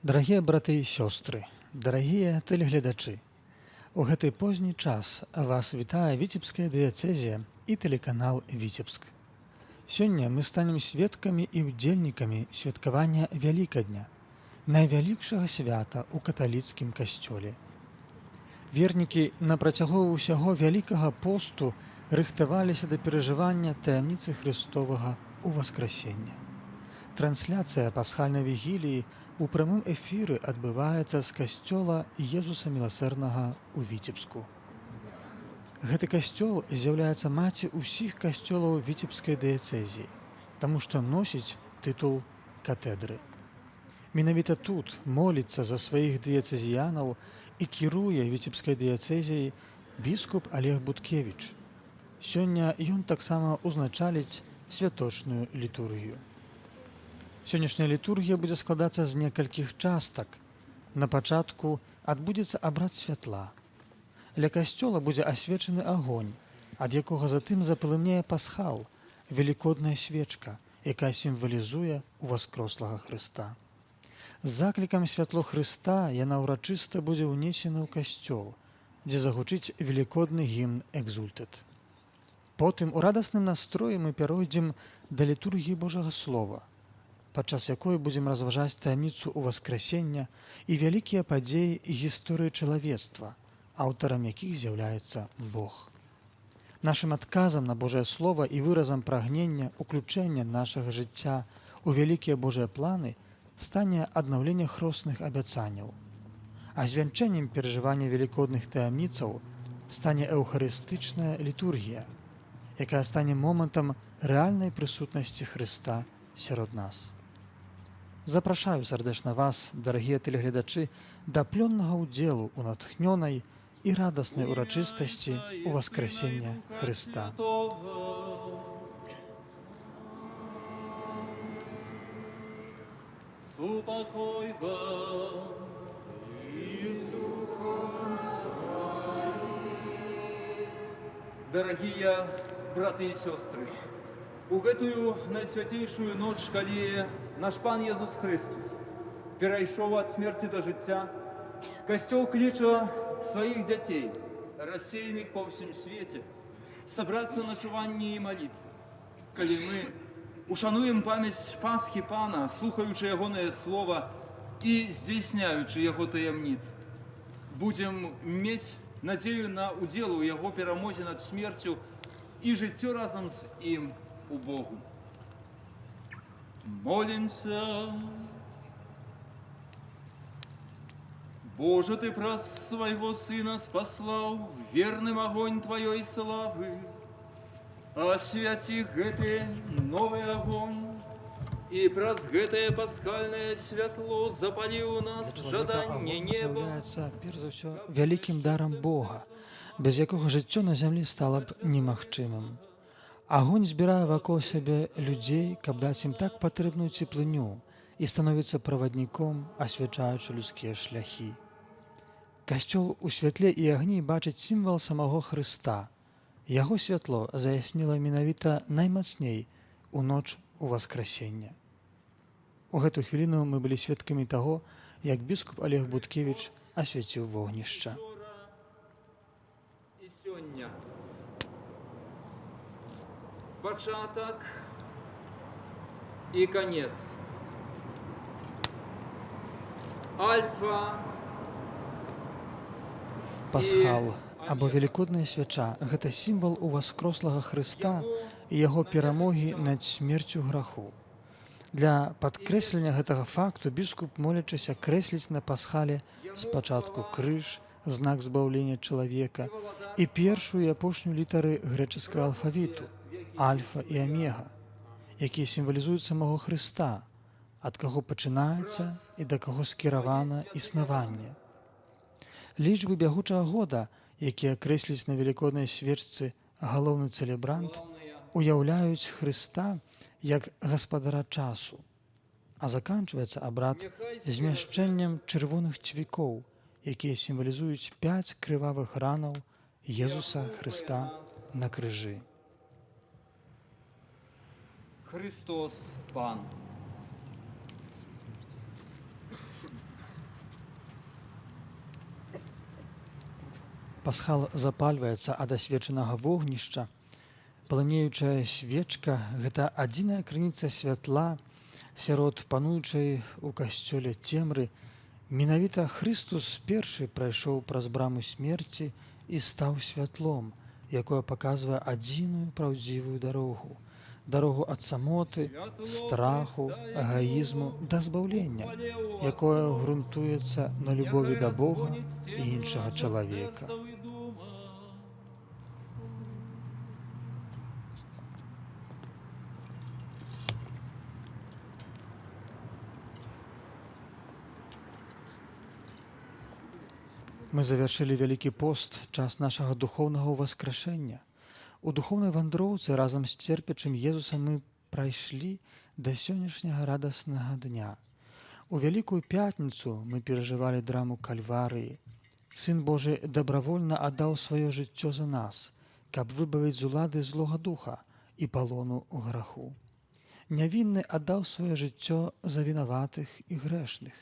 Дарагія браты і сёстры, дарагія тэлегледачы, у гэты позні час вас вітае Віцебская дыяцэзія і тэлеканал Віцебск. Сёння мы станем сведкамі і ўдзельнікамі святкавання Вялікадня, найвялікшага свята ў каталіцкім касцёле. Вернікі на працягу ўсяго вялікага посту рыхтаваліся да перажывання таямніцы Христовага ўваскрасення. Трансляцыя пасхальнай вігіліі у прамым эфіры адбываецца з касцёла Езуса Міласэрнага ў Віцебску. Гэты касцёл з'яўляецца маці ўсіх касцёлаў Віцебскай дыяцэзіі, таму што носіць тытул катэдры. Менавіта тут моліцца за сваіх дыяцэзіянаў і кіруе Віцебскай дыяцэзіяй біскуп Олег Буткевіч. Сёння ён таксама ўзначаліць святочную літургію. Сённяшняя літургія будзе складацца з некалькіх частак. На пачатку адбудзецца абрад святла. Ля касцёла будзе асвечаны агонь, ад якога затым запалымнее пасхал, велікодная свечка, якая сімвалізуе ўваскрослага Хрыста. З заклікам святло Хрыста яна ўрачыста будзе ўнесена ў касцёл, дзе загучыць велікодны гімн «Экзультет». Потым у радасным настроі мы пяройдзем да літургіі Божага Слова, падчас якой будзем разважаць таямніцу ўваскрасення і вялікія падзеі гісторыі чалавецтва, аўтарам якіх з'яўляецца Бог. Нашым адказам на Божае Слова і выразам прагнення уключэння нашага жыцця ў вялікія Божыя планы стане аднаўленне хросных абяцанняў, а звянчэннем перажывання велікодных таямніцаў стане эўхарыстычная літургія, якая стане момантам рэальнай прысутнасці Хрыста сярод нас. Запрашаю сардэчна вас, дарагія тэлегледачы, да плённага ўдзелу ў натхнёнай і радаснай урачыстасці ўваскрасення Хрыста. Супокой вам и с духом твоим. Дорогие браты и сестры, у гэтую найсвятейшую ноч, калі наш Пан Езус Христос перайшоў ад смерці да жыцця, Касцёл кліча сваіх дзяцей, рассеяных па ўсім свеце, сабрацца на чуванні і малітвы. Калі мы ушануем памяць Пасхі Пана, слухаючы ягонае слова і здзяйсняючы яго таямніцы, будзем мець надзею на ўдзел у яго перамозе над смерцю і жыццё разам з ім у Богу. Молимся. Боже, Ты праз свайго Сына спаслаў верным агонь Тваёй славы, асвяці гэты новы агонь, і праз гэтае пасхальнае святло запалі ў нас жаданне неба. З'яўляецца, перш за ўсё, вялікім дарам Бога, без якога жыццё на зямлі стала б немагчымым. Агонь збірае вакол сябе людзей, каб даць ім так патрэбную цеплыню і становіцца правадніком, асвячаючы людскія шляхі. Касцёл у святле і агні бачыць сімвал самого Хрыста. Яго святло заясніла менавіта наймацней у ноч уваскрасення. У гэту хвіліну мы былі сведкамі таго, як біскуп Олег Буткевіч асвяціў вогнішча. І сёння пачатак і канец. Альфа. Пасхал або велікодная свяча – гэта сімвал уваскрослага Хрыста і яго перамогі над смерцю граху. Для падкрэслення гэтага факту біскуп, молячыся, крэсліць на пасхале спачатку крыж, знак збаўлення чалавека, і першую і апошнюю літары грэчаскага алфавіту – альфа і омега, якія сімвалізуюць самого Хрыста, ад каго пачынаецца і да каго скіравана існаванне. Лічбы бягучага года, якія крэсліць на велікоднай свечцы галоўны цэлебрант, уяўляюць Хрыста як гаспадара часу, а заканчваецца абрад змяшчэннем чырвоных цвікоў, якія сімвалізуюць 5 крывавых ранаў Езуса Хрыста на крыжы. Христос Пан. пасхал запальваецца ад асвечанага вогнішча, пламеючая свечка – гэта адзіная крыніца святла сярод пануючай у касцёле цемры. Менавіта Христус першы прайшоў праз браму смерці і стаў святлом, якое паказвае адзіную праўдзівую дарогу. Дарогу ад самоты, страху, эгаізму да збаўлення, якое грунтуецца на любові да Бога і іншага чалавека. Мы завяршылі Вялікі пост, час нашага духоўнага ўваскрашэння. У духоўнай вандроўцы разам з церпячым Езусам мы прайшлі да сённяшняга радаснага дня. У Вялікую пятніцу мы перажывалі драму Кальварыі. Сын Божы дабравольна аддаў сваё жыццё за нас, каб выбавіць з улады злога духа і палону граху. Нявінны аддаў сваё жыццё за вінаватых і грэшных.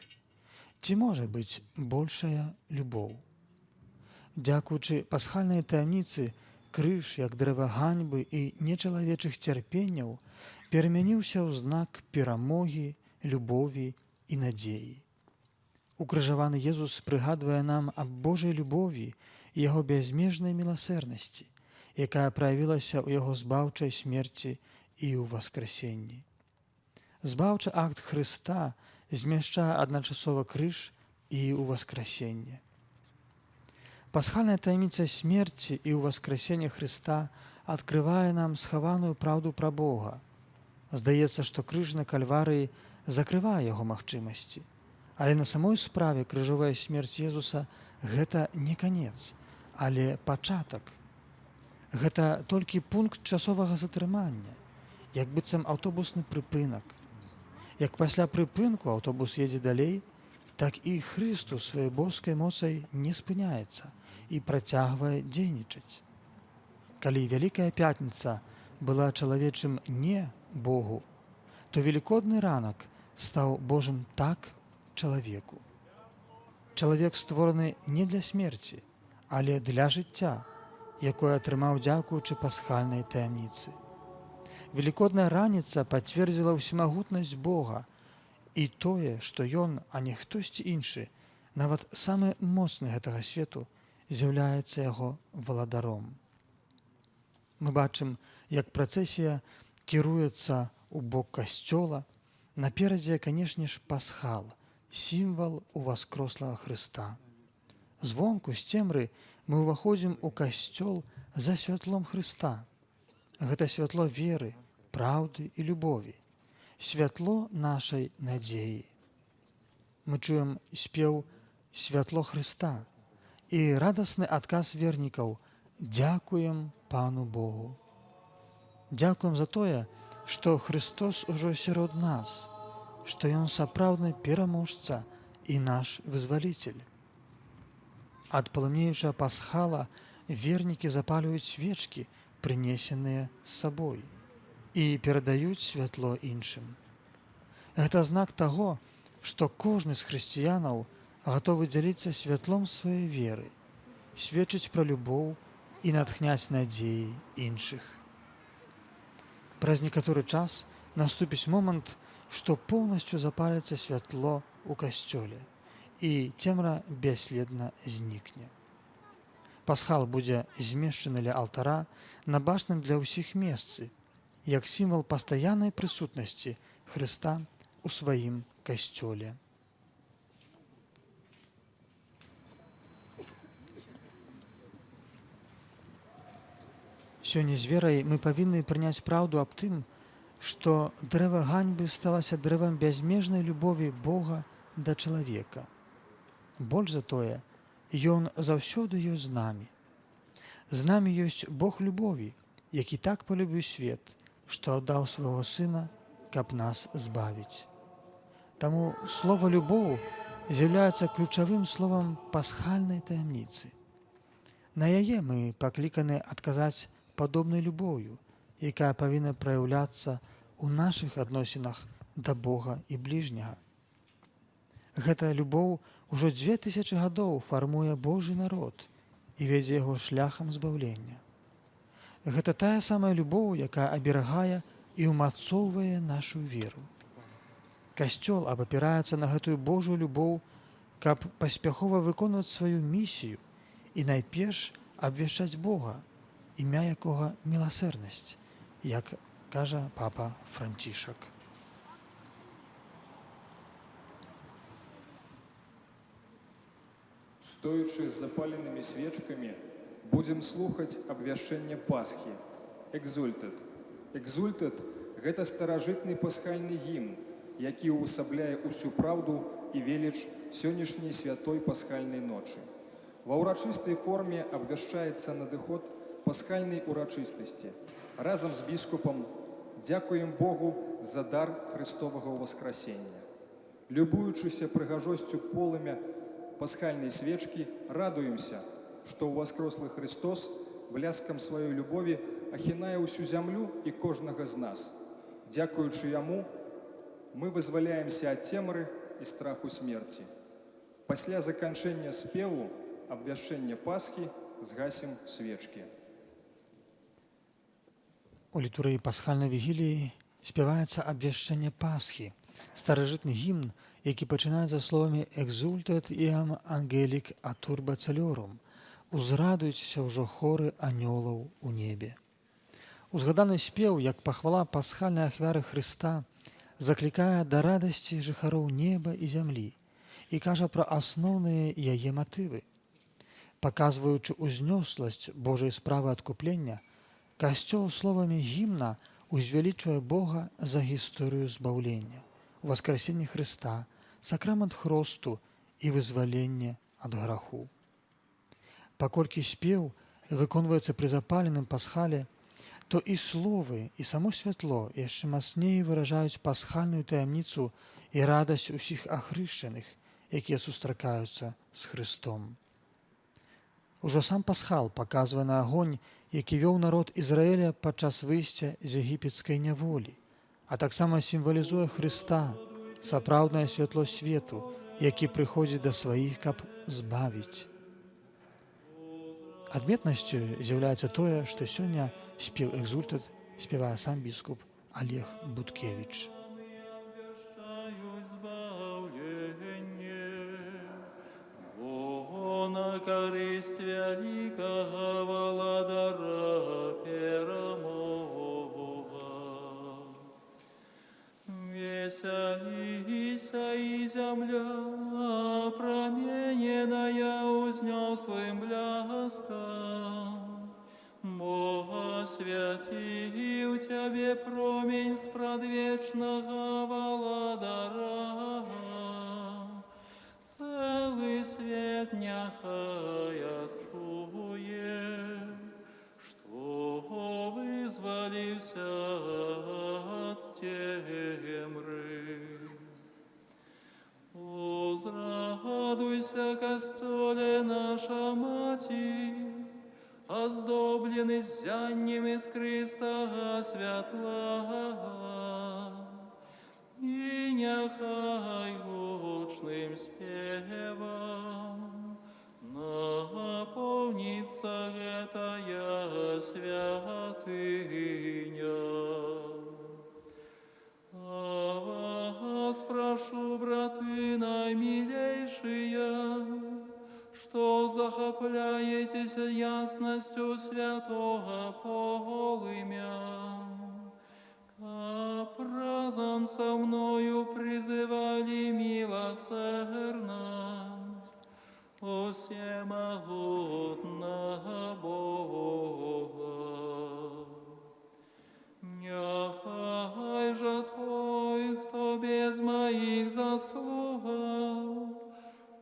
Ці можа быць большая любоў? Дзякуючы пасхальнай таямніцы, крыж, як дрэва ганьбы і нечалавечых цярпенняў, перамяніўся ў знак перамогі, любові і надзеі. Укрыжаваны Езус прыгадвае нам аб Божай любові і яго бязмежнай міласэрнасці, якая праявілася ў яго збаўчай смерці і ў васкрасенні. Збаўчы акт Хрыста змяшчае адначасова крыж і ўваскрасенне. Пасхальная таямніца смерці і ўваскрасення Хрыста адкрывае нам схаваную праўду пра Бога. Здаецца, што крыж на Кальварыі закрывае яго магчымасці, але на самой справе крыжовая смерць Езуса – гэта не канец, але пачатак. Гэта толькі пункт часовага затрымання, як быццам аўтобусны прыпынак. Як пасля прыпынку аўтобус едзе далей, так і Христус сваёй боскай моцай не спыняецца і працягвае дзейнічаць. Калі Вялікая пятніца была чалавечым «не» Богу, то велікодны ранак стаў Божым «так» чалавеку. Чалавек створаны не для смерці, але для жыцця, якое атрымаў дзякуючы пасхальнай таямніцы. Велікодная раніца пацвердзіла ўсемагутнасць Бога і тое, што Ён, а не хтосьці іншы, нават самы моцны гэтага свету, з'яўляецца яго валадаром. Мы бачым, як працэсія кіруецца ў бок касцёла, наперадзе, канешне ж, пасхал, сімвал уваскрослага Хрыста. Звонку, з цемры, мы ўваходзім у касцёл за святлом Хрыста. Гэта святло веры, праўды і любові, святло нашай надзеі. Мы чуем спеў «Святло Хрыста» і радасны адказ вернікаў «Дзякуем Пану Богу». Дзякуем за тое, што Христос ужо сярод нас, што Ён сапраўдны пераможца і наш вызваліцель. Ад пламеючага пасхала вернікі запальваюць свечкі, прынесеныя з сабой, і перадаюць святло іншым. Гэта знак таго, што кожны з хрысціянаў гатовы дзяліцца святлом сваёй веры, сведчыць пра любоў і натхняць надзеі іншых. Праз некаторы час наступіць момант, што поўнасцю запаліцца святло ў касцёле, і цемра бясследна знікне. Пасхал будзе змешчаны ля алтара на бачным для ўсіх месцы, як сімвал пастаяннай прысутнасці Хрыста ў сваім касцёле. Сёння з верай мы павінны прыняць праўду аб тым, што дрэва ганьбы сталася дрэвам бязмежнай любові Бога да чалавека. Больш за тое, Ён заўсёды ёсць з намі. З намі ёсць Бог любові, які так полюбіў свет, што аддаў свайго Сына, каб нас збавіць. Таму слова «любоў» з'яўляецца ключавым словам пасхальнай таямніцы. На яе мы пакліканы адказаць падобнай любоўю, якая павінна праяўляцца ў нашых адносінах да Бога і бліжняга. Гэтая любоў ужо 2000 гадоў фармуе Божы народ і вядзе яго шляхам збаўлення. Гэта тая самая любоў, якая аберагае і ўмацоўвае нашу веру. Касцёл абапіраецца на гэтую Божую любоў, каб паспяхова выконваць сваю місію і найперш абвяшчаць Бога, імя якога міласэрнасць, як кажа папа Францішак. Стоячы з запаленымі свечкамі, будзем слухаць абвяшчэнне Пасхі, экзультат. Экзультат – гэта старажытны пасхальны гімн, які ўвасабляе ўсю праўду і веліч сённяшняй святой пасхальнай ночы. Ва ўрачыстай форме абвяшчаецца надыход пасхальнай урачыстасці. Разам з біскупам дзякуем Богу за дар Христовага ўваскрасення. Любуючыся прыгажосцю полымя пасхальнай свечкі, радуемся, што ўваскрослы Христос бляскам сваёй любові ахінае ўсю зямлю і кожнага з нас. Дзякуючы Яму, мы вызваляемся ад цемры і страху смерці. Пасля заканчэння спеву, абвяшчэння Пасхі, згасім свечкі. У літургіі пасхальнай вігіліі спяваецца абвяшчэнне Пасхі, старажытны гімн, які пачынаецца словамі «Exultet iam angelic aturba celorum» – «Узрадуйцеся ўжо хоры анёлаў у небе». Узгаданы спеў, як пахвала пасхальнай ахвяры Хрыста, заклікае да радасці жыхароў неба і зямлі і кажа пра асноўныя яе матывы. Паказваючы ўзнёсласць Божай справы адкуплення, Касцёл словамі гімна узвялічвае Бога за гісторыю збаўлення, уваскрасенне Хрыста, сакрамент хросту і вызваленне ад граху. Паколькі спеў выконваецца пры запаленым пасхале, то і словы, і само святло яшчэ мацней выражаюць пасхальную таямніцу і радасць усіх ахрышчаных, якія сустракаюцца з Хрыстом. Ужо сам пасхал паказвае на агонь, які вёў народ Ізраіля падчас выйсця з егіпецкай няволі, а таксама сімвалізуе Хрыста, сапраўднае святло свету, які прыходзіць да сваіх, каб збавіць. Адметнасцю з'яўляецца тое, што сёння спеў экзультат спявае сам біскуп Олег Буткевіч. На користь великого владара перемога. Веселися и земля, промененная узнеслым бляском. Бога святил тебе промень с предвечного владара. Целый свет нехай чує, что вызволился от темры. Возрадуйся, Костеле наша Мати, оздобленный зяннем из Христа светла, и нехай гучным спевом наполнится этая святыня. А вас прошу, браты наимилейшие, что захопляетесь ясностью святого полымя, как разом со мною призывали милосердность о всемогутного Бога. Нехай же Той, кто без моих заслуг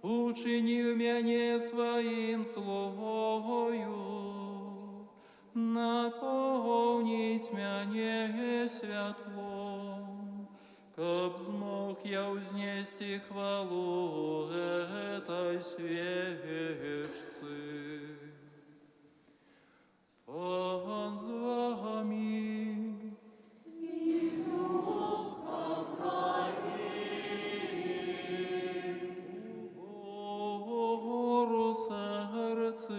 учинил меня своим слугою, наполнить меня святлом, как смог я узнести хвалу этой свечцы. Пан с вами. Гору сердце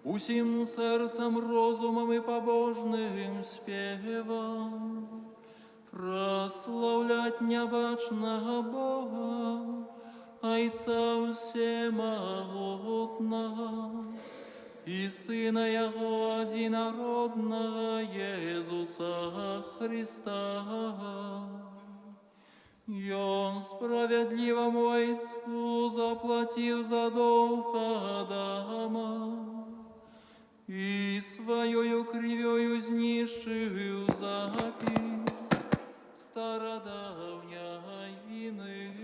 усім серцем, розумом і побожним співам, прославлять небачного Бога, Отца всемогутного, и Сына Его одинородного Иисуса Христа. И Он справедливому Отцу заплатил за долг Адама, и своею кривою знищив запись стародавней вины.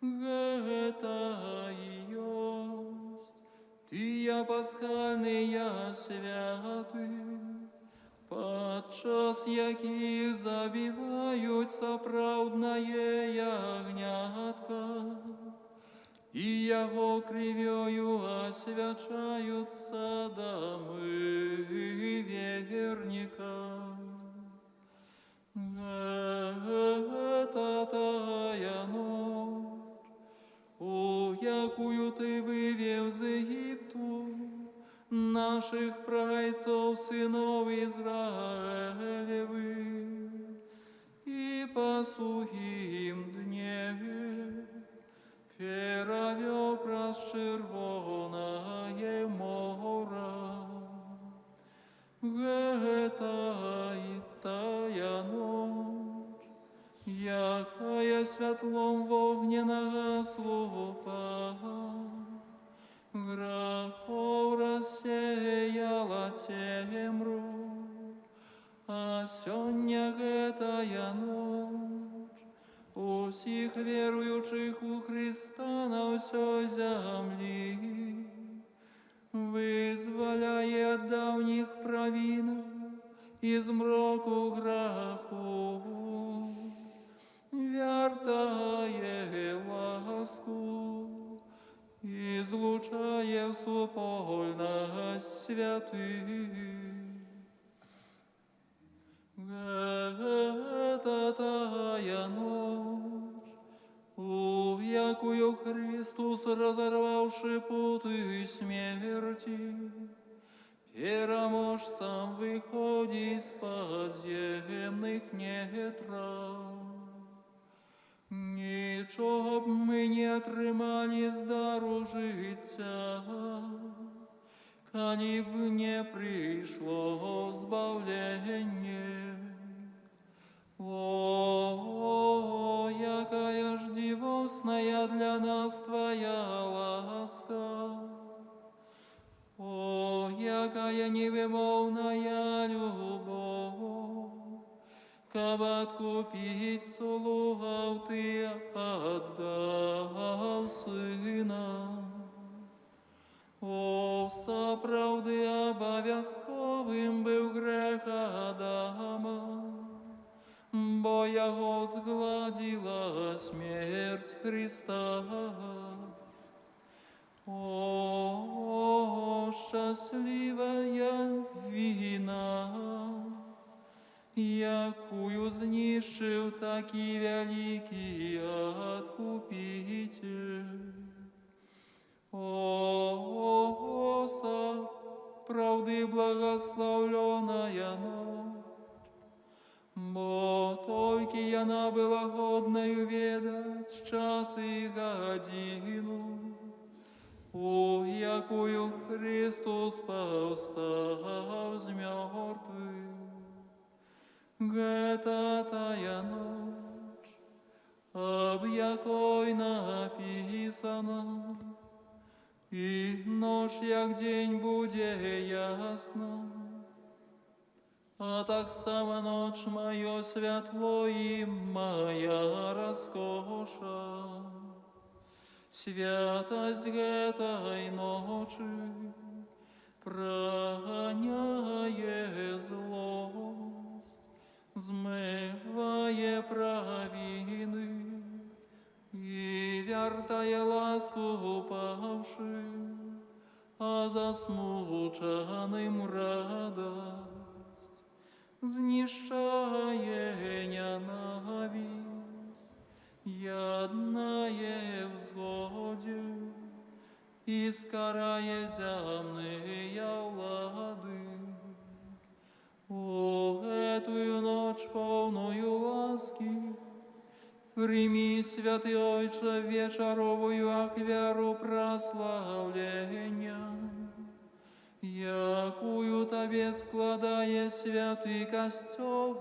Это и есть Тия пасхальная святый, подчас яких забиваются правдное ягнятка, и Его кривою освячаются домы верника. Это тая ночь, якую Ты вывел из Египту наших прайцов, сынов Израилевых, и по сухим дне перевел праз червоное море. Это и тая ночь, якая святлом вогненного слупа грехов рассеяла темру, а сёння гэтая ночь усіх веруючих у Христа на всей землі визволяє от давніх провин із мроку греху, вертає ласку, излучає в супольность святых. Это тая ночь, якую Христос, разорвавши путы смерти, переможцам выходит с подземных нетрав. Нічого б ми не отримали з дару життя, коли б не прийшло збавлення. О, якая ж дивосная для нас Твоя ласка! О, якая невимовная любовь! Каб откупить слугов Ты отдал Сына. О, сапраўды обов'язковим був грех Адама, бо його згладила смерть Христа. О, щасливая вина, якую знищив такий великий Откупитель. О, правды благословленная ночь, бо только она была годною ведать час и годину, у якую Христос повстав з мертвых. Гэта тая ночь, об якой написано, и ночь, як день, буде ясна. А так само ночь моё святло и моя роскоша. Святость гэтай ночи прогоняе злость, змывае провины и вертая ласку упавшим, а засмученным радость, знищає ненависть, яднає в згоді, і скарае зямные влады. О, этую ночь полную ласки, прими, святый Отче, вечеровую аквяру прославления, якую Тебе складає святий костел,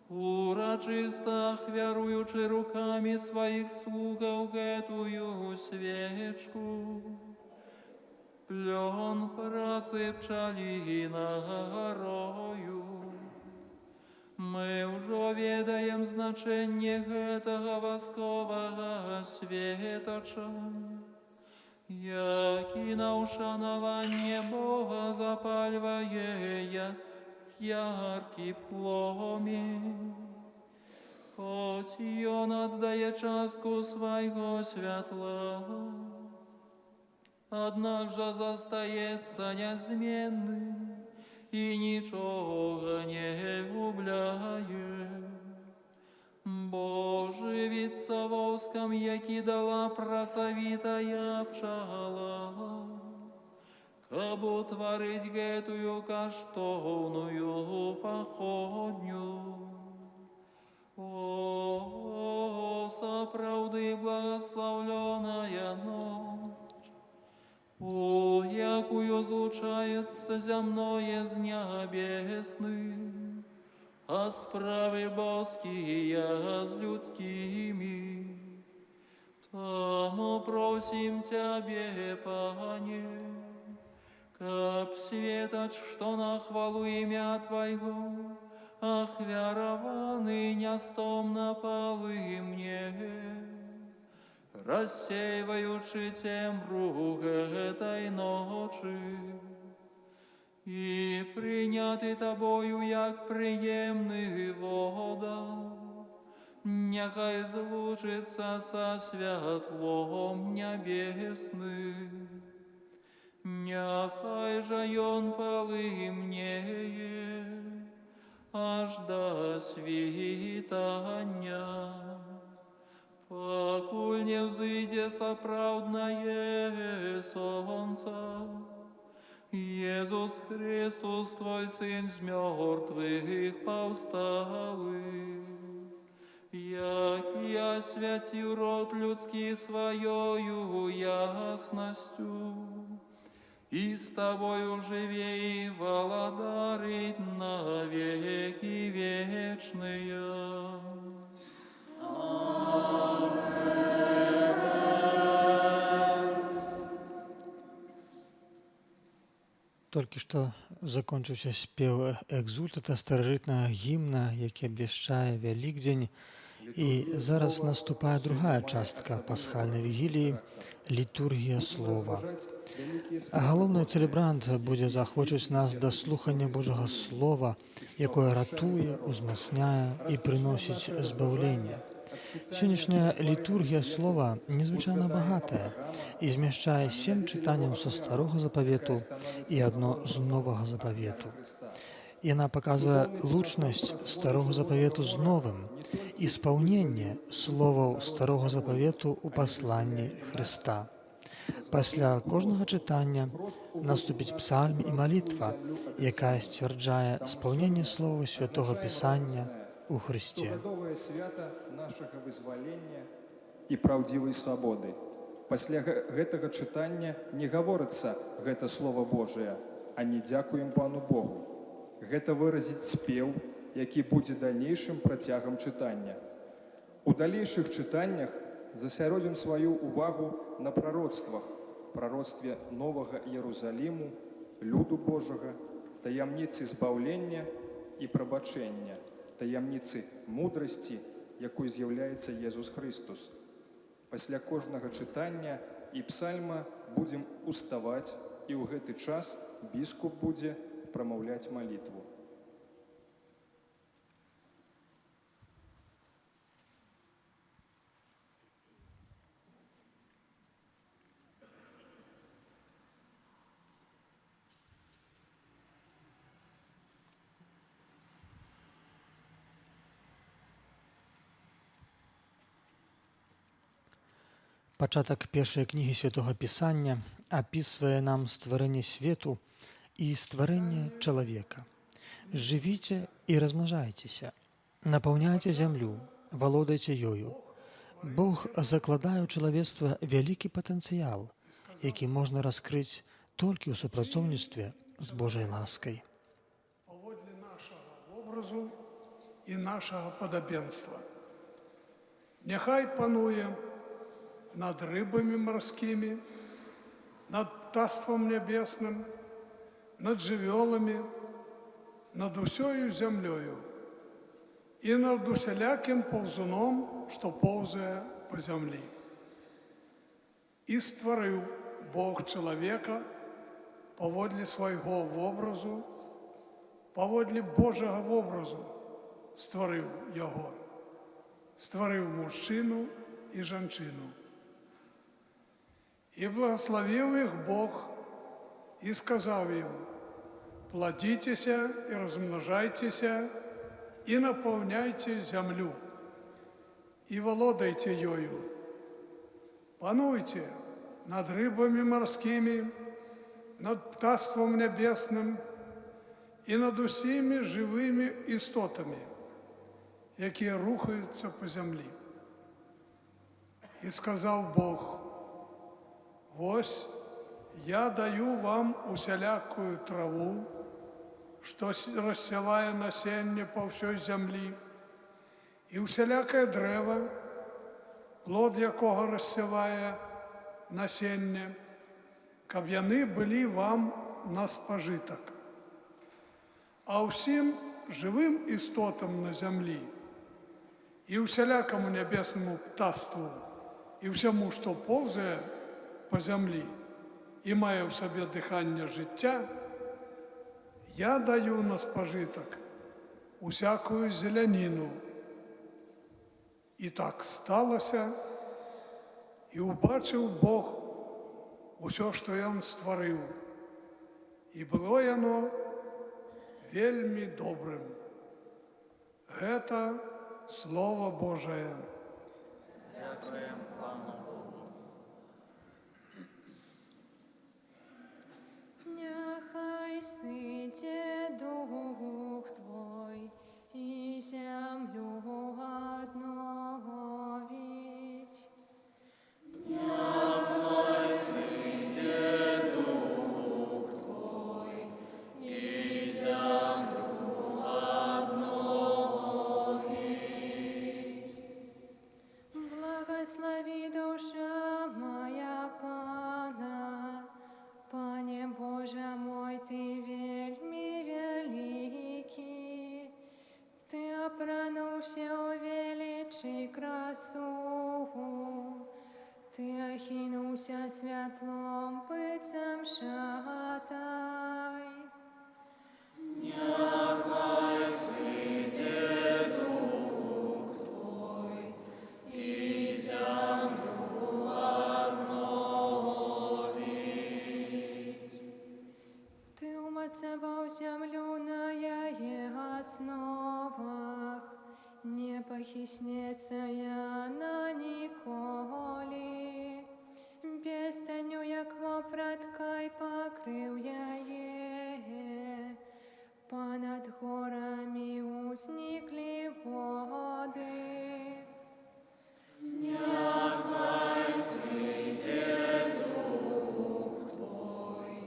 урочисто хвяруючи руками своих слугов этую свечку, плен працы пчалиною. Мы уже ведаем значение этого воскового светоча, яки на ушанование Бога запаливая яркий пламень. Хоть и он отдает частку своего светла, однако же застається неизменным и ничего не губляє. Боже, віться воском, які дала працовитая пчала, каб утворить гэтую каштовную походню. О, сапраўды благословленная ночь, у якую злучается земное с небесным, а справы боские с людскими. Тому просим Тебе, Пане, каб светоч, что на хвалу имя Твоего, охвярованный нестомно полы мне, рассеиваючи темру этой ночи, и принятый Тобою, як приемный вода, нехай злучится со святлом небесным, нехай же он полы мне, аж до свитания, покуль не взыйде соправдное солнце. Иисус Христос, Твой Сын с мертвых повсталый, як и освятил род людский своею ясностью, и с Тобою живей володарить на веки вечные. Толькі што закончыўся спеў экзультата, старажытнага гімна, які абвяшчае Вялікдзень. І зараз наступае другая частка пасхальнай вігіліі – літургія слова. Галоўны цэлебрант будзе заахвочыць нас да слухання Божага Слова, якое ратуе, узмацняе і прыносіць збаўленне. Сённяшняя літургія слова незвычайна багатая і змяшчае 7 чытанняў са Старога Запавету і адно з Новага Запавету. Яна паказвае лучнасць Старога Запавету з Новым і спаўненне словаў Старога Запавету ў пасланні Хрыста. Пасля кожнага чытання наступіць псальм і малітва, якая сцвярджае спаўненне словаў Святога Пісання у Хрысце. Стогадовае свята нашага вызвалення і праўдзівай свабоды. Пасля гэтага чытання не гаворыцца гэта Слова Божае, а не дзякуем Пану Богу. Гэта выразіць спеў, які будзе дальнейшым працягам чытання. У далейшых чытаннях засяродзім сваю увагу на прароцтвах, прароцтве Новага Іерусаліму, люду Божага, таямніцы збаўлення і прабачэння, таямніцы мудрасці, якой з'яўляецца Езус Христос. Пасля кожнага чытання і псальма будзем уставаць, і ў гэты час біскуп будзе прамаўляць малітву. Пачатак першай кнігі святога Пісання апісвае нам стварэнне свету і стварэнне чалавека. Жывіце і размнажайцеся, напаўняйце зямлю, валодайце ёю. Бог закладае ў чалавецтва вялікі патэнцыял, які можна раскрыць толькі ў супрацоўніцтве з Божай ласкай. Паводле нашага вобразу і нашага падабенства. Няхай пануе над рыбамі марскімі, над птаствам нябесным, над жывёламі, над усёю зямлёю і над усялякім паўзуном, што поўзае па зямлі. І стварыў Бог чалавека паводле свайго вобразу, паводле Божага вобразу стварыў яго, стварыў мужчыну і жанчыну. І благословіў іх Бог і сказаў ім: «Плодіцеся і размножайцеся і напаўняйце зямлю, і валодайце ёю. Пануйце над рыбамі марскімі, над птаством нябесным і над усімі жывымі істотамі, якія рухаюцца па зямлі». І сказаў Бог: «Вось, я даю вам усялякую траву, што рассявае насенне па ўсёй зямлі, і усялякае дрэва, плод якога рассявае насенне, каб яны былі вам на спажытак. А ўсім жывым істотам на зямлі і усялякаму нябеснаму птаству і ўсяму, што поўзае па зямлі і мае ў сабе дыханне жыцця, я даю на спажытак усякую зеляніну». І так сталася, і ўбачыў Бог усё, што Ён стварыў, і было яно вельмі добрым. Гэта Слово Божае. Дякуем Пану Богу. Няхай сыце дух Твой, і землю одновить. Няхай сыце дух Твой, і землю одновить. Благослови душа моя Пана, Пане Боже мой, Ты вельми великий, Ты опрануўся ў велічы красу, Ты ахінуўся святлом быццам шатай. Няхай сыдзе дух Твой, і зямлю адновіць. Ты умацаваў зямлю на яе асновах, не пахіснецца яна ніколі. Безданню, як вопраткай, пакрыў яе, понад горамі узніклі воды. Няхай сыдзе дух Твой,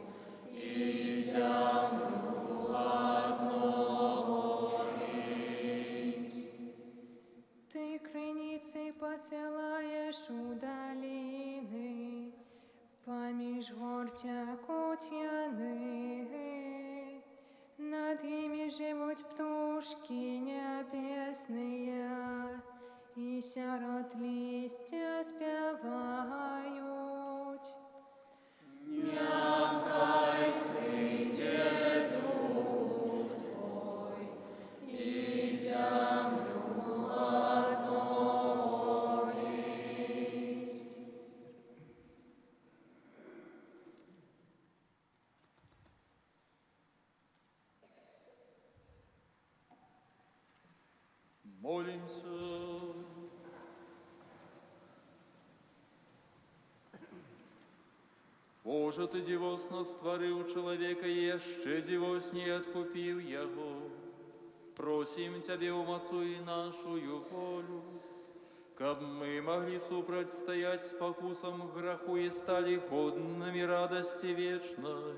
і зямлю адновіць. Ты крыніцы пасылаеш у даліны, паміж гор цякуць яны. Над імі жывуць птушкі нябесныя, і сярод лісця спяваюць. Няхай сыдзе дух Твой, і зямлю адновіць. Молимся. Може, ти дівосно створив чоловіка, ще дівос не откупив його. Просим Тебе, умацуй нашую волю, каб мы могли супротивстоять спокусам греху и стали годными радости вечной.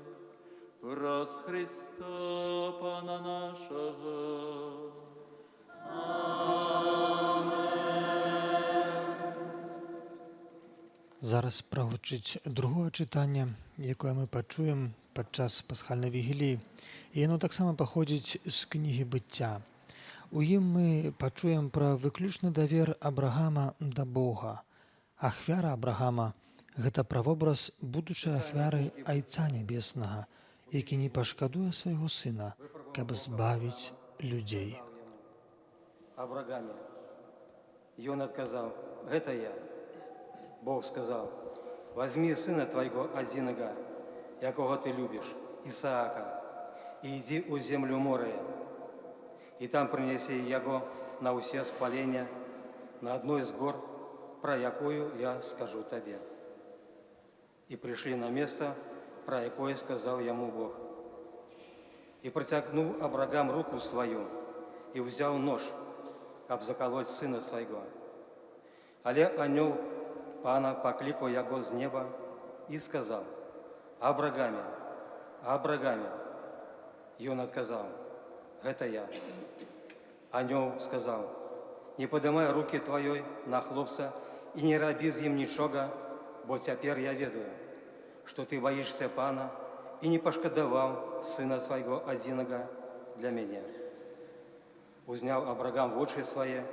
Раз Христа Пана нашего. Зараз прагучыць другое чытанне, якое мы пачуем падчас пасхальнай вігіліі, і яно таксама паходзіць з кнігі быцця. У ім мы пачуем пра выключны давер Абрагама да Бога. Ахвяра Абрагама – гэта правобраз будучай ахвяры Айца Нябеснага, які не пашкадуе свайго сына, каб збавіць людзей. Абрагаме. Ён адказаў: гэта я. Бог сказаў: возьми сына твайго адзінага, якога ты любіш, Ісаака, і ідзі ў землю Морыя, і там прынеси яго на ўсе спалення на адной з гор, пра якую я скажу табе. І прыйшлі на место, пра якое сказаў яму Бог. І працягнуў Абрагам руку сваю і ўзяў нож, каб закалоць сына свайго. Але анёл Пана паклікаў яго з неба і сказаў: Абрагаме, Абрагаме. Ён адказаў: гэта я. Анёл сказаў: не падымай рукі тваёй на хлопца і не рабі з ім нічога, бо цяпер я ведаю, што ты баішся Пана і не пашкадаваў сына свайго адзінага для мяне. Узняў Абрагам вочы свае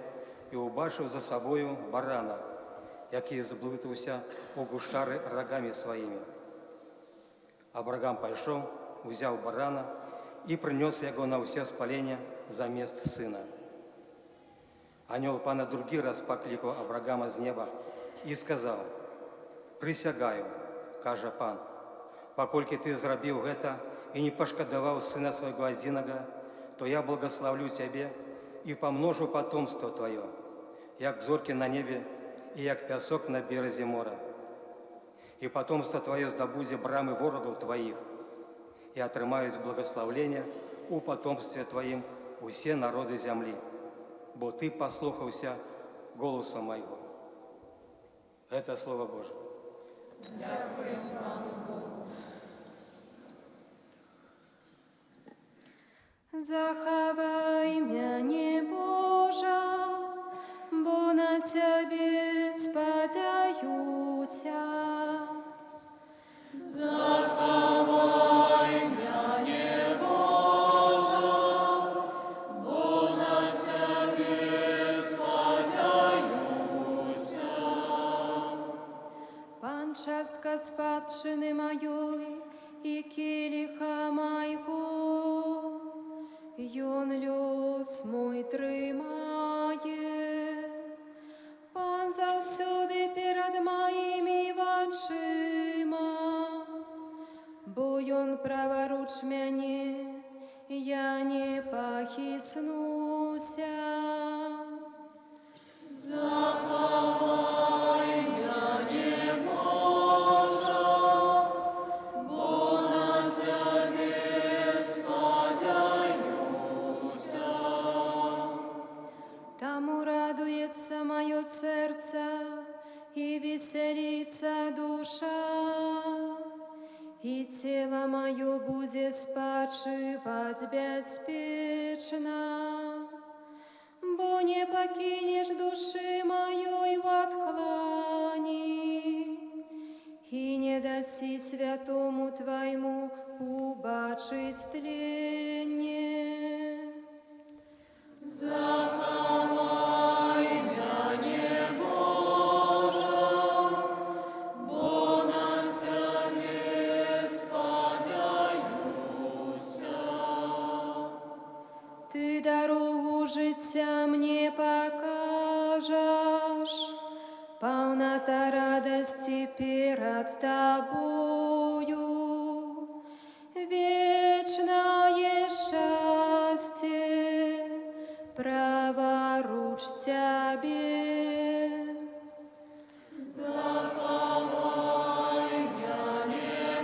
і ўбачыў за сабою барана, які заблытаўся у гушчары рагамі сваімі. Абрагам пайшоў, узяў барана і прынёс яго на ўсе спалення замест сына. Анёл Пана другі раз паклікаў Абрагама з неба і сказаў: прысягаю, кажа Пан, паколькі ты зрабіў гэта і не пашкадаваў сына свайго адзінага, то я благословлю цябе і памножу потомство твоё, як зоркі на небе і як пясок на березе мора. І потомство твоё здабудзе брамы ворогаў твоих, і атрымаюць благословлення у потомстве твоим усе народы зямлі, бо ты паслухаўся голосу майго. Это Слово Божие. Дякуємо Пану Богу. Захавай мяне, Божа, бо на Цябе спадзяюся. Захавай мяне, Божа, бо на Цябе спадзяюся. Пан частка спадчыны маёй і келіха майго, Ён лёс мой трымае. Пан заўсёды перад маімі вачыма, бо Ён праваруч мяне, я не пахіснуся. Захавай мяне, Божа, бо на Цябе спадзяюся. Таму радуецца маё сэрца і весяліцца душа, і цела маё будзе спачываць бяспечна, бо не пакінеш душы маёй в адхлані і не дасі святому твайму убачыць тленне. Захавай мяне, Божа, бо на Цябе спадзяюся. Ты дарогу жыцця мне пакажаш, паўната радасці перад Табою, вечнае шчасце праваруч Цябе. Захавай мяне,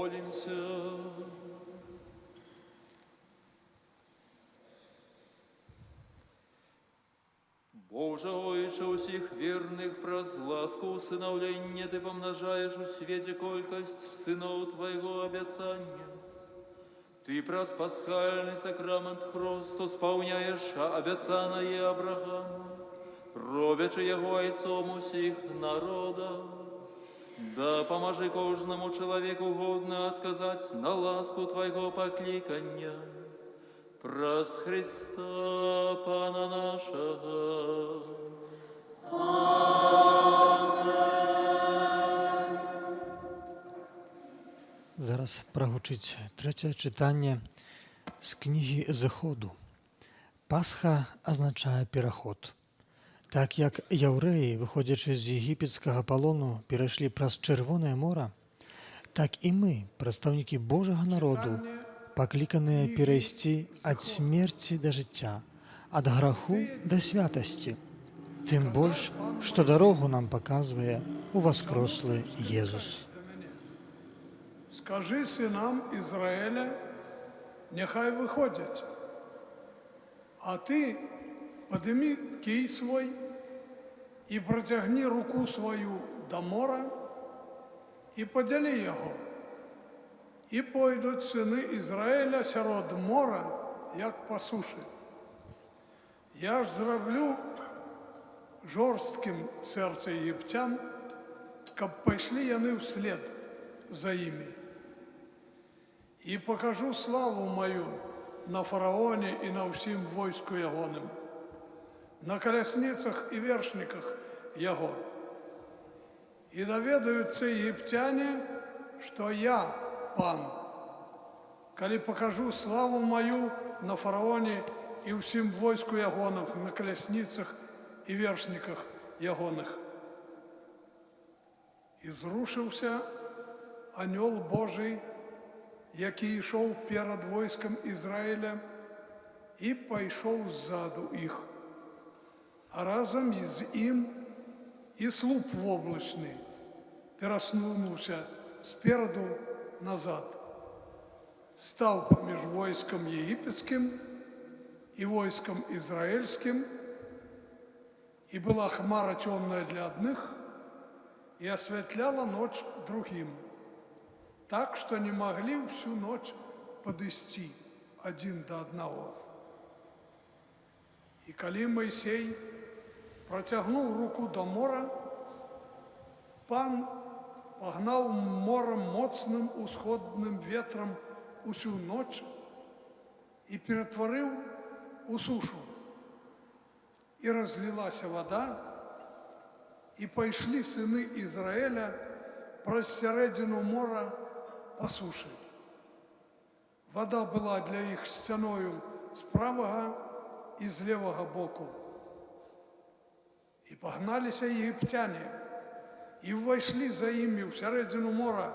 помолимся. Боже, Ойче, усіх вірних проз ласку усиновлення Ти помножаєш у світі колькость синов Твоего обіцяння. Ты проз пасхальный сакрамент Христу сповняєш обіцяне Аврааму, робячи його ойцом усіх народів. Да поможи кожному человеку годно отказать на ласку Твоего покликания. Праз Христа Пана нашего. Зараз прогучить третє читання з книги Зыходу. Пасха означає переход. Так як яўрэі, выходзячы з егіпецкага палону, перайшлі праз Чырвонае мора, так і мы, прадстаўнікі Божага народу, пакліканыя перайсці ад смерці да жыцця, ад граху да святасці. Тым больш, што дарогу нам паказвае уваскрослы Езус. Скажи сынам Израиля, нехай выходят, а ты подними кий свой и протягни руку свою до мора и подели его. И пойдут сыны Израиля сярод мора, як по суше. Я ж зроблю жорстким серце єгиптян, каб пайшли яны вслед за ими. И покажу славу мою на фараоне и на всем войску ягоным, на колесницах и вершниках его. И доведаются египтяне, что я Пан, коли покажу славу мою на фараоне и всем войску ягоным, на колесницах и вершниках ягоных. И зрушился анёл Божий, який йшов перед войском Израиля, и пайшов ззаду их. А разом з им и слуп воблачный пересунувся спереду назад, став поміж войском египетским и войском израильским, и была хмара темная для одних, и осветляла ночь другим, так, что не могли всю ночь подвести один до одного. И коли Моисей протягнул руку до мора, Пан погнал морем моцным усходным ветром усю ночь и перетворил у сушу. И разлилась вода, и пошли сыны Израиля праз середину мора по суше. Вода была для их стеною с правого и с левого боку. И погналися египтяне, и вошли за ими в середину мора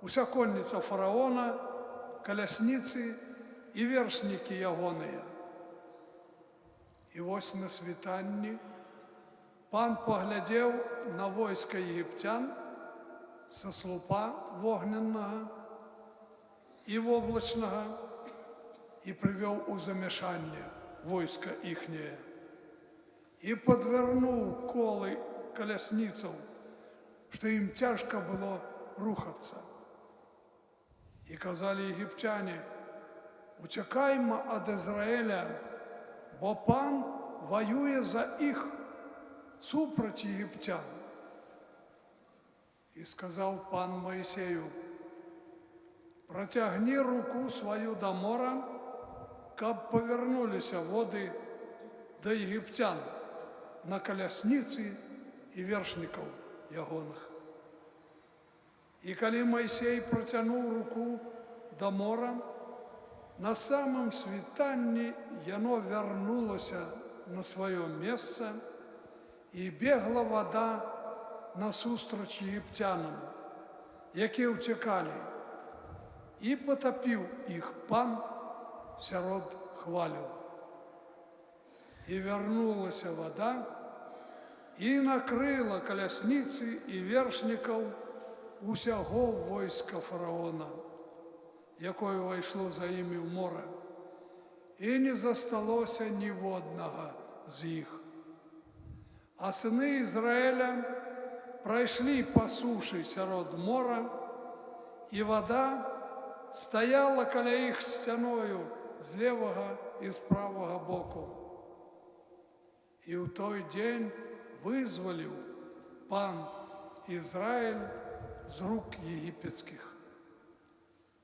уся конница фараона, колесницы и вершники ягоные. И вось на світанні Пан поглядел на войско египтян со слупа вогненного и воблачного и привел у замешання войско ихнее. И подвернул колы колесницам, что им тяжко было рухаться. И казали египтяне: «Утекаймо от Израиля, бо Пан воює за их супроть египтян». И сказал Пан Моисею: «Протягни руку свою до мора, каб повернулись воды до египтян на колесницы и вершников ягоных». И коли Моисей протянул руку до мора, на самом світанні яно вернулося на свое место, и бегла вода насустрач египтянам, які утекали, и потопил их Пан сярод хвалю. И вернулась вода, и накрыла колесницы и вершников усяго войска фараона, якое вайшло за імі ў море, і не засталося ніводнага з іх. А сыны Ізраіля прайшлі па сушы сярод мора, і вада стаяла каля іх сцяною з левага і з правага боку. І ў той дзень вызваліў пан Ізраіль з рук егіпецкіх.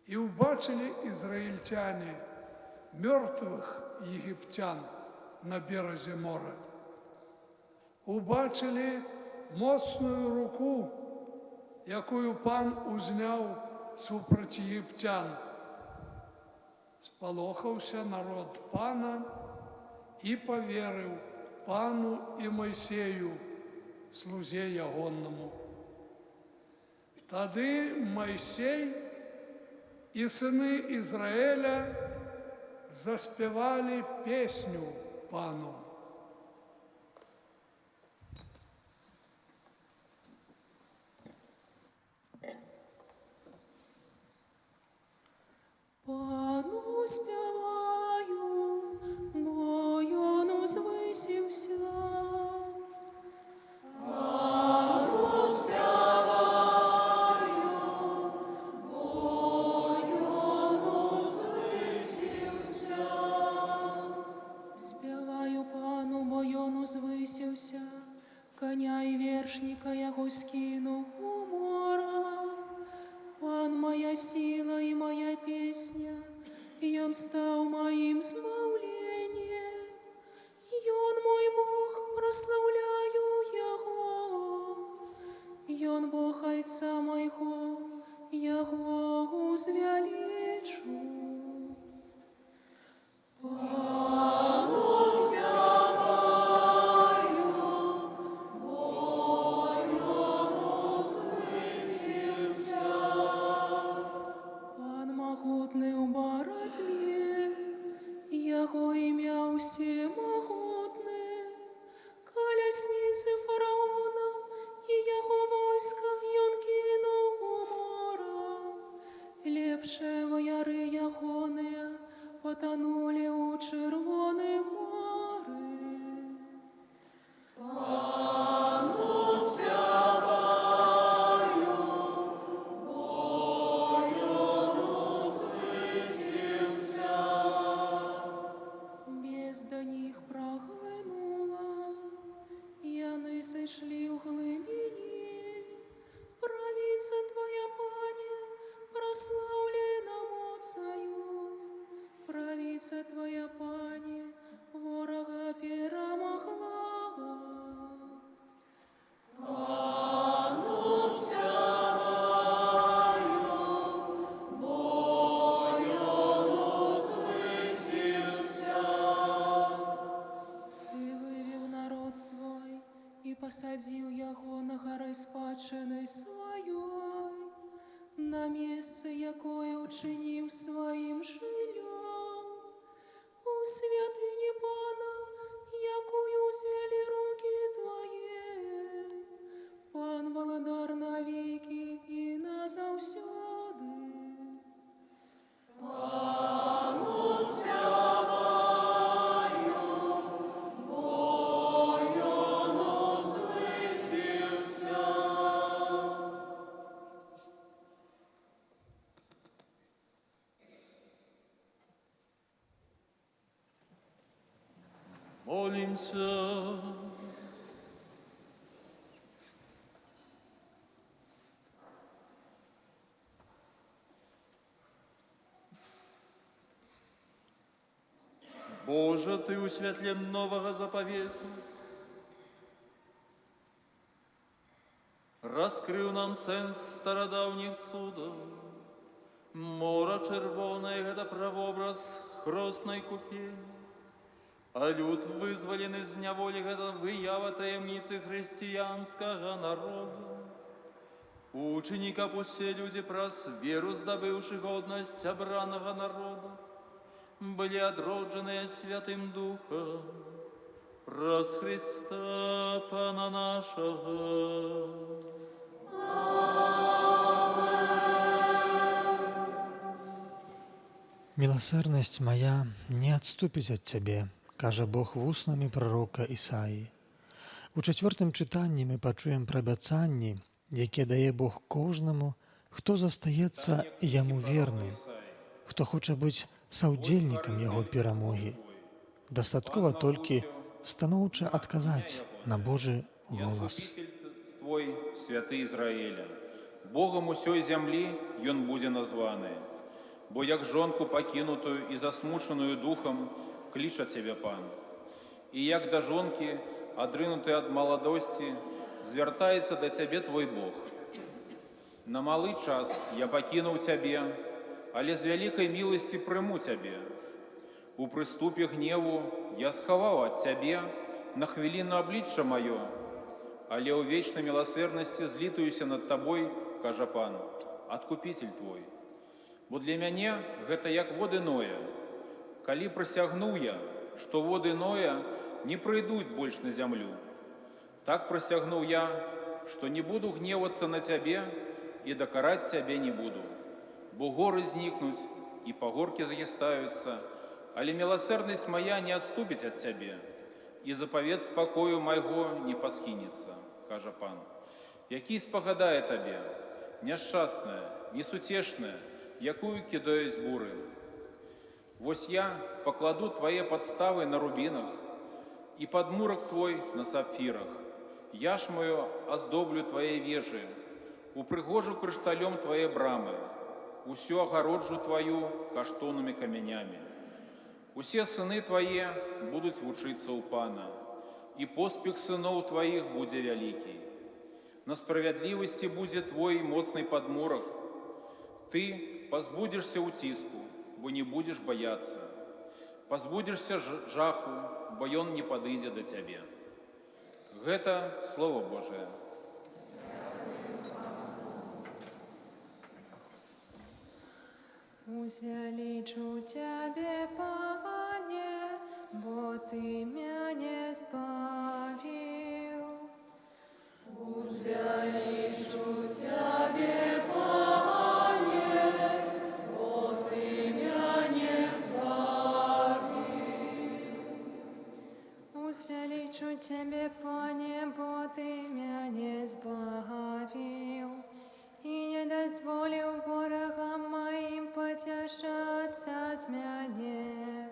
І ўбачылі ізраільцяне мёртвых егіпцян на беразе мора. Убачылі моцную руку, якую пан узняў супраць егіпцян. Спалохаўся народ пана і паверыў пану і Майсею, слузе ягоннаму. Тады Майсей і сыны Ізраіля заспявалі песню пану. Пану спяваю, бо ён узвысіўся. Пану спяваю, бо ён узвысіўся. Спяваю пану, бо ён узвысіўся, коня і вершніка яго скінуў у мора. Пан моя сила і моя песня, ён стаў маім змаўленнем. Ён мой Бог, праслаўляю яго. Ён Бог айца майго, яго узвялічу. Пану спяваю, бо ён узвысіўся. Пан магутны ў барацьбе, яго імя ўсемагутны. Калясніцы фараона і яго войска ён кінуў у мора. Лепшыя ваяры ягоныя патанулі ў чырвоным моры. Пану спяваю, бо ён узвысіўся. Бездань іх праглынула, яны сышлі ў глыбіні. Правіца твоя, пане, праслаўлена моцаю. Правіца твоя, пане, ворага перамагла. Пану спяваю, бо ён узвысіўся. Ты вывеў народ свой і пасадзіў яго на гары спадчыны сваёй, на месцы, якое ўчыніў сваім жыллём. У святыні пана, якую ўзвялі рукі твае. Пан валадар навекі і назаўсёды. Пану спяваю, бо ён узвысіўся. Молимся. Боже, Ты у святле нового заповета раскрыў нам сэнс старадаўніх цудаў. Мора чырвонае — гэта правобраз хроснай купелі, а люд вызвалены з няволі — гэта выява таямніцы хрысціянскага народу. Учні, каб усе людзі праз веру, здабыўшы годнасць абранага народа, былі адроджаныя Святым Духам праз Христа Пана нашага. Аминь. Милосердность моя не отступить от Тебе, каже Бог вуснамі пророка Ісаї. У 4 читанні ми почуємо про обіцяння, яке дає Бог кожному, хто зостається Йому вірним, хто хоче бути саўдзельнікам Його перемоги. Достатково тільки станоўча адказаць на Божий голос. Твой, святый Израиля, Богом усёй зямлі ён будзе названы, бо як жонку пакінутую і засмучаную духом кліча Цябе Пан. І як да жонкі, адрынуты ад маладосці, звяртаецца да Цябе Твой Бог. На малы час я пакінуў Цябе, але з вялікай міласці прыму Цябе. У прыступе гневу я схаваў ад Цябе на хвіліну аблічча маё, але ў вечнай міласэрнасці злітуюся над Табой, кажа Пан, адкупіцель Твой. Бо для мяне гэта як воды Ноя. Калі прысягнуў я, што воды Ноя не прыйдуць больш на зямлю, так прысягнуў я, што не буду гневацца на Цябе і дакараць Цябе не буду. Бо горы знікнуць і пагоркі згістаюцца, але міласэрнасць моя не адступіць ад Цябе, і запавет спакою майго не пасхінецца, кажа Пан. Які спагадае Табе, няшчасная, несуцешная, якую кідаюць буры. Вось я пакладу Твае падставы на рубінах і падмурак Твой на сапфірах. Я ж маю аздоблю Твае вежы, упрыгожу крышталём Твае брамы, усю агароджу Тваю каштоўнымі камянямі. Усе сыны Твае будуць вучыцца ў Пана, і поспех сыноў Тваіх будзе вялікі. На справядлівасці будзе Твой моцны падмурак. Ты пазбудзешся ўціску, бо не будзеш баяцца. Пазбудзешся жаху, бо ён не падыдзе да Цябе. Гэта Слово Божие. Узвялічу Цябе, Пане, бо Ты мяне збавіў. Узвялічу Цябе, Пане, бо Ты мяне збавіў. Узвялічу Цябе, Пане, бо Ты мяне збавіў. І не дазволіў ворагам маім пацяшацца з мяне.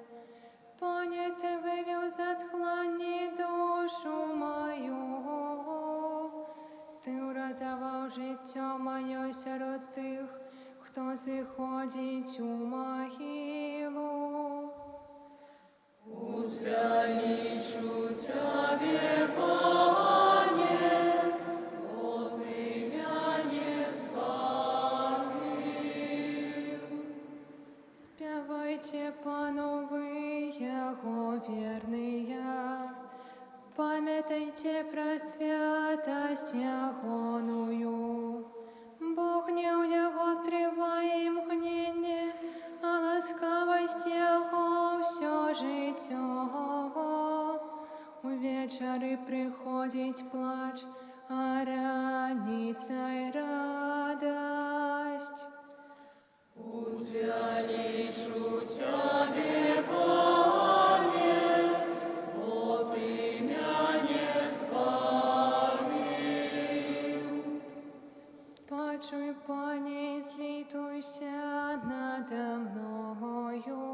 Пане, Ты вывеў з адхланні душу маю. Ты ўратаваў жыццё маё сярод тых, хто зыходзіць у магілу. Узвялічу Цябе, Пане, бо Ты мяне збавіў. Спявайце Пану вы, Яго верныя, памятайце пра святасць Ягоную. Бог гнеў Яго трывае імгненне, а ласкавасць Яго ўсё жыццё. Увечары прыходзіць плач, а раніцай радасць. Узвялічу Цябе, Пане, бо Ты мяне збавіў. Пачуй, Пане, і злітуйся надо мною.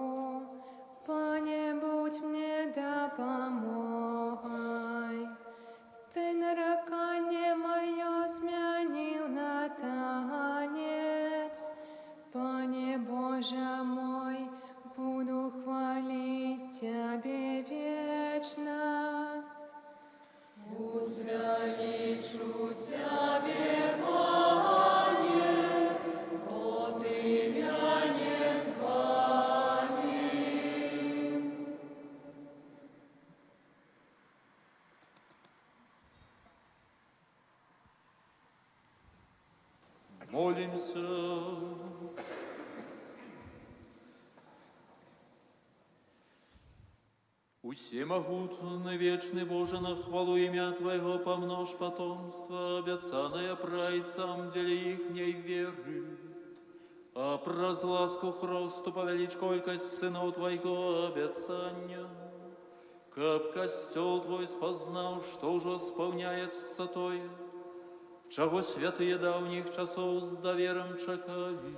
Пане, будь мне дапамогай. Ты нараканне маё змяніў на танец. Пане Божа мой, буду хвалить Тебе вечно. Узвялічу Цябе, Пане, бо Ты мяне збавіў. Молимся. Усемогутный, вечный Боже, на хвалу имя Твоего помножь потомство, обетованное праотцам деле ихней веры, а праз ласку хросту павяліч колькасць сыноў Твайго абяцання, каб касцёл Твой спазнаў, што ўжо спаўняецца тое, чаго святыя даўніх часоў з даверам чакалі,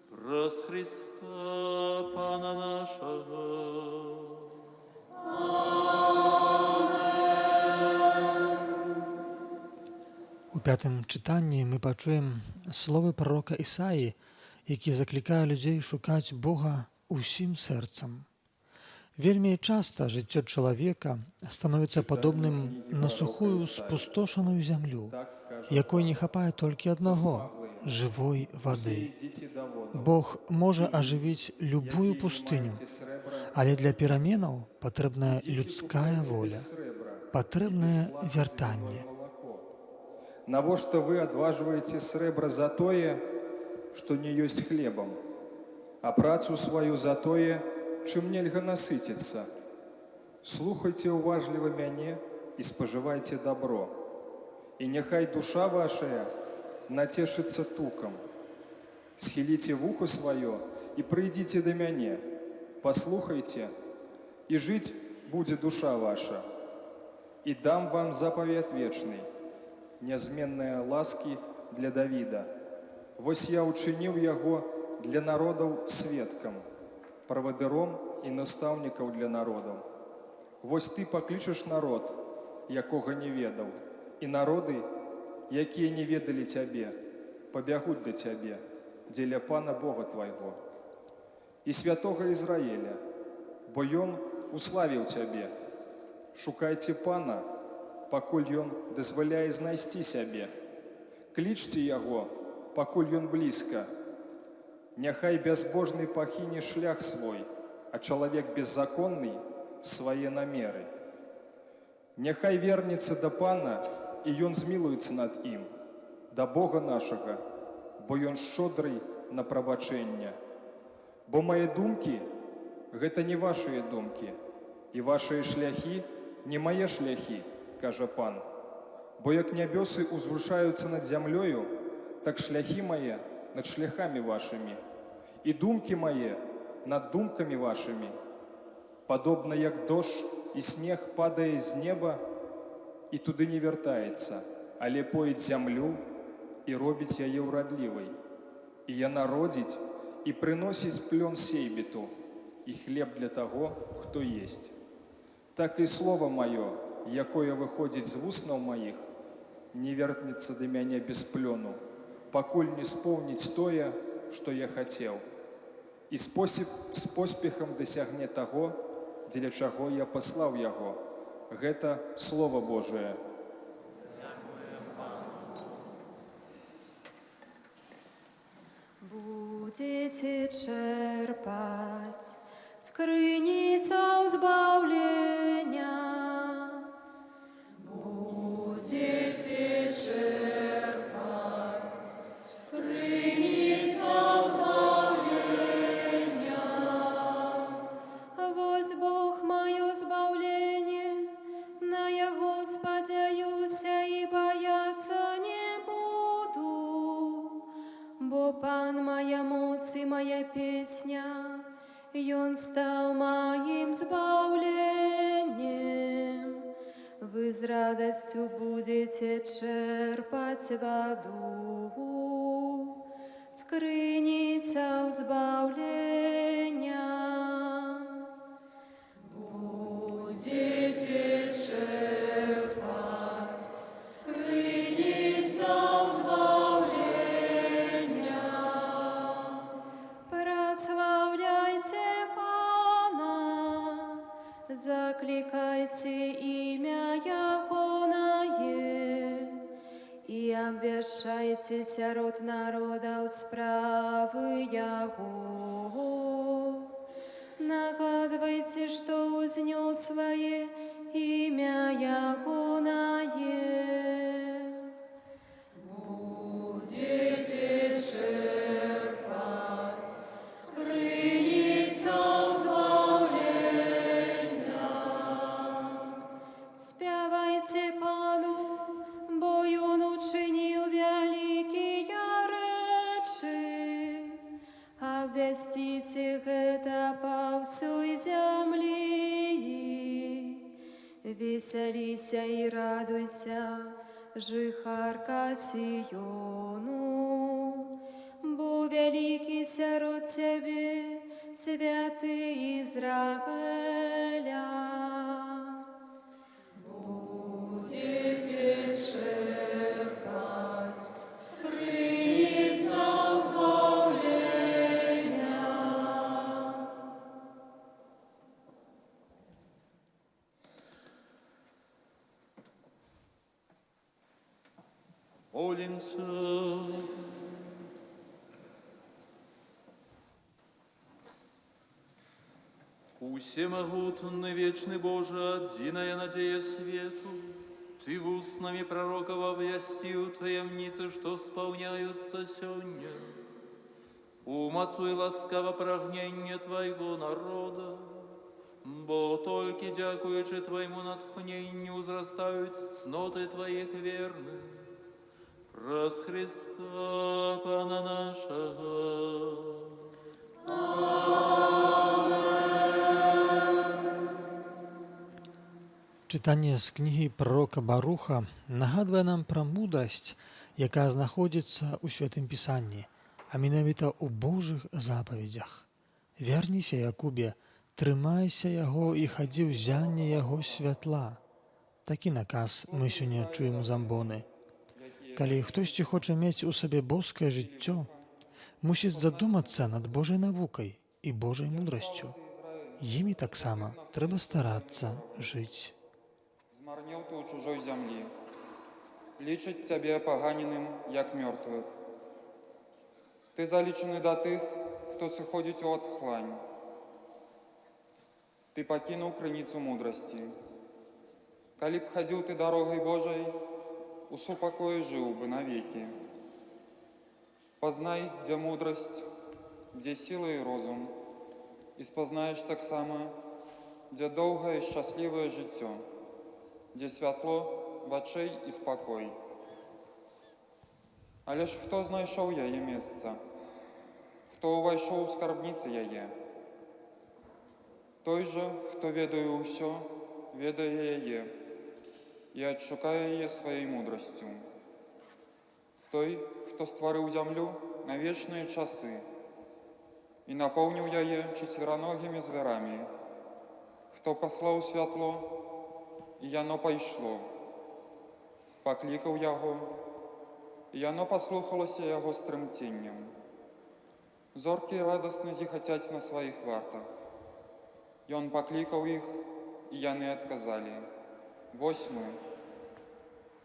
праз Христа Пана нашага. У пятым чытанні мы пачуем словы прарока Ісаі, які заклікае людзей шукаць Бога усім сэрцам. Вельмі часта жыццё чалавека становіцца падобным на сухую спустошаную зямлю, якой не хапае толькі аднаго – жывой вады. Бог можа ажывіць любую пустыню, але для пераменаў патрэбная людская воля, патрэбнае вяртанне. Навошта вы адважваеце срэбра за тое, што не ёсць хлебам, а працу сваю за тое, чым нельга насыціцца? Слухайце уважліва мяне і спажывайце дабро, і няхай душа вашая нацешыцца тукам. Схіліце вуха сваё і прыйдзіце да мяне, паслухайце, і жыць будзе душа ваша, і дам вам запавет вечны, нязменныя ласкі для Давіда. Вось я ўчыніў яго для народаў сведкам, правадыром і настаўнікаў для народаў. Вось ты паклічаш народ, якога не ведаў, і народы, якія не ведалі цябе, пабягуць да цябе, дзеля Пана Бога твайго і святога Ізраіля, бо ён уславіў цябе. Шукайце Пана, пакуль ён дазваляе знайсці сябе. Клічце яго, пакуль ён блізка. Няхай бязбожны пахіне шлях свой, а чалавек беззаконны свае намеры. Няхай вернецца да Пана, і ён змілуецца над ім, да Бога нашага, бо ён шчодрый на прабачэнне. Бо мае думкі – гэта не вашыя думкі, і вашыя шляхі – не мае шляхі, кажа Пан. Бо як нябёсы узвышаюцца над зямлёю, так шляхі мае над шляхамі вашымі, і думкі мае над думкамі вашымі. Падобна як дождж і снег падае з неба і туды не вяртаецца, але поіць зямлю і робіць яе ўрадлівай. І яна родзіць і прыносіць плён сейбіту і хлеб для таго, хто есць. Так і слова маё, якое выходзіць з вуснаў маіх, не вярнецца да мяне без плёну, пакуль не споўніць тое, што я хацеў. І з поспехам дасягне таго, дзеля чаго я паслаў яго. Гэта Слова Божае. Будете черпать скрыніцаў збаўлення. Будете черпать скрыніцаў збаўлення. Вось Бог маё збаўленне, на яго спадзяюся і баяцца не буду. Бо Пан моя моц і моя песня, ён стаў маім збаўленнем. Вы з радасцю будете черпать воду, скрыніцаў збаўлення. Будете черпать скрыніцаў збаўлення. Праслаўляйце Пана, закликайте имя Ягонае и обвяшайте сярод народов справы Яго. Нагадывайте, что узнеслое имя Ягонае. Будете черпать скрыніцаў збаўлення. Спявайте Пану, бо ён учыніў вялікія рэчы. звестите это по всей земли. Веселися и радуйся, жихарка Сиону, бо великий сярод тебе, святый Израиля. Будете черпать скрыниц избавления. Молимся. Всемогутный, вечный Боже, одиная надея свету, Ты в устнами пророков обвестил таемницы, что сполняются сегодня. Умацуй ласкаво прагнення Твоего народа, бо только дякуючи Твоему натхненню узрастают цноты Твоих верных. Праз Христа, Пана нашего. Читання з книги пророка Баруха нагадує нам про мудрість, яка знаходиться у Святім Писанні, а менавіта у Божих заповідях. Верніся, Якубе, тримайся Яго і хадзі ў зянне Яго святла. Такі наказ мы сёння чуем з амбоны. Калі хтосьці хоча мець у сабе боскае жыццё, мусіць задумацца над Божай навукай і Божай мудрасцю. Імі таксама трэба старацца жыць. Змарнел ты у чужой земли, лічить тебе поганенным, як мертвых. Ты залічены до тых, хто сыходзіць у отхлань. Ты покинул крыніцу мудрости. Калі б хадзіў ты дорогой Божай, у супокое жил бы навеки. Познай, где мудрость, где сила и розум, и спознаешь так само, где долгое и счастливое життя, где святло вачэй и спокой. Але ж хто знайшоў яе месца? Хто увайшоў у скарбніцы яе? Той же, хто ведае ўсё, ведае яе і адшукае яе сваёй мудрасцю. Той, хто стварыў зямлю на вечныя часы і напоўніў яе чацвераногімі звярамі, хто паслаў святло, і яно пайшло, паклікаў яго, і яно паслухалася яго стрымценнем. Зоркі радасна зіхацяць на сваіх вартах. Ён паклікаў іх, і яны адказалі: «Вось мы».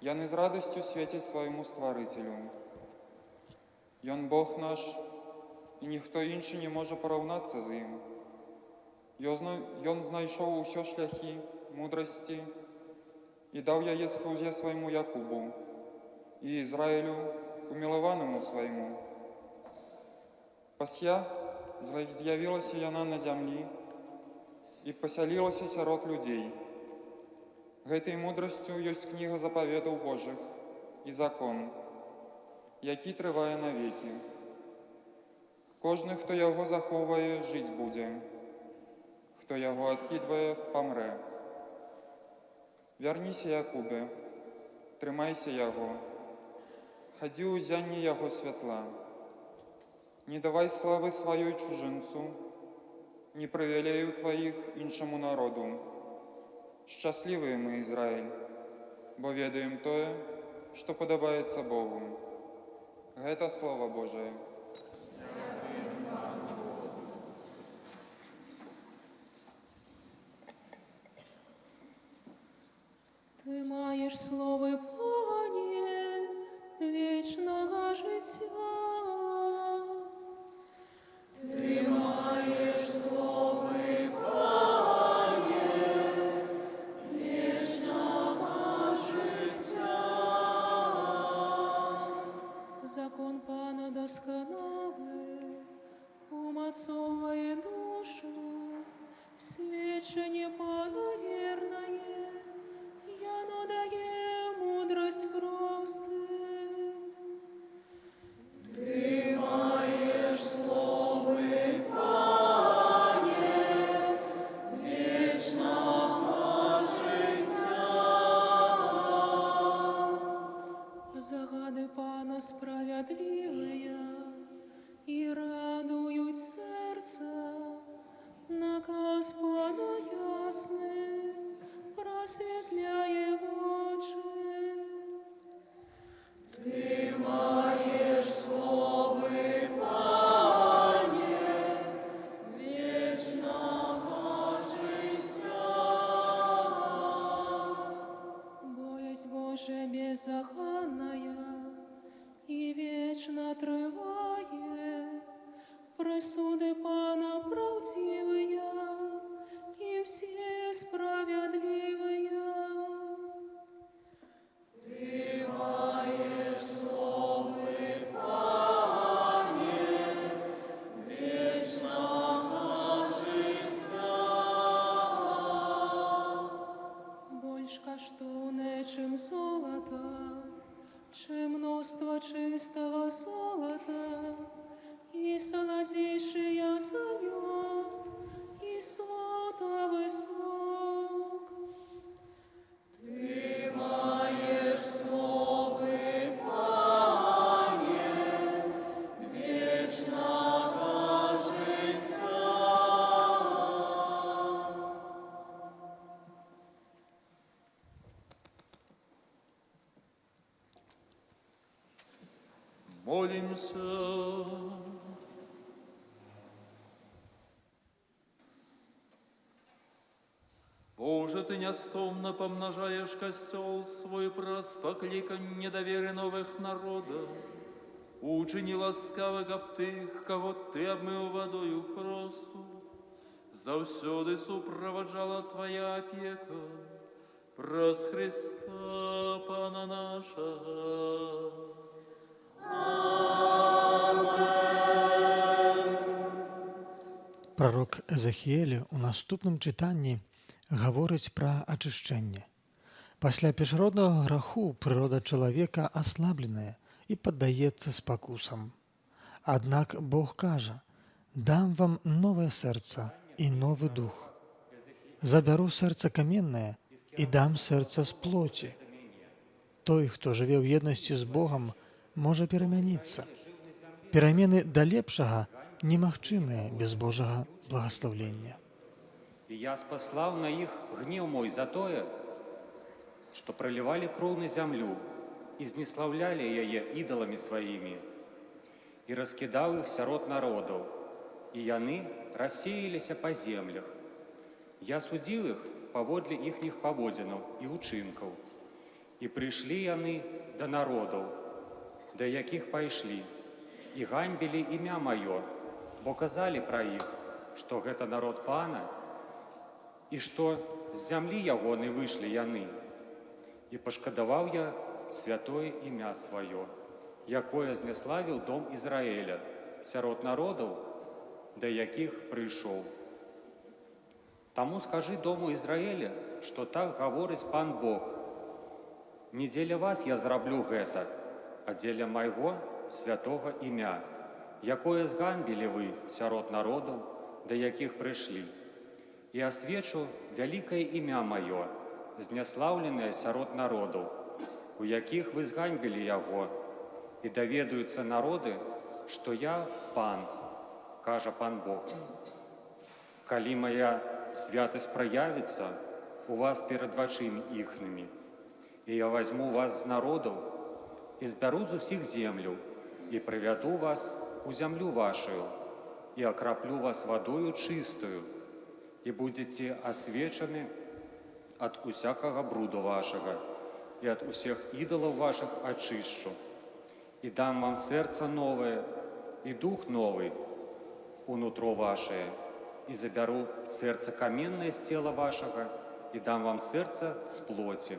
Яны з радасцю свецяць свайму стварыцелю. Ён Бог наш, і ніхто іншы не можа параўнацца з ім. Ён знайшоў усё шляхі мудрасці і даў яе слузе свайму Якубу і Ізраілю, умілаванаму свайму. Пасля з'явілася яна на зямлі і пасялілася сярод людзей. Гэтай мудрасцю ёсць кніга запаведаў Божых і закон, які трывае навекі. Кожны, хто яго захоўвае, жыць будзе. Хто яго адкідвае, памрэ. Вярніся, Якубе, трымайся яго, хадзі ў зянне яго святла. Не давай славы сваёй чужынцу, не прывілею тваіх іншаму народу. Шчаслівыя мы, Ізраіль, бо ведаем тое, што падабаецца Богу. Гэта Слова Божае. Ты маєш слово, Пане, вічного життя. Ти маєш слово, Пане, вічного життя. Закон Пана досконалий, умацовує душу, свідчення Пана вірне. Яно дає мудрость простим. Ти маєш слово, Молимся. Боже, Ты нестомно помножаешь костел свой прос покликань недоверия новых народов. Учини ласкавых об тих, кого Ты обмыл водою просто. Завсёды супроводжала Твоя опека. Прос Христа, Пана нашего. Прарок Езахіэль у наступным чытанні гаворыць пра ачышчэнне. Пасля першароднага граху прырода чалавека аслабленая і паддаецца спакусам. Аднак Бог кажа: «Дам вам новае сэрца і новы дух. Забяру сэрца каменнае і дам сэрца з плоці». Той, хто жыве ў еднасці з Богам, можа перамяніцца. Перамены да лепшага немагчымыя без Божага благаслаўлення. И я спаслал на их гнев мой за тое, что проливали кровь на землю и знеславляли яе идолами своими, и раскидал их сярод народов, и яны рассеялися по землях. Я судил их поводле ихних поводинов и учинков, и пришли яны до народов, до яких пошли, и ганьбили имя мое, бо казали про их, что гэта народ Пана, и что з земли ягоны вышли яны. И пошкодовал я святое имя свое, якое знеславил дом Израиля, сярод народов, до яких пришел. Тому скажи дому Израиля, что так говорить Пан Бог. Не дзеля вас я зраблю гэта, а дзеля майго святого імя, якое зганбілі вы сярод народов, до яких пришли. И освечу великое имя мое, знеславленное сярод народов, у яких вы зганьбили яго, и доведаются народы, что я Пан, кажа Пан Бог. Калі моя святость проявится у вас перед вачыми ихными, и я возьму вас з народов, и зберу з усіх землю, и приведу вас у землю вашую, и окроплю вас водою чистою, и будете освечены от усякого бруду вашего, и от усех идолов ваших очищу. И дам вам сердце новое, и дух новый унутро ваше, и заберу сердце каменное с тела вашего, и дам вам сердце с плоти.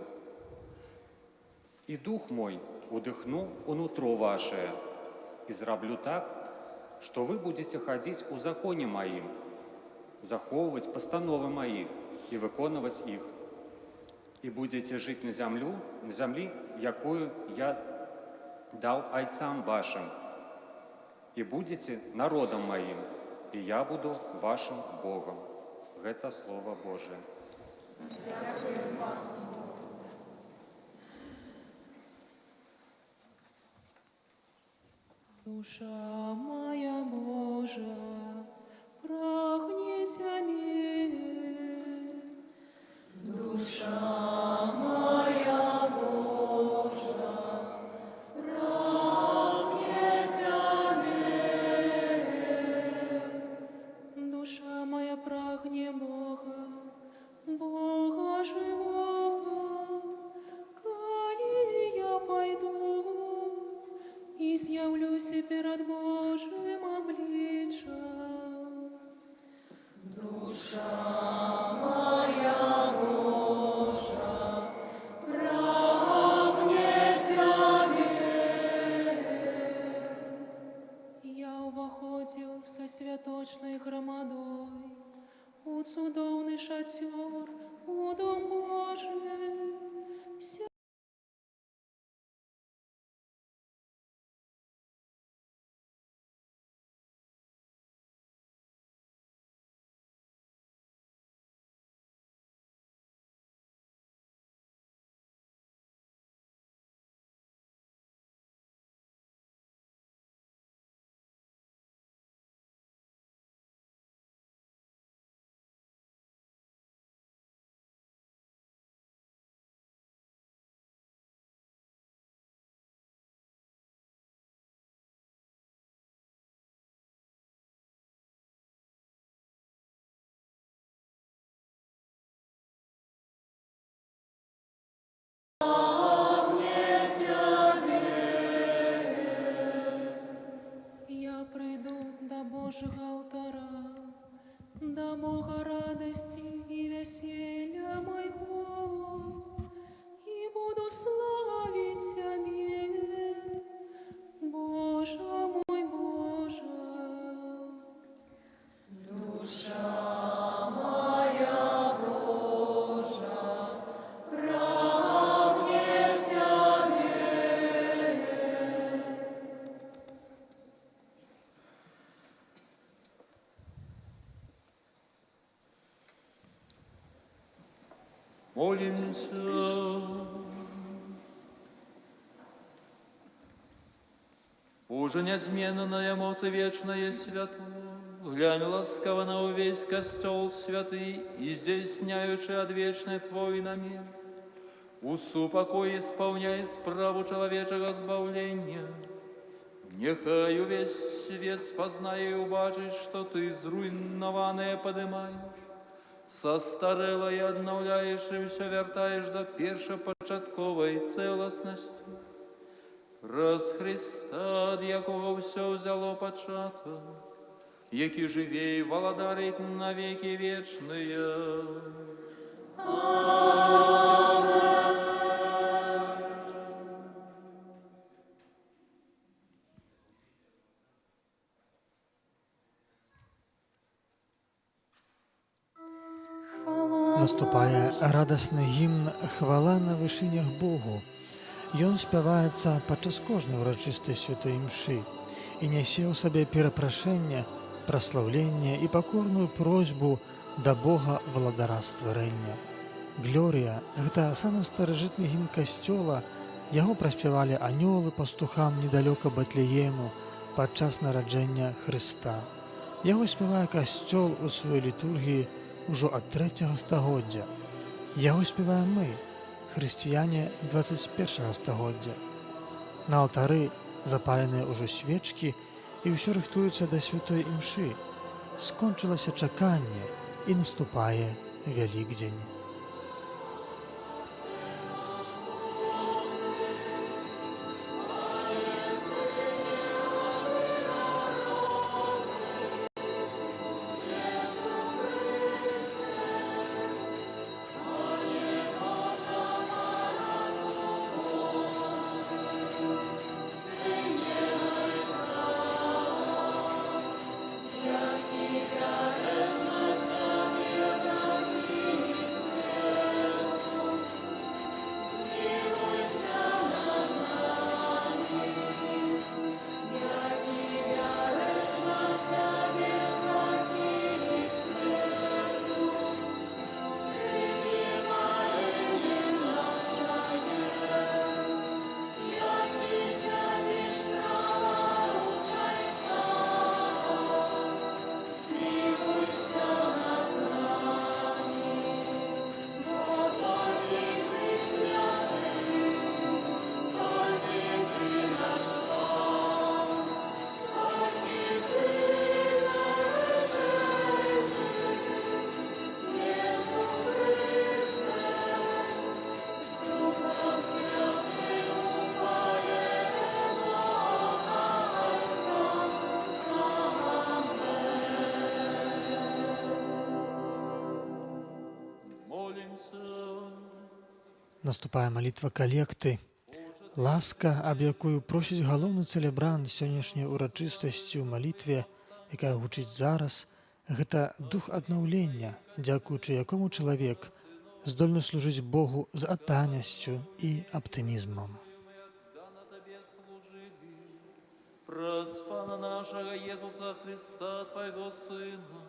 И дух мой удыхну унутро ваше, и зраблю так, что вы будете ходить у законе моим, заховывать постановы мои и выконывать их. И будете жить на земле, якую я дал отцам вашим, и будете народом моим, и я буду вашим Богом. Это Слово Божие. Душа моя Божа, прагнет Тебе. Душа моя Божа, прагнет Тебе. Душа моя прагнет Бога, Бога живого. Коли я пойду и з'явлюся перед Божьим обличием. Душа моя Божа, прагнет Тебе. Я увоходил со святочной громадой у цудовный шатер, у дом Божий. Бога радости и веселья моего, и буду славить Тебе, Боже мой, Боже. Душа моя, Боже, прагнет Тебе. Молимся. Уже неизменная моцы вечная святая, глянь ласково на увесь костел святый, и здесняючи одвечный Твой намер, усу покой исполняй справу человечего збавления. Нехай увесь свет спознає и убачить, что Ты зруйнованное подымаешь, состарелое обновляешь и все вертаешь до першопочатковой целостности. Раз Христа, от якого все взяло початок, який живей володарить на веки вечные. Наступае радасны гімн «Хвала на вышынях Богу». Ён спяваецца падчас кожнай урачыстай святой імшы і нясе ў сабе перапрашэнне, праслаўленне і пакорную просьбу да Бога владара стварэння. Глорія – гэта самы старажытны гімн касцёла, яго праспявалі анёлы пастухам недалёка Батлеему падчас нараджэння Хрыста. Яго спявае касцёл у сваёй літургіі ўжо ад 3 стагоддзя. Яго спяваем мы, хрысціяне 21 стагоддзя. На алтары запаленыя ўжо свечкі і ўсё рыхтуецца да святой імшы. Скончылася чаканне і наступае Вялікдзень. Наступае малітва калекты. Ласка, аб якую просіць галоўны цэлебрант сённяшняй урачыстасці ў малітве, якая гучыць зараз, гэта дух аднаўлення, дзякуючы якому чалавек здольны служыць Богу з адданасцю і аптымізмам. Праз Пана нашага Езуса Христа, Твайго Сына,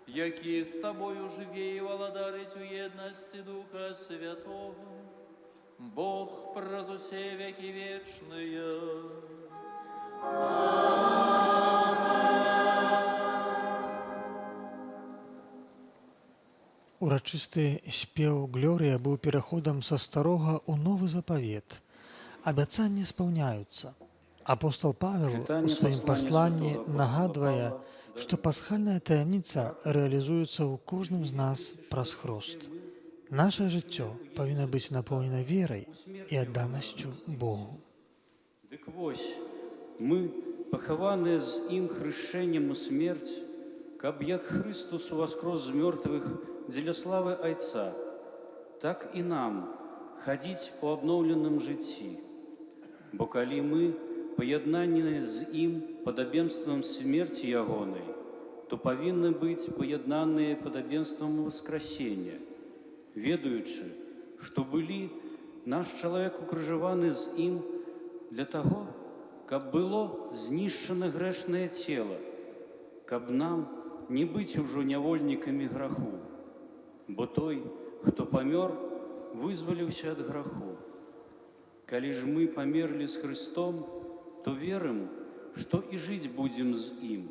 які з Тобою живе і владарить у єдності Духа Святого, Бог праз усе веки вечные. Урачысты спеў Глорія быў пераходам са старога ў новы запавет. Абяцанні спаўняюцца. Апостол Павел у сваім пасланні нагадвае, што пасхальная таямніца рэалізуецца ў кожным з нас праз хрост. Наша жыццё павінна быць напоўнена верай і адданасцю Богу. Дык вось, мы, пахаваныя з ім хрышэннем у смерць, каб як Христос уваскрос з мёртвых дзеля славы Айца, так і нам хадзіць у абноўленым жыцці. Бо калі мы паяднаныя з ім падабенствам смерці ягонай, то павінны быць паяднаныя падабенствам воскресення, ведаючы, што былі наш чалавек укрыжаваны з ім для таго, каб было знішчана грэшнае цела, каб нам не быць ужо нявольнікамі граху. Бо той, хто памёр, вызваліўся ад граху. Калі ж мы памерлі з Христом, то верым, што і жыць будзем з ім,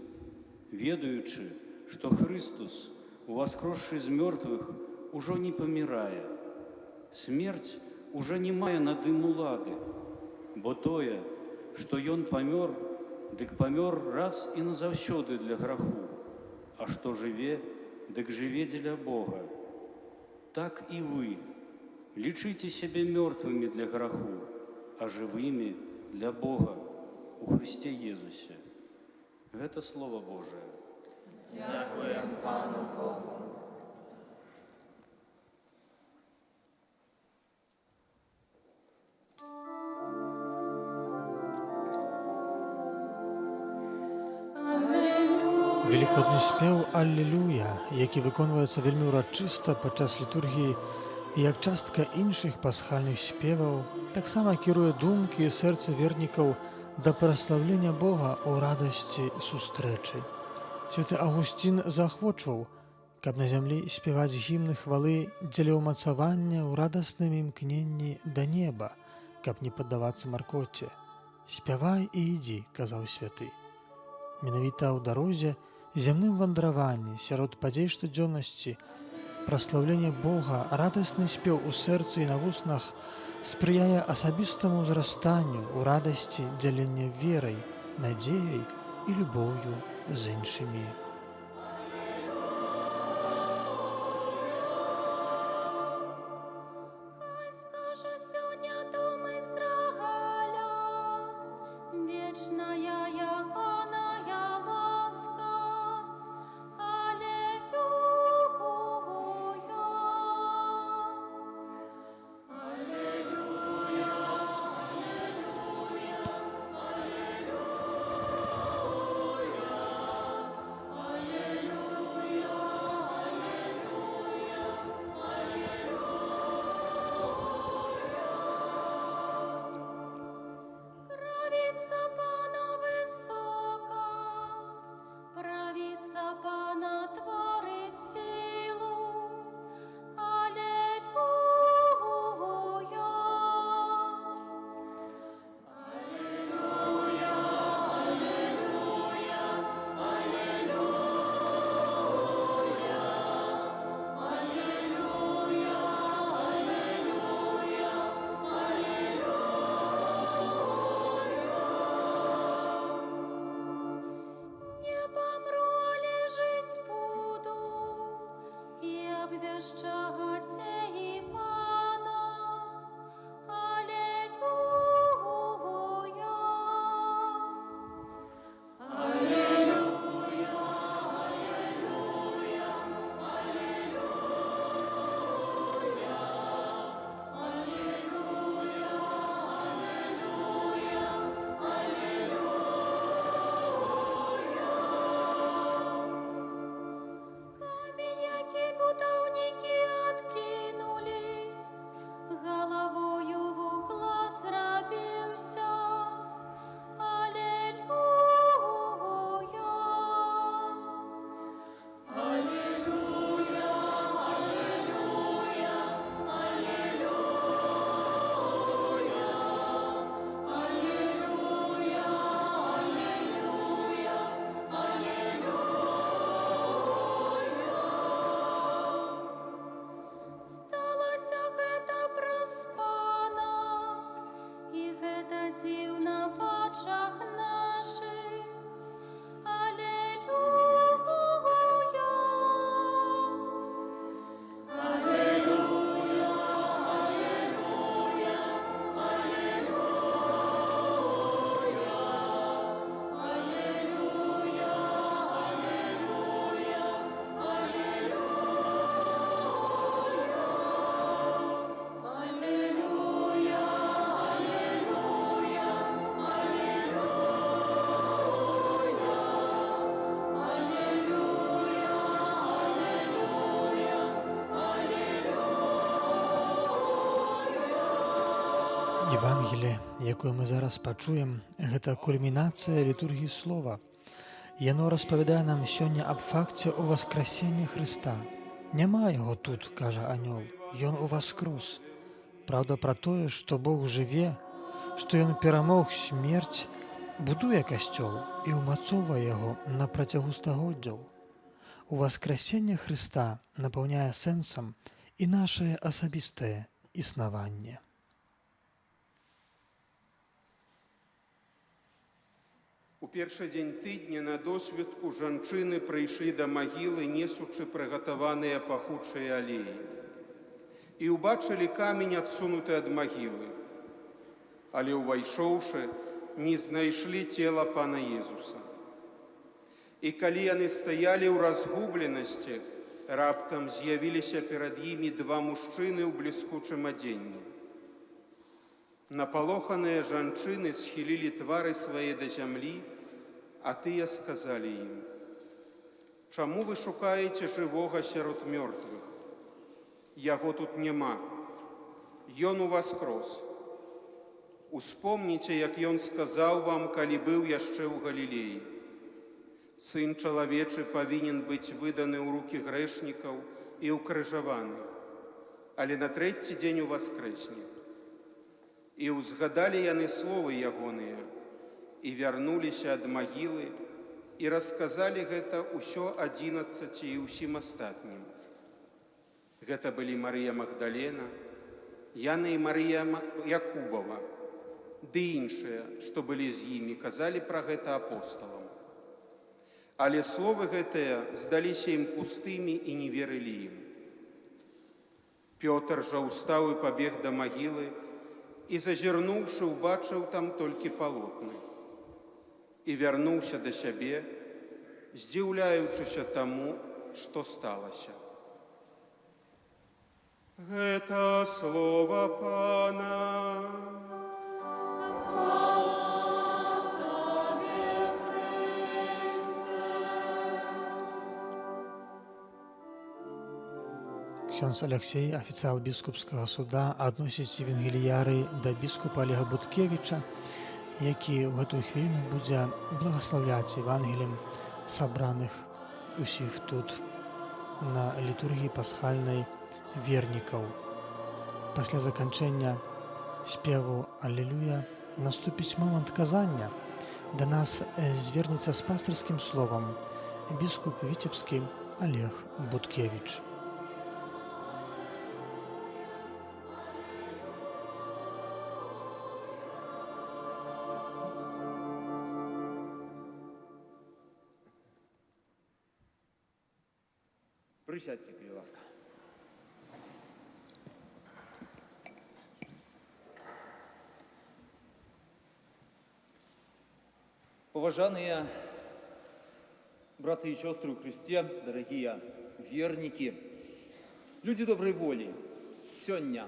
ведаючы, што Христос, уваскросшы з мёртвых, ужо не памірае. Смерць ужо не мае над ім улады, бо тое, што ён памёр, дык памёр раз і назаўсёды для граху, а што жыве, дык жыве дзеля Бога. Так і вы лічыце сябе мёртвымі для граху, а жывымі для Бога у Христе Езусе. Гэта Слово Божие. Дякуем Пану Богу. Велікодны спеў «Аллилуйя», які выконваецца вельмі ўрачыста падчас літургіі і як частка іншых пасхальных спеваў, таксама кіруе думкі і сэрцы вернікаў да праслаўлення Бога ў радасці сустрэчы. Святы Аўгусцін заахвочваў, каб на зямлі спяваць гімны хвалы дзеля ўмацавання ў радасным імкненні да неба, каб не паддавацца маркоце. «Спявай і ідзі», казаў святы. Менавіта ў дарозе, зямным вандраванні, сярод падзей штодзённасці, праслаўленне Бога, радасны спеў у сэрцы і на вуснах спрыяе асабістаму ўзрастанню ў радасці дзялення верай, надзеяй і любоўю з іншымі. Евангелие, якое мы зараз пачуем, гэта кульмінацыя літургіі слова. Яно распавядае нам сёння аб факце ўваскрасення Хрыста. Няма яго тут, кажа анёл, ён уваскрос. Праўда пра тое, што Бог жыве, што ён перамог смерць, будуе касцёл і ўмацоўвае яго на працягу стагоддзяў. Уваскрасенне Хрыста напаўняе сэнсам і нашае асабістае існаванне. У першы дзень тыдня на досведку жанчыны прыйшлі да магілы, несучы прыгатаваныя пахучыя алеі. І ўбачылі камень, адсунуты ад магілы. Але ўвайшоўшы, не знайшлі цела пана Езуса. І калі яны стаялі ў разгубленасці, раптам з'явіліся перад імі два мужчыны ў бліскучым адзенні. Напалоханыя жанчыны схілілі твары свае да зямлі, а тыя сказалі ім: «Чаму вы шукаеце жывога сярод мёртвых? Яго тут няма. Ён уваскрос. Успомніце, як ён сказаў вам, калі быў яшчэ ў Галілеі. Сын чалавечы павінен быць выданы ў рукі грэшнікаў і ўкрыжаваны, але на трэці дзень уваскрэсне». І ўзгадалі яны словы ягоныя, і вярнуліся ад магілы, і расказалі гэта ўсё 11 і ўсім астатнім. Гэта былі Марыя Магдалена, Яна і Марыя Якубова, ды іншыя, што былі з імі, казалі пра гэта апосталам. Але словы гэтыя здаліся ім пустымі і не верылі ім. Пётр жа ўстаў і пабег да магілы, і, зазірнуўшы, убачыў там толькі палотны. І вярнуўся да сябе, здзіўляючыся таму, што сталася. Гэта слова Пана. Ksiądz Алексей, афіцыял біскупскага суда, адносіць евангеліяры да біскупа Олега Буткевіча, які ў гэтую хвіліну будзе благаслаўляць Евангеліем сабраных усіх тут на літургіі пасхальнай вернікаў. Пасля заканчэння спеву «Аллилуйя» наступіць момант казання. Да нас звернецца з пастырскім словам біскуп віцебскі Олег Буткевіч. Присядьте, коли ласка. Поважанные браты и сестры в Христе, дорогие верники, люди доброй воли, сегодня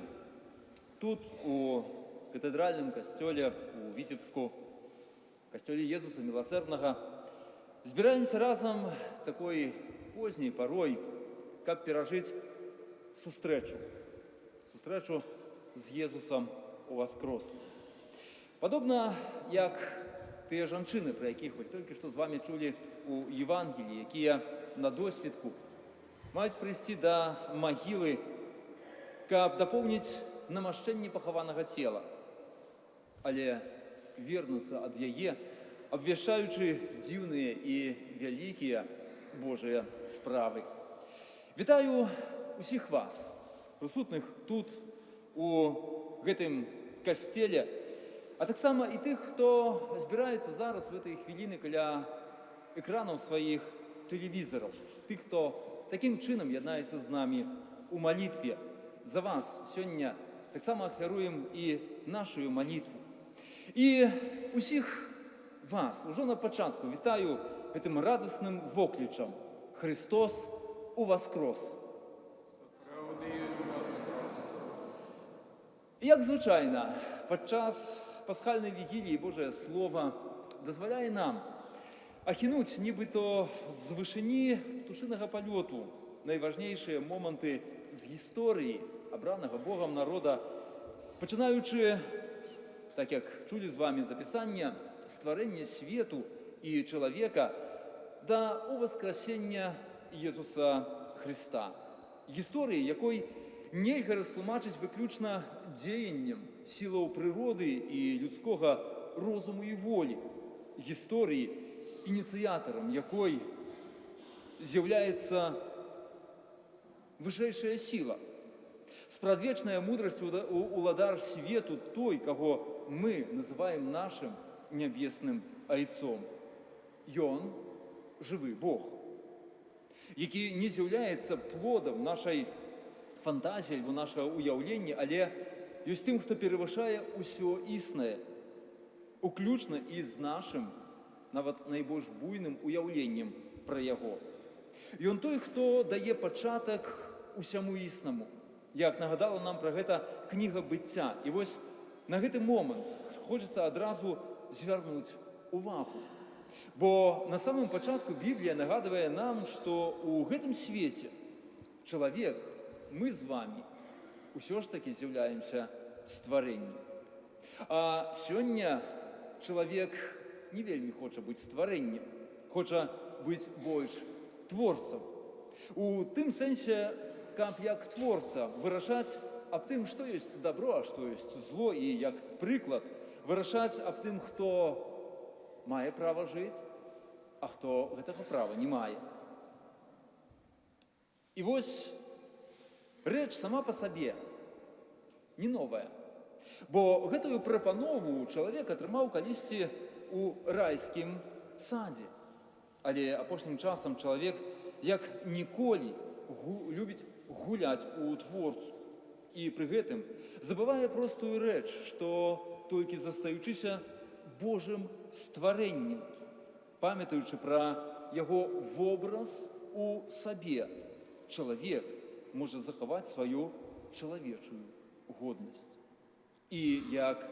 тут у кафедральном костеле, у Витебску, костеле Иисуса Милосердного, собираемся разом такой поздней порой, как пережить сустрэчу з Езусом уваскрослым. Подобно як тыя жанчыны, про якіх вось толькі што з вами чулі у Евангелии, якія на досвідку маюць прыйсці да магілы, каб дапоўніць намашчэнне пахаванага цела, але вернуцца ад яе, абвяшчаючы дзіўныя і вялікія Божыя справы. Вітаю усіх вас, прысутных тут, у гэтым касцеле, а таксама і тых, хто збіраецца зараз у гэтай хвіліны каля экранаў сваіх тэлевізараў, тых, хто такім чынам яднаецца з намі у малітве. За вас сёння таксама ахвяруем і нашу малітву. І усіх вас ужо на пачатку вітаю гэтым радасным воклічам: Христос уваскрос. Як звычайна, падчас пасхальнай вігіліі Божае Слова дазваляе нам ахінуць нібыто з вышыні птушынага палёту найважнейшыя моманты з гісторыі абранага Богам народа, пачынаючы так як чулі з вами запісання, стварэння свету і чалавека да уваскрасення Єзуса Христа. Гісторыі, якой нельга растлумачыць выключна дзеяннем сілаў прыроды і людскога розуму і волі. Гісторыі, ініцыятарам якой з'яўляецца вышэйшая сіла. Спрадвечная мудрасць уладар свету той, каго мы называем нашым нябесным айцом. Ён жывы Бог, які не з'яўляецца плодам нашай фантазіі альбо нашага ўяўлення, але ёсць тым, хто перавышае ўсё існае, уключна і з нашым, нават найбольш буйным уяўленнем пра яго. Ён той, хто дае пачатак усяму існаму, як нагадала нам пра гэта кніга быцця. І вось на гэты момант хочацца адразу звярнуць увагу. Бо на самым пачатку Біблія нагадвае нам, што ў гэтым свеце чалавек, мы з вамі, усё ж такі з'яўляемся стварэннем. А сёння чалавек не вельмі хоча быць стварэннем, хоча быць больш творцам. У тым сэнсе, каб як творца вырашаць аб тым, што ёсць дабро, а што ёсць зло, і як прыклад вырашаць аб тым, хто мае права жыць, а хто гэтага права не мае. І вось рэч сама па сабе не новая, бо гэтую прапанову чалавек атрымаў калісьці у райскім садзе. Але апошнім часам чалавек як ніколі любіць гуляць у творцу. І пры гэтым забывае простую рэч, што толькі застаючыся Божым стварэннем, памятаючы пра яго вобраз у сабе, чалавек можа захаваць сваю чалавечую годнасць. І як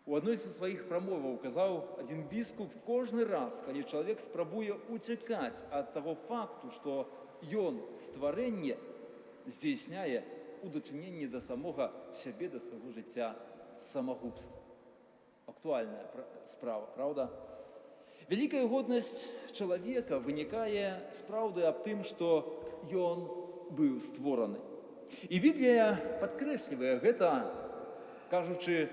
у адной са сваіх прамоваў казаў адзін біскуп, кожны раз, калі чалавек спрабуе уцякаць ад таго факту, што ён стварэнне, здзейсняе у дачыненні да самога сябе, да свайго жыцця самагубства. Актуальная справа, правда? Вялікая годнасць чалавека вынікае з праўды аб тым, што ён быў створаны. І Біблія падкрэслівае гэта, кажучы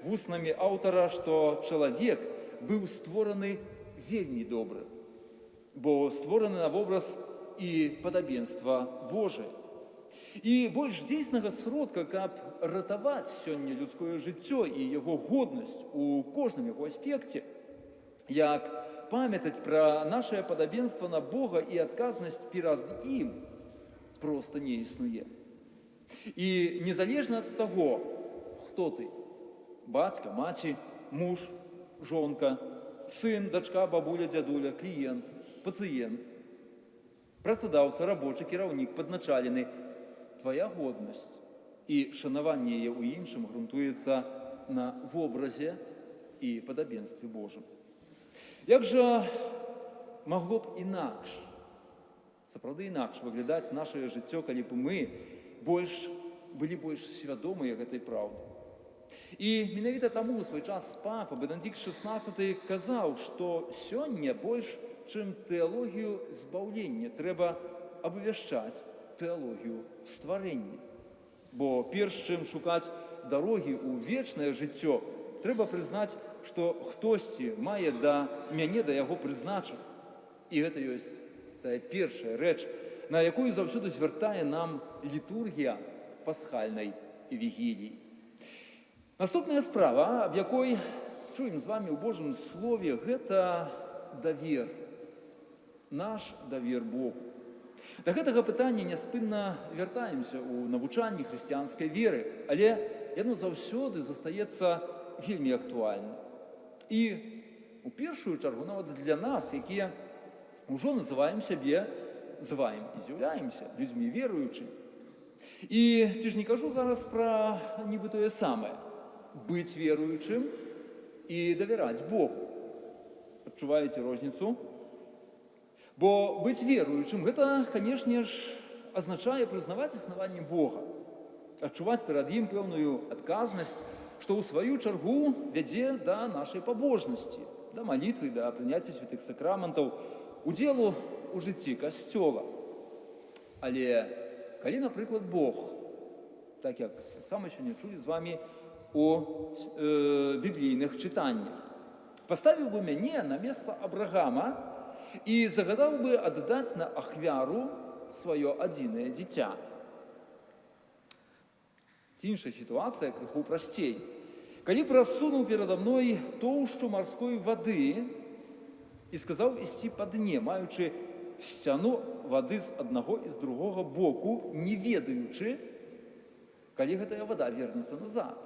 вуснамі аўтара, што чалавек быў створаны вельмі добры, бо створаны на вобраз і падабенства Божае. І больш дзейснага сродка, каб ратаваць сёння людское жыццё і яго годнасць у кожным яго аспекце, як памятаць пра нашае падабенства на Бога і адказнасць перад ім, проста не існуе. І незалежна ад таго, хто ты, бацька, маці, муж, жонка, сын, дачка, бабуля, дзядуля, кліент, пацыент, працадаўца, рабочы, кіраўнік, падначалены, твая годнасць і шанаванне яе ў іншым грунтуецца на вобразе і падабенстве Божым. Як жа магло б інакш, сапраўды інакш выглядаць нашае жыццё, калі б мы былі больш свядомыя гэтай праўды. І менавіта таму ў свой час папа Бенедыкт XVI казаў, што сёння больш, чым тэалогію збаўлення, трэба абвяшчаць тэалогію стварэння. Бо перш чым шукаць дарогі ў вечнае жыццё, трэба прызнаць, што хтосьці мае да мяне, да яго прызначана. І гэта ёсць тая першая рэч, на якую заўсёды звяртае нам літургія пасхальнай вігіліі. Наступная справа, аб якой чуем з вамі ў Божым слове, гэта давер. Наш давер Богу. Да гэтага пытання няспынна вяртаемся ў навучанні хрысціянскай веры, але яно заўсёды застаецца вельмі актуальным. І у першую чаргу нават для нас, якія ўжо называем сябе, называем і з'яўляемся людзьмі веруючымі. І ці ж не кажу зараз пра нібы тое самае. Быць веруючым і давяраць Богу. Адчуваеце розніцу? Бо быць веруючым, гэта, канешне ж, азначае прызнаваць існаванне Бога, адчуваць перад ім пэўную адказнасць што ў сваю чаргу вядзе да нашай пабожнасці, да малітвы, да прыняцця святых сакраментаў, удзелу ў жыцці касцёла. Але калі, напрыклад, Бог, так як таксама сёння чулі з вамі у біблійных чытаннях, паставіў бы мяне на месца Абрагама і загадаў бы аддаць на ахвяру сваё адзінае дзіця. Ці іншая сітуацыя крыху прасцей. Калі б рассунуў перада мной тоўшчу марской вады і сказаў ісці па дне, маючы сцяну вады з аднаго і з другога боку, не ведаючы, калі гэтая вада вернецца назад.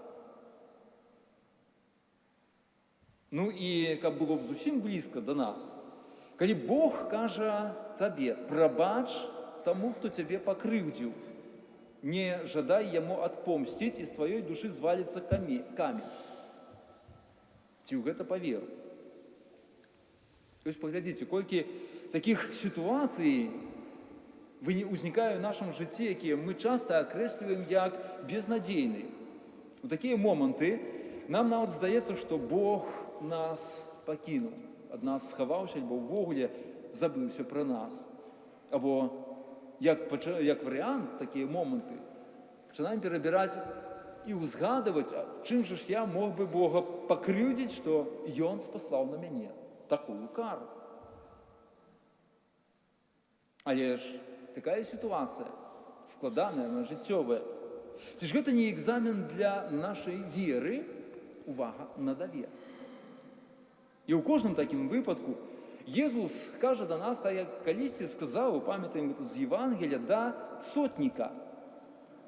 Ну і каб было б зусім блізка да нас, калі Бог кажа табе: прабач таму, хто цябе пакрыўдзіў, не жадай яму адпомсціць, і з тваёй душы зваліцца камень. Ці ў гэта паверу? Вось паглядзіце, колькі такіх сітуацый ўзнікае ў нашым жыцці, якія мы часта акрэсліваем як безнадзейныя. У такія моманты нам нават здаецца, што Бог нас пакінуў, ад нас схаваўся, альбо ўвогуле забыўся пра нас. Або як варыянт, такія моманты, пачынаем перабіраць і ўзгадваць, чым жа ж я мог бы Бога пакрыўдзіць, што Ён спаслаў на мяне такую кару. Але ж такая сітуацыя складаная, жыццёвая. Ці ж гэта не экзамен для нашай веры? Увага на давер. І ў кожным такім выпадку Езус кажа да нас, так як калісьці сказаў, памятаем гэта з Євангелія, да сотніка: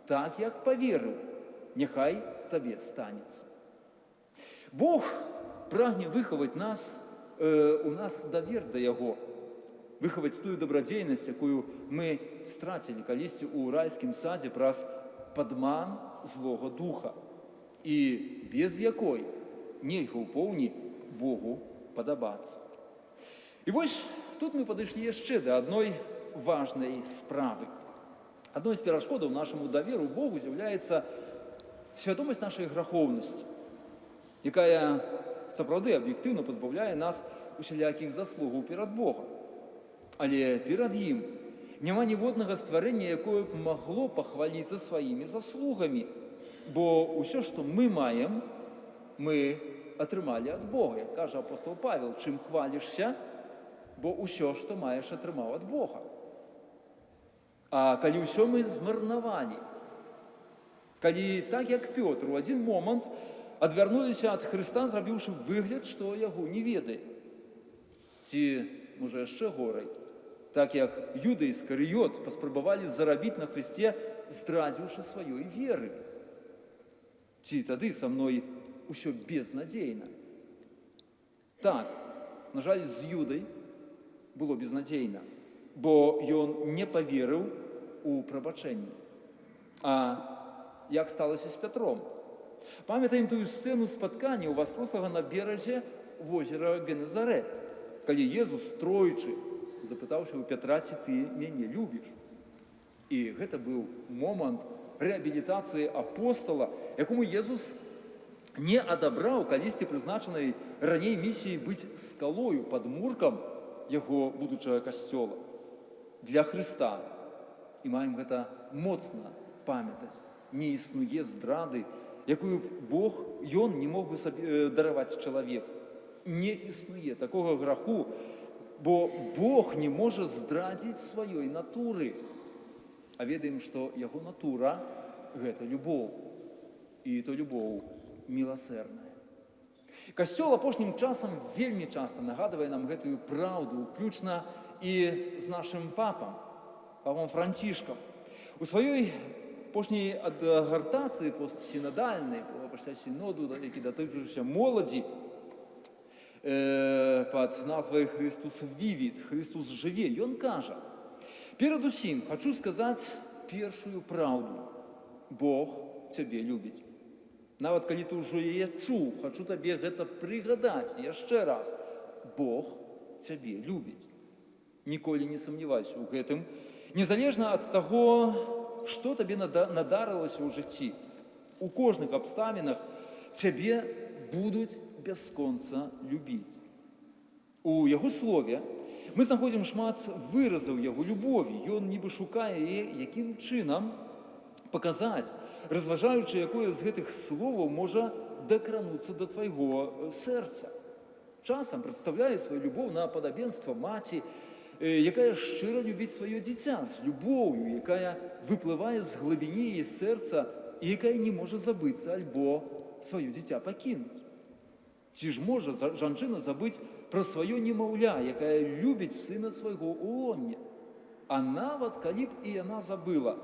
так як паверыў, няхай табе станецца. Бог прагне выхаваць у нас давер да Яго, выхаваць тую дабрадзейнасць, якую мы страцілі калісьці ў райскім садзе праз падман злога духа, і без якой нельга ў поўні Богу падабацца. І вось тут мы падышлі яшчэ да адной важнай справы. Адной з перашкодаў нашаму даверу Богу з'яўляецца свядомасць нашай грахоўнасці, якая сапраўды аб'ектыўна пазбаўляе нас усялякіх заслугаў перад Богом. Але перад ім няма ніводнага стварэння, якое б магло пахваліцца сваімі заслугамі, бо ўсё, што мы маем, мы атрымалі ад Бога. Як кажа апостол Павел: чым хвалішся, бо ўсё, што маеш, атрымаў ад Бога. А калі ўсё мы змарнавалі, калі, так як Пётр, у адзін момант адвярнуліся ад Хрыста, зрабіўшы выгляд, што яго не ведае. Ці, можа, яшчэ горай, так як Юда Іскарыёт паспрабавалі зарабіць на Хрысце, здрадзіўшы сваёй веры. Ці тады са мной усё безнадзейна? Так, на жаль, з Юдай было безнадзейна, бо ён не паверыў у прабачэнне. А як сталася з Пятром? Памятаем тую сцэну спаткання ў Васкрослага на беразе возера Генезарет, калі Езус тройчы запытаўся у Пятра: ці ты мяне любіш? І гэта быў момант рэабілітацыі апостала, якому Езус не адабраў калісьці прызначанай раней місіі быць скалою, падмуркам яго будучага касцёла для Хрыста. І маем гэта моцна памятаць. Не існуе здрады, якую б Бог, Ён не мог бы сабе дараваць чалавеку. Не існуе такога граху, бо Бог не можа здрадзіць сваёй натуры. А ведаем, што яго натура – гэта любоў. І то любоў міласэрная. Касцёл апошнім часам вельмі часта нагадвае нам гэтую праўду, уключна і з нашым папам Францішкам. У сваёй апошняй адгартацыі постсінадальнай, пасля сіноду, які датычыўся моладзі, пад назвай «Христус вівіт», «Христус жыве», ён кажа: «Перадусім хачу сказаць першую праўду. Бог цябе любіць. Нават калі ты ўжо яе чуў, хачу табе гэта прыгадаць яшчэ раз. Бог цябе любіць. Ніколі не сумнявайся ў гэтым, незалежна ад таго, што табе надарылася ў жыцці. У кожных абставінах цябе будуць бясконца любіць. У яго слове мы знаходзім шмат выразаў яго любові. Ён нібы шукае, якім чынам паказаць, разважаючы, якое з гэтых словаў можа дакрануцца да твайго сэрца. Часам прадстаўляе сваю любоў на падабенства маці, якая шчыра любіць сваё дзіця з любоўю, якая выплывае з глыбіні яе сэрца і якая не можа забыцца альбо сваё дзіця пакінуць. Ці ж можа жанчына забыць пра сваё немаўля, якая любіць сына свайго ў лоне? А нават калі б і яна забыла,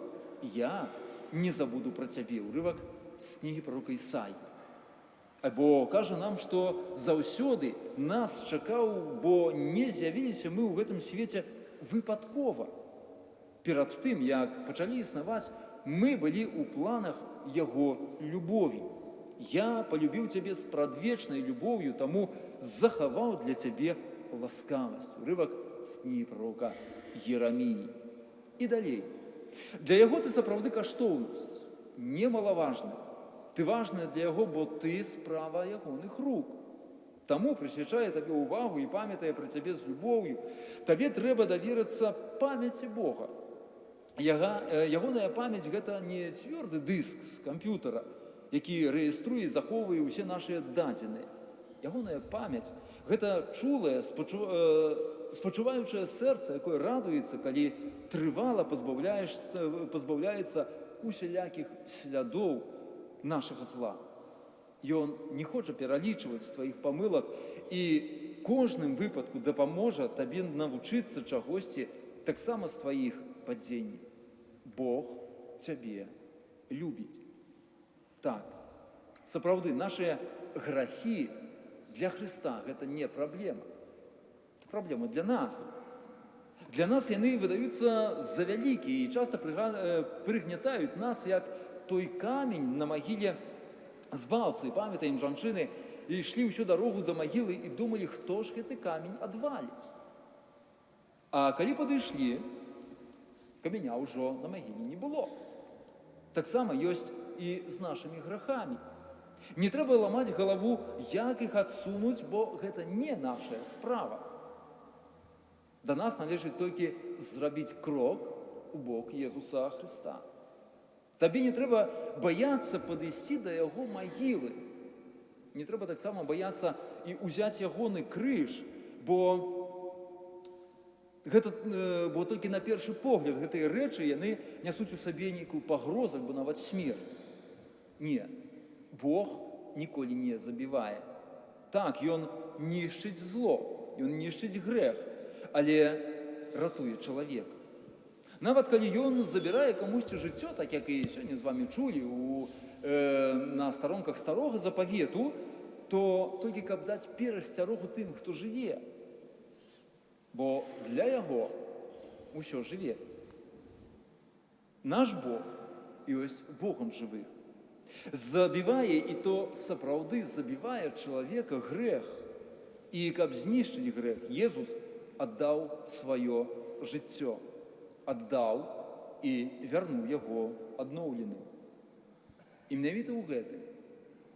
я не забуду пра цябе. Урывак з кнігі прарока Ісаі. Альбо кажа нам, што заўсёды нас чакаў, бо не з'явіліся мы ў гэтым свеце выпадкова. Перад тым, як пачалі існаваць, мы былі ў планах яго любові. Я полюбіў цябе з прадвечнай любоўю, таму захаваў для цябе ласкавасць. Урывак з кнігі прарока Єраміі. І далей. Для яго ты сапраўды каштоўнасць, немалаважна. Ты важная для яго, бо ты справа ягоных рук. Таму прысвячае табе ўвагу і памятае пра цябе з любоўю. Табе трэба даверыцца памяці Бога. Ягоная памяць – гэта не цвёрды дыск з камп'ютара, які рэеструе і захоўвае ўсе нашыя дадзеныя. Ягоная памяць – гэта чулае, спачуваючае сэрца, якое радуецца, калі трывала пазбаўляецца усялякіх слядоў нашага зла. Ён не хоча пералічваць тваіх памылак і кожным выпадку дапаможа табе навучыцца чагосьці таксама з тваіх падзенняў. Бог цябе любіць. Так, сапраўды, нашыя грахі для Хрыста – гэта не праблема. Це праблема для нас. Для нас яны выдаюцца за вялікія і часта прыгнятаюць нас, як той камень на магіле збаўцы. Памятаем, жанчыны ішлі ўсю дарогу да магілы і думалі, хто ж гэты камень адваліць. А калі падышлі, каменя ўжо на магіле не было. Таксама ёсць і з нашымі грахамі. Не трэба ламаць галаву, як іх адсунуць, бо гэта не наша справа. Да нас належыць толькі зрабіць крок у бок Езуса Хрыста. Табе не трэба баяцца падысці да яго магілы. Не трэба таксама баяцца і ўзяць ягоны крыж, бо толькі на першы погляд гэтыя рэчы яны нясуць у сабе нейкую пагрозу альбо нават смерць. Не, Бог ніколі не забівае. Так, ён нішчыць зло, ён нішчыць грэх, але ратуе чалавека. Нават калі ён забірае камусьці жыццё, так як і сёння з вамі чулі на старонках старога запавету, то толькі каб даць перасцярогу тым, хто жыве. Бо для яго ўсё жыве. Наш Бог ёсць Богом жывых. Забівае, і то сапраўды забівае чалавека грэх. І каб знішчыць грэх, Езус аддаў сваё жыццё. Аддаў і вярнуў яго адноўленым. І менавіта ў гэтым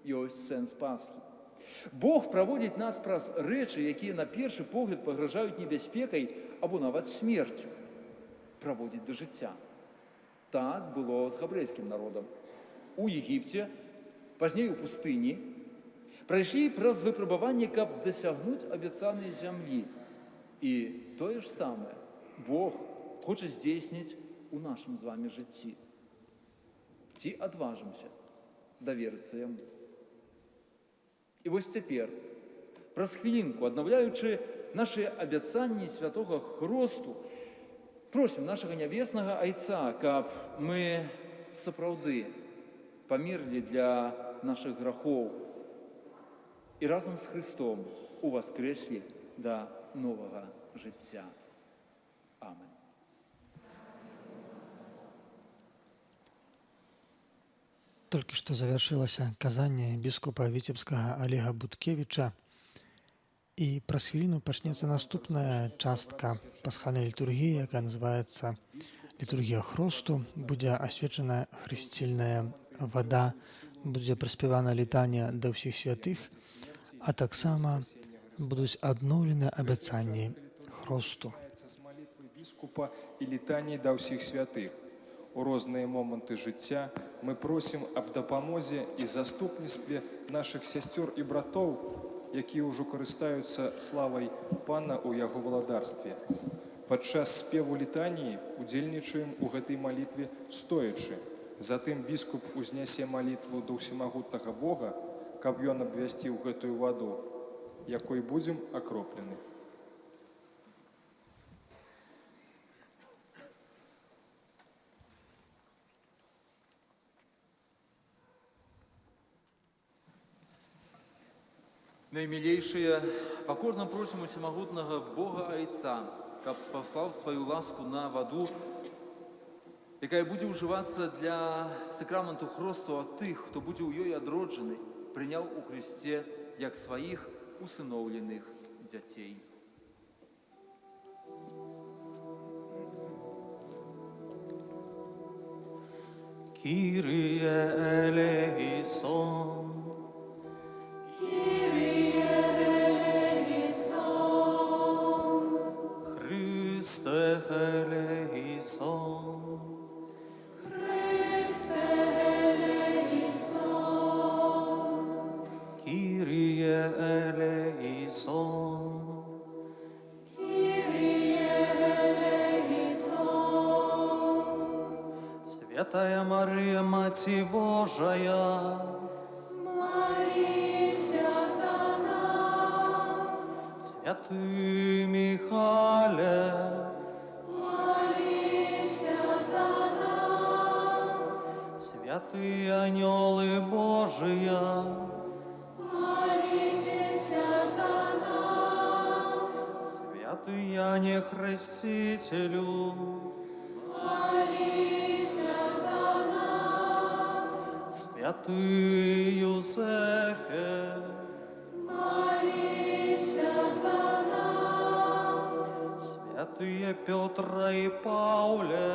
ёсць сэнс Пасхі. Бог праводзіць нас праз рэчы, якія на першы погляд пагражаюць небяспекай або нават смерцю. Праводзіць да жыцця. Так было з габрэйскім народам. У Егіпце, пазней у пустыні, прайшлі праз выпрабаванне, каб дасягнуць абяцанай зямлі. І тое ж самае Бог хоча здзейсніць у нашым з вамі жыцці. Ці адважымся даверыцца яму. І вось цяпер, праз хвілінку, аднаўляючы нашы абяцанні святога Хросту, просім нашага нябеснага Айца, каб мы сапраўды памерлі для нашых грахоў і разам з Христом уваскрэслі да новага жыцця. Амен. Толькі што завяршылася казанне біскупа віцебскага Олега Буткевіча, і праз хвіліну пачнецца наступная частка пасхальнай літургіі, якая называецца «Літургія Хросту». Будзе асвечана хрысцільная вада будзе праспявана літанне да ўсіх святых, а таксама будуць адноўлены абяцанні хросту. З молитвы біскупа і літаній да ўсіх святых. У розныя моманты жыцця мы просім аб дапамозе і заступніцтве нашых сясцёр і братоў, якія ўжо карыстаюцца славай Пана ў яго валадарстве. Падчас спеву літаніі удзельнічаем у гэтай малітве стоячы. Затым біскуп узнясе малітву да ўсемагутнага Бога, каб ён абвясціў гэтую ваду, якой будзем акроплены. Наимилейшие, покорно просим у всемогутного Бога Айца, каб спаслал свою ласку на воду, якая буде уживаться для сакраменту хросту от тых, хто буде у ёй адроджены, прыняў у Христе як своих усыноўленых дзяцей. Kyrie eleison. Kyrie eleison. Christe eleison. Christe eleison. Kyrie eleison. Kyrie eleison. Святая Мария, Мати Божия, молися за нас. Святый Михале, Молися за нас. святые ангелы Божия, Молитесь за нас. святый Яне Хрестителю, Молися за нас. святый Юзефе, Молися за нас. святые Петра и Пауле,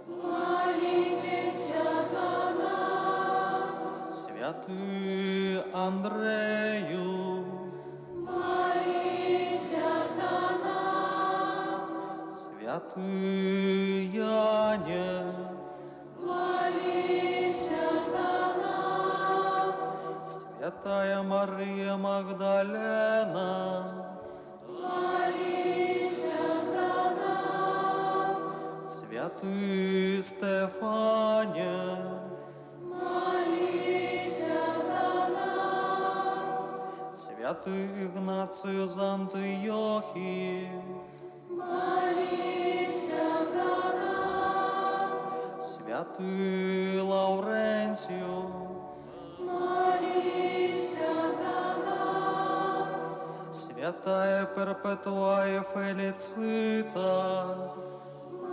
Молитесь за нас. святый Андрею, Молися за нас. святый Яне, Молися за нас. святая Мария Магдалена, Молися за нас. святый Стефане, Молися за нас. святый Игнацию из Антиохии, Молися за нас. святый Лаврентию, Молися за нас. святая Перпетуая Фелицита,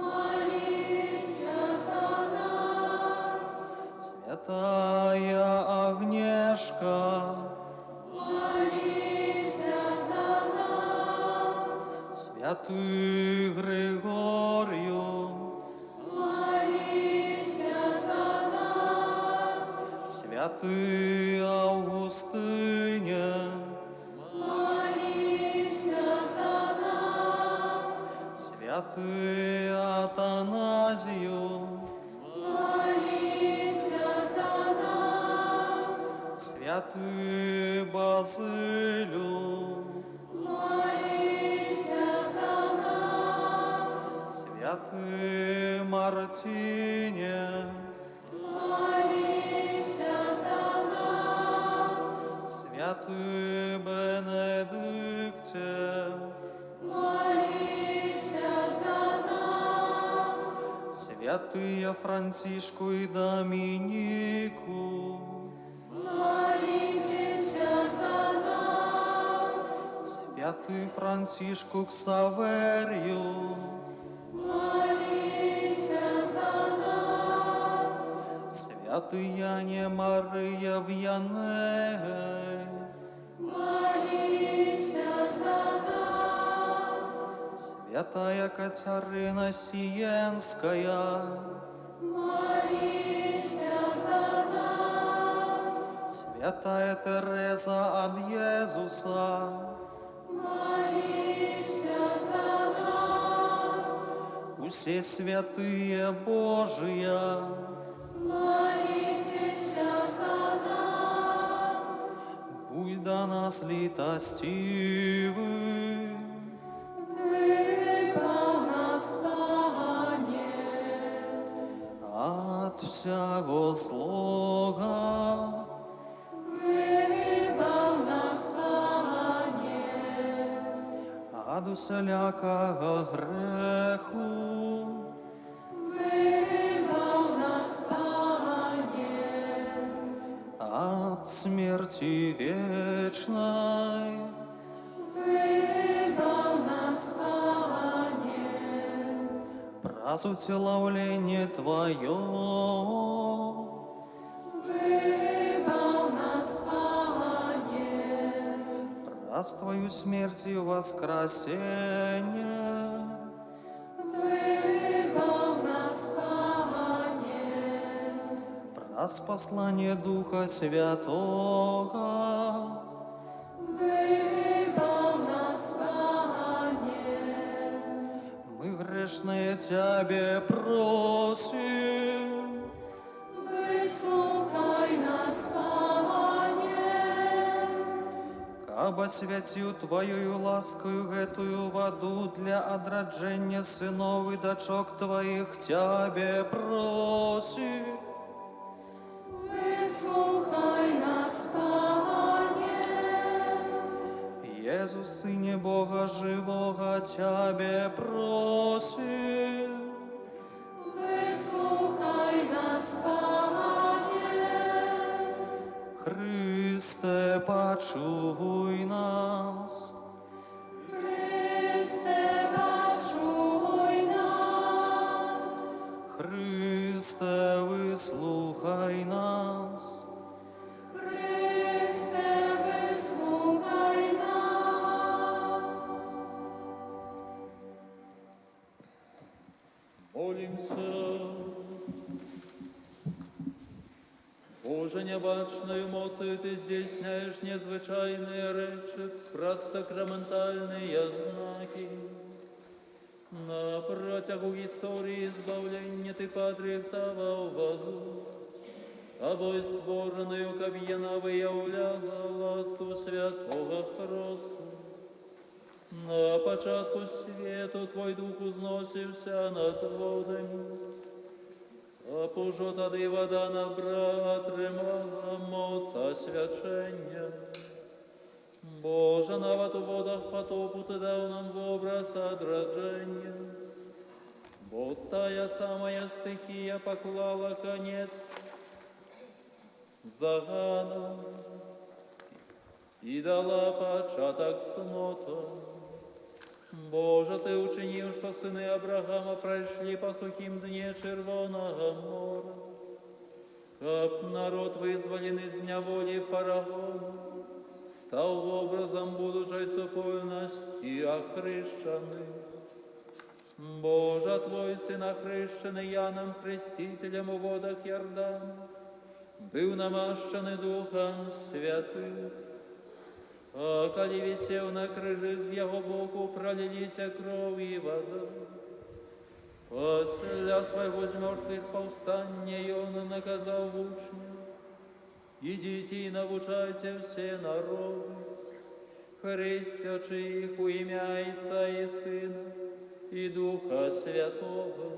Молися за нас. святая Агнешка, Молися за нас. святый Григорию, Молися за нас. святый Августыне, Молися за нас. святый Атаназию, Молися за нас. святый Базилю, Молися за нас. святый Мартине, Молися за нас. святый Бенедикте, Молися за нас. святые Францишку и Доминику, Молитесь за нас. святый Францишку Ксаверию, Молися за нас. святый Яне Мария Вьяней, Молися за нас. святая Катерина Сиенская, Молися за нас. Святая Тереза от Иисуса, Молися за нас. усе святые Божия, Молитесь за нас. будь до нас литостивы. Вибав нас, Пане, От всякого злога, вибав нас, Пане, от усялякого греху, вибав нас, Пане, от смерти вечной, вибав нас, Пане, праз утиловление Твое, вибав нас, Пане, раз Твою смерть и воскресение, вибав нас, Пане, раз послание Духа Святого, вибав нас, Пане, мы грешные Тебе просим. вислухай нас, Пане, Каб освятил Твоею ласкою эту воду для отраджения сынов и дочок Твоих, Тебе просим. вислухай нас, Пане, Иисус, Сыне Бога Живого, Тебе просим. вислухай нас, Пане, Христе, почуй нас. Христе, почуй нас, Христе, выслухай нас. Христе, вислухай нас. Молимся. Боже, небачною моцею Ти здійсняєш незвичайні речі, просакраментальні знаки. На протягу історії збавлення Ти подрихтовав воду, Тобой створеною, как в'яна виявляла ласку святого Христу. На початку світу Твой Дух узносився над водами, а пужо тоді вода набрала, тримала моца свячення. Боже, нават у водах потопу Ти дав нам в образ одрадження, бо тая самая стихія поклала конец заганам і дала початок цнотам. Боже, Ты учинил, что сыны Авраама прошли по сухим дне Червоного моря, как народ вызволен из неволи фараона, стал образом будущей супольности охрещенный. Боже, Твой Сын охрещенный Яном Хрестителем у водах Иордана, был намащенный Духом Святым, а коли висел на крыже, з Его боку пролились кровь и вода. После своего из мертвых повстания Он наказал учням: идите и научайте все народы, крестячи их у имя Отца и Сына и Духа Святого.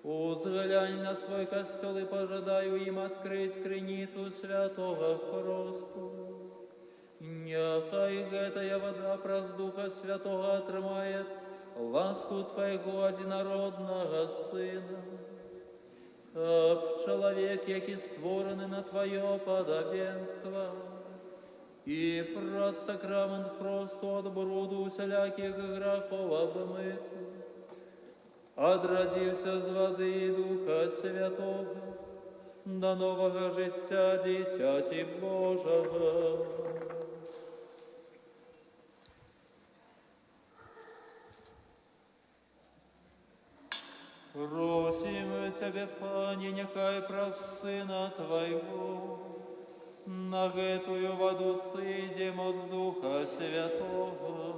Узглянь на свой костел и пожадаю им открыть криницу святого Христу. Нехай гэтая вода праз Духа Святого отримает ласку Твоего одинородного Сына. Как человек, який створений на Твое подобенство, и праз сакрамент Христу от бруду усяляких грехов обмытый, одродився з води і Духа Святого, до нового життя дитяті Божого. Просим Тебе, Пане, нехай праз Сына Твоего на гэтую воду сыдзем от Духа Святого.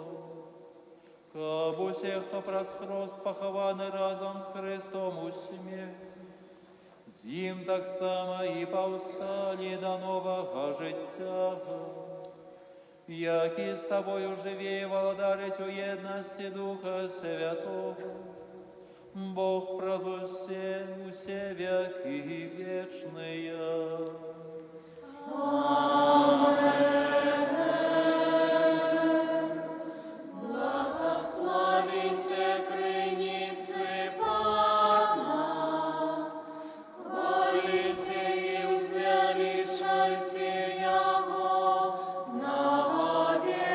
Каб усе, хто праз хрост пахаваны разом з Христом у смерць, з ім таксама і паўсталі да новага жыцця, які з Тобою живе і владарить у єдності Духа Святого, Бог праз усе веки вечные. Благословите крыницы Пана, хвалите и возвеличайте Его навеки.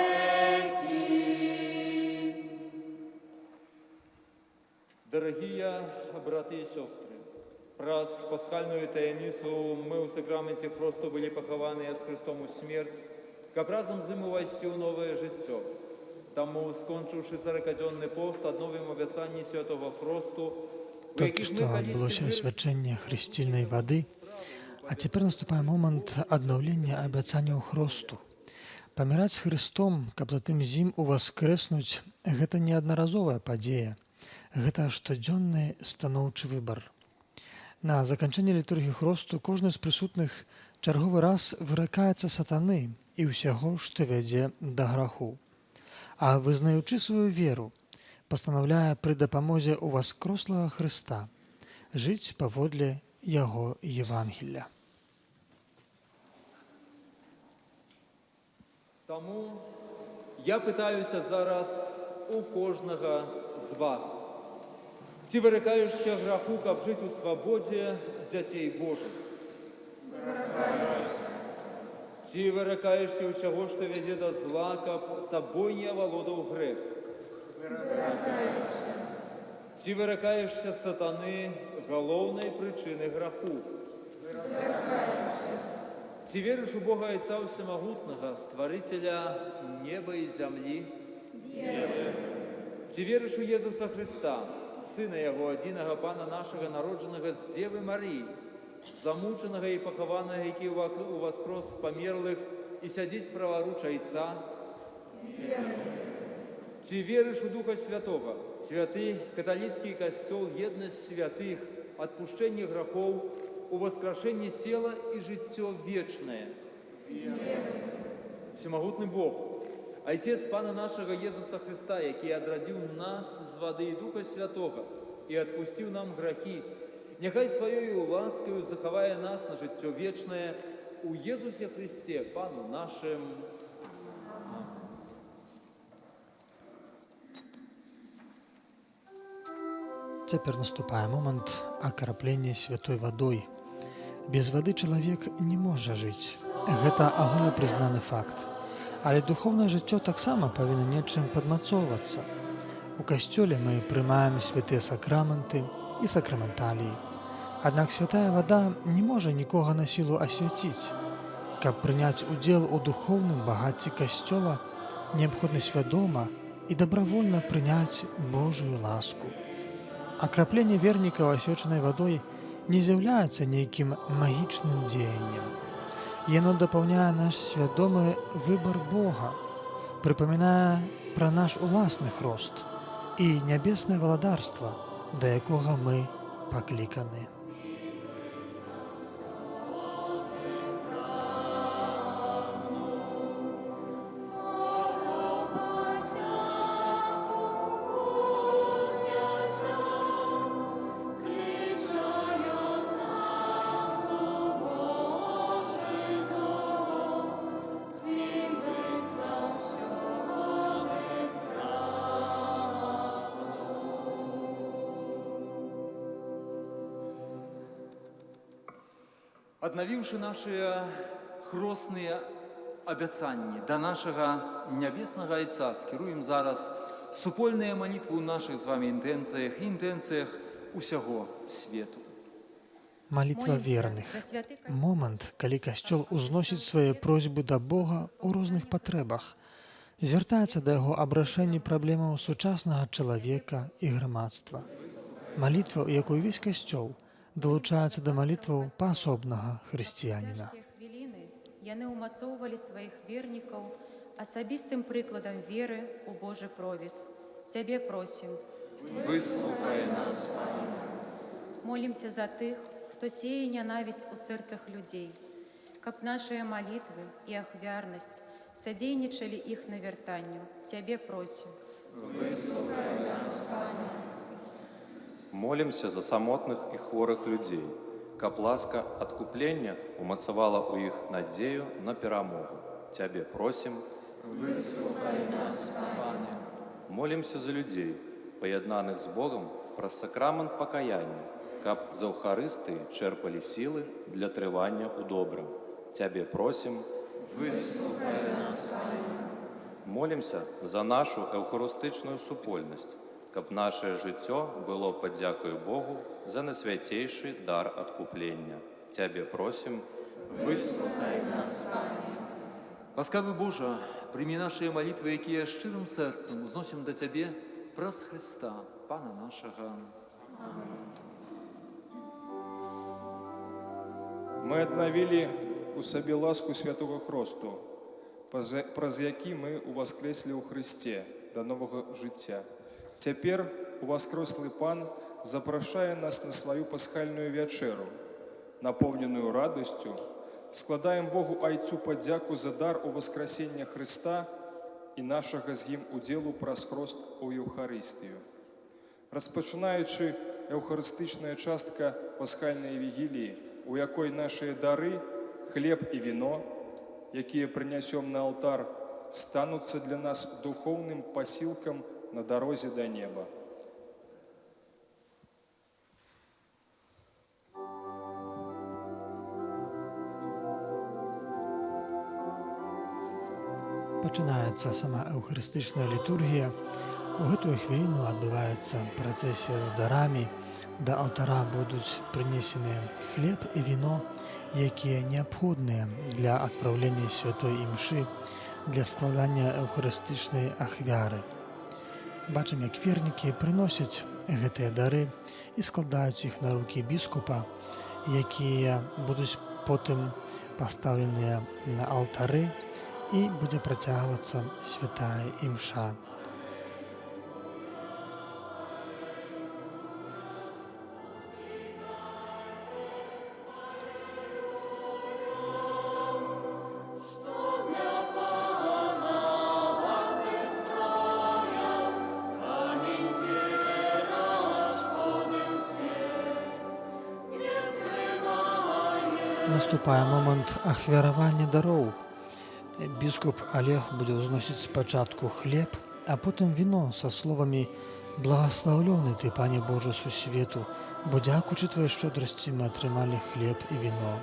Дорогие браты и сестры, праз пасхальную таємницю ми у сакраменті Христу були поховані з Христом у смерть, каб разом з ним увайсти у нове життя. Тому, скончивши 40-денний пост, одновим обіцянні Святого Христу, Толькі што адбылося асвячэнне хрысцільнай вады, а цяпер наступае момант аднаўлення абяцанняў Хросту. Паміраць з Христом, каб затым з ім уваскрэснуць, гэта не аднаразовая падзея. Гэта штодзённы станоўчы выбар. На заканчэнне літургіі Хросту кожны з прысутных чарговы раз выракаецца сатаны і ўсяго, што вядзе да граху. А вызнаючы сваю веру, пастанаўляе пры дапамозе ўваскрослага Хрыста жыць паводле Яго Євангелля. Тому я пытаюся зараз у кожнага з вас. Ці выракаешся граху, каб жыць у свабодзе дзяцей Божых? Выракаюся. Ці выракаешся ўсяго, што вядзе да зла, каб табой не авалодаў грэх? Выракаюся. Ці выракаешся сатаны, галоўнай прычыны граху? Выракаюся. Ці верыш у Бога Айца Всемагутнага, Стварителя неба і зямлі? Верую. Ці верыш у Єзуса Христа, Сына Яго, адзінага Пана нашага, народжанага з Дзевы Марыі, замучанага і пахаванага, які уваскрос з памерлых і сядзіць праваруч Айца? Верую. Ці верыш у Духа Святога, святы каталіцкі касцёл, еднасць святых, адпушчэнне грахоў, уваскрашэнне цела і жыццё вечнае? Верую. Всемагутны Бог, Айцец Пана нашага Езуса Христа, які адрадзіў нас з вады і Духа Святога і адпусціў нам грахі, няхай сваёю ласкаю захавае нас на жыццё вечнае у Езусе Христе, Пану нашым. Цяпер наступае момант акараплення святой вадой. Без вады чалавек не можа жыць. Гэта агульнапрызнаны факт. Але духоўнае жыццё таксама павінна нечым падмацоўвацца. У касцёле мы прымаем святыя сакрамэнты і сакраменталіі. Аднак святая вада не можа нікога на сілу асвяціць. Каб прыняць удзел у духоўным багацці касцёла, неабходна свядома і дабравольна прыняць Божую ласку. Акрапленне вернікаў асвечанай вадой не з'яўляецца нейкім магічным дзеяннем. Яно дапаўняе наш свядомы выбар Бога, прыпамінае пра наш уласны хрост і нябеснае валадарства, да якога мы пакліканы. Аднавіўшы нашыя хросныя абяцанні да нашага нябеснага Айца, скіруем зараз супольныя малітвы ў нашых з вамі інтэнцыях і інтэнцыях усяго свету. Малітва верных. Момант, калі касцёл узносіць свае просьбы да Бога ў розных патрэбах, звяртаецца да яго аб рашэнні праблемаў сучаснага чалавека і грамадства. Малітва, у якой увесь касцёл, далучаецца да малітваў паасобнага хрысціяніна. яны ўмацоўвалі сваіх вернікаў асабістым прыкладам веры ў Божы провід. Цябе просім. Выслухай нас. Молімся за тых, хто сее нянавісць у сэрцах людзей, каб нашыя малітвы і ахвярнасць садзейнічалі іх навяртанню. Цябе просім. Выслухай нас, Пане. Молімся за самотных і хворых людзей, каб ласка адкуплення умацавала ў іх надзею на перамогу. Цябе просім. Выслухай нас, Пане. Молімся за людзей, паяднаных з Богом праз сакрамент пакаяння, каб з Еўхарыстыі чэрпалі сілы для трывання ў добрым. Цябе просім. Выслухай нас, Пане. Молімся за нашу еўхарыстычную супольнасць, каб нашае жыццё было падзякою Богу за найсвяцейшы дар адкуплення. Цябе просім. Выслухай нас, Пане. Ласкавы Божа, прымі нашыя малітвы, якія шчырым сэрцам узносім да Цябе праз Хрыста, Пана нашага. Мы аднавілі у сабе ласку святого Хросту, праз які мы уваскрэслі ў Хрысце да новага жыцця. Цяпер уваскрослы Пан запрашае нас на сваю пасхальную вячэру, напоўненую радасцю. Складаем Богу Айцу падзяку за дар уваскрасення Хрыста і нашага з ім удзелу праз Хрост у Еўхарыстыю. Распачынаючы еўхарыстычная частка пасхальнай вігіліі, у якой нашыя дары, хлеб і віно, якія прынясём на алтар, стануцца для нас духоўным пасілкам на дарозе да неба. Пачынаецца сама еўхарыстычная літургія. У гэтую хвіліну адбываецца працэсія з дарамі. Да алтара будуць прынесеныя хлеб і віно, якія неабходныя для адпраўлення святой імшы, для складання еўхарыстычнай ахвяры. Бачым, як вернікі прыносяць гэтыя дары і складаюць іх на рукі біскупа, якія будуць потым пастаўленыя на алтары, і будзе працягвацца святая імша. Наступае момант ахвяравання дароў. Біскуп Олег будзе ўзносіць спачатку хлеб, а потым віно са словамі «Благаслаўлёны ты, Пане Божа сусвету, бо дзякуючы тваёй шчодрасці мы атрымалі хлеб і віно».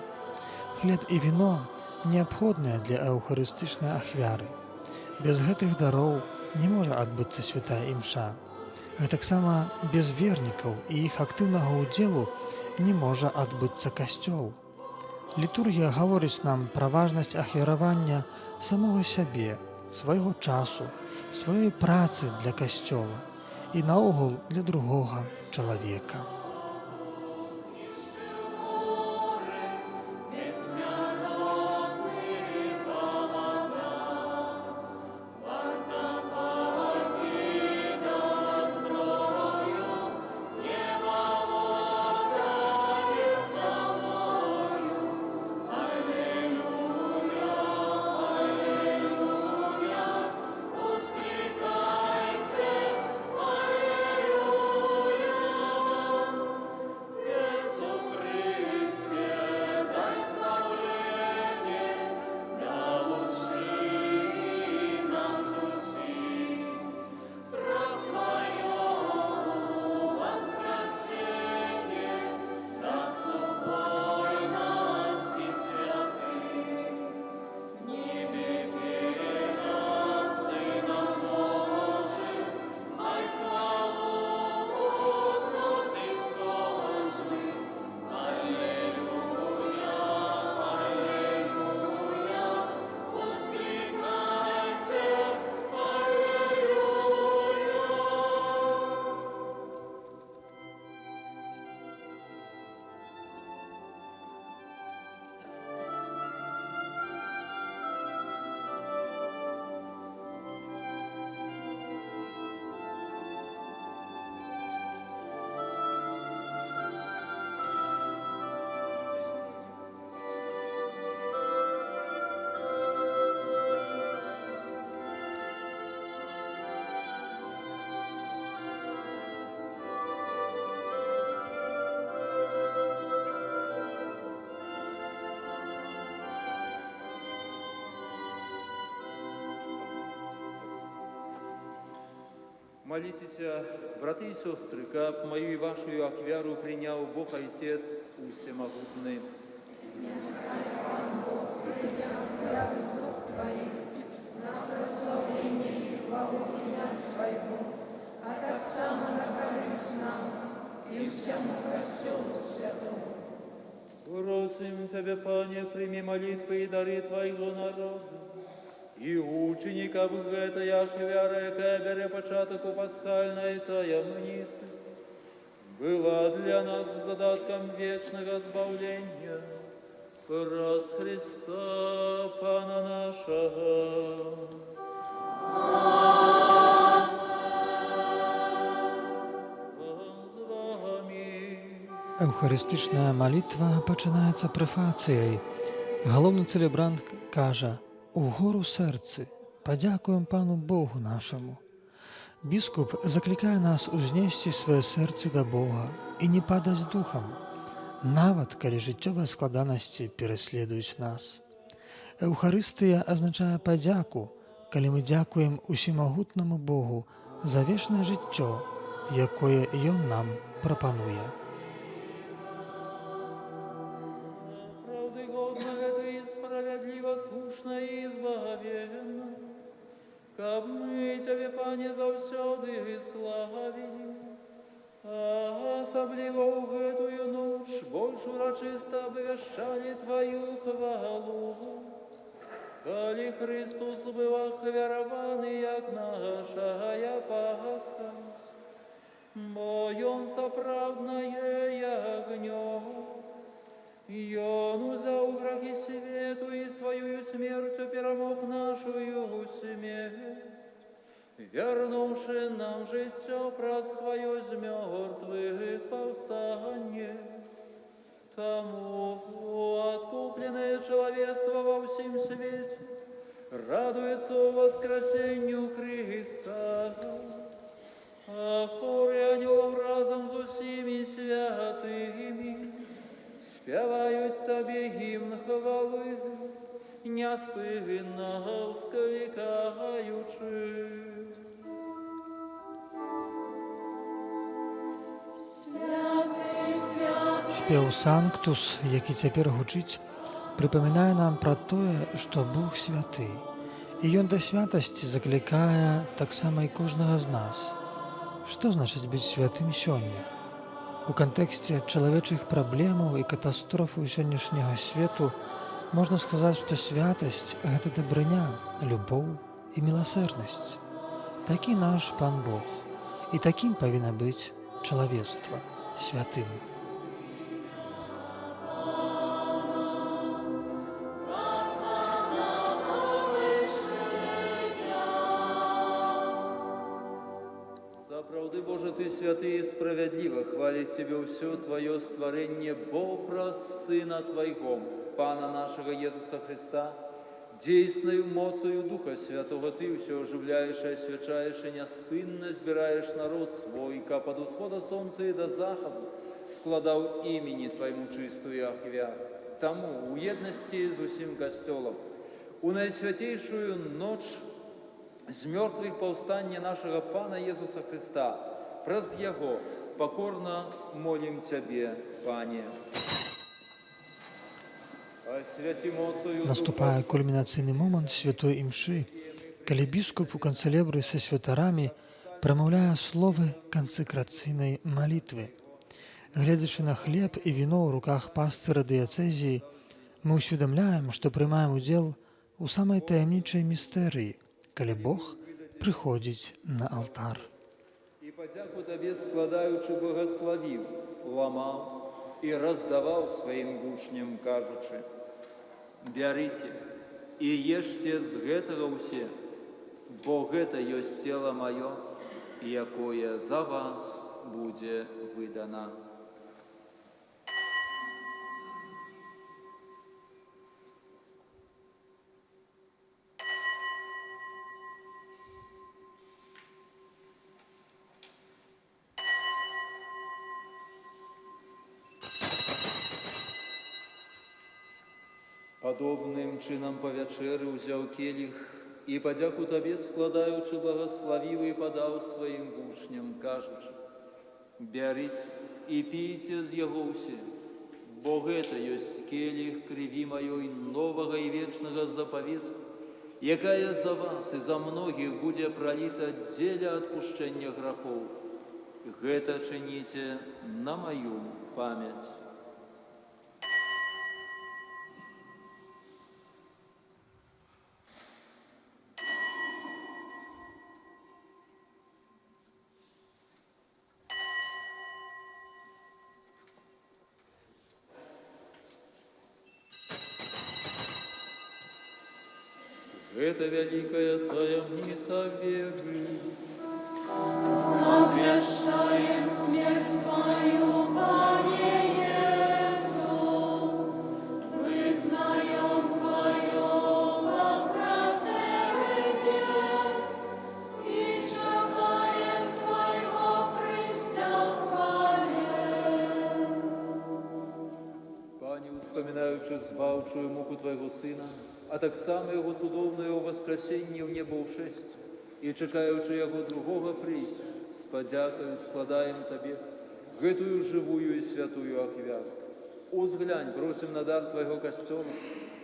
Хлеб і віно неабходныя для еўхарыстычнай ахвяры. Без гэтых дароў не можа адбыцца святая імша. Гэтаксама без вернікаў і іх актыўнага ўдзелу не можа адбыцца касцёл. Літургія гаворыць нам пра важнасць ахвяравання самога сябе, свайго часу, сваёй працы для касцёла і наогул для другога чалавека. Молитесь, браты и сестры, как мою и вашу аквяру принял Бог Отец Всемогутный. Аквяру слуг Твоих на прославление и хвалу имя Своего, а так само на корысть нам и всему Костелу Святому. Просим Тебя, Пане, прими молитвы и дары Твоего народа, и учеников этой ахвяры, яка бере початок у пасхальной таємниці, была для нас задатком вечного збавлення раз Христа, Пана нашого. Еўхарыстычная малітва пачынаецца прэфацыяй. Галоўны цэлебрант кажа: «У гору сэрцы, падзякуем Пану Богу нашаму». Біскуп заклікае нас узнесці свае сэрцы да Бога і не падаць духам, нават калі жыццёвыя складанасці пераследуюць нас. Еўхарыстыя азначае падзяку, калі мы дзякуем усімагутнаму Богу за вечнае жыццё, якое Ён нам прапануе. Каб мы Тебе, Пане, заўсёды славілі, а асабліва ў гэтую ноч больш урачыста абвяшчалі Тваю хвалу. Калі Христос быў ахвяраваны, як нашая Пасха, бо Ён сапраўднае ягнё, Ён узяў грахі свету і сваёю смерцю перамог нашую смерть, вернуўшы нам жыццё праз сваё з мёртвых паўстанне. Таму откупленное чалавецтва ва ўсім свеце радуецца ў воскресенню Христа, а хоры анёлаў разам з усімі святымі спявають Тобі гімн хвали, неспинно скликаючи. Спеў «Санктус», які цяпер гучыць, прыпамінае нам пра тое, што Бог святы. І Ён да святасці заклікае таксама і кожнага з нас. Што значыць быць святым сёння? У кантэксце чалавечых праблемаў і катастрофаў сённяшняга свету можна сказаць, што святасць – гэта дабрыня, любоў і міласэрнасць. Такі наш Пан Бог. І такім павінна быць чалавецтва святым. Сапраўды, Боже, Ты святы і справядліва, хваліць Тебе ўсё Твоё стварэнне, бо праз Сына Твайго, Пана нашага Езуса Христа, дзейснаю моцаю Духа Святого Ты ўсё оживляеш і освячаеш і няспынна збіраеш народ свой, каб ад усхода сонца і да захаду складаў імені Твайму чыстую ахвяру. Таму у еднасці з усім касцёлам у найсвятейшую ноч з мёртвых паўстання нашага Пана Езуса Христа, праз Яго пакорна молім Цябе, Пане. Наступае кульмінацыйны момант святой імшы, калі біскуп у канцэлебры са святарамі прамаўляе словы кансекрацыйнай малітвы. Гледзячы на хлеб і віно ў руках пастыра дыяцэзіі, мы ўсведамляем, што прымаем удзел у самай таямнічай містэрыі, калі Бог прыходзіць на алтар. І падзяку Табе складаючы благаславіў, ламаў і раздаваў сваім вучням, кажучы: «Бярыце і ешце з гэтага ўсе, бо гэта ёсць цела маё, якое за вас будзе выдана». Падобным чынам па вячэры ўзяў келіх і подяку Табе складаючи благословив і подав своїм вушням, кажучи: «Бяріть і пійте з його всі, бо гэта ёсць келіх крыві маёй новага і вечнага запавету, якая за вас і за многіх будзе проліта дзеля адпушчэння грахоў. Гэта чыніце на маю памяць». Это великая таямница веры. Обвящаем смерть Твою, Пане Иису, вызнаем Твое воскресение и чекаем Твоего прыстя хвале. Пане, успоминаючи збавчую муку Твоего Сына, а так само Його цудовне воскресіння в небо ушесть, і чекаючи Його другого прийстя, з подякою складаєм Тобі гэтую живую і святую ахвяру. Узглянь, просим на дар Твоего костела,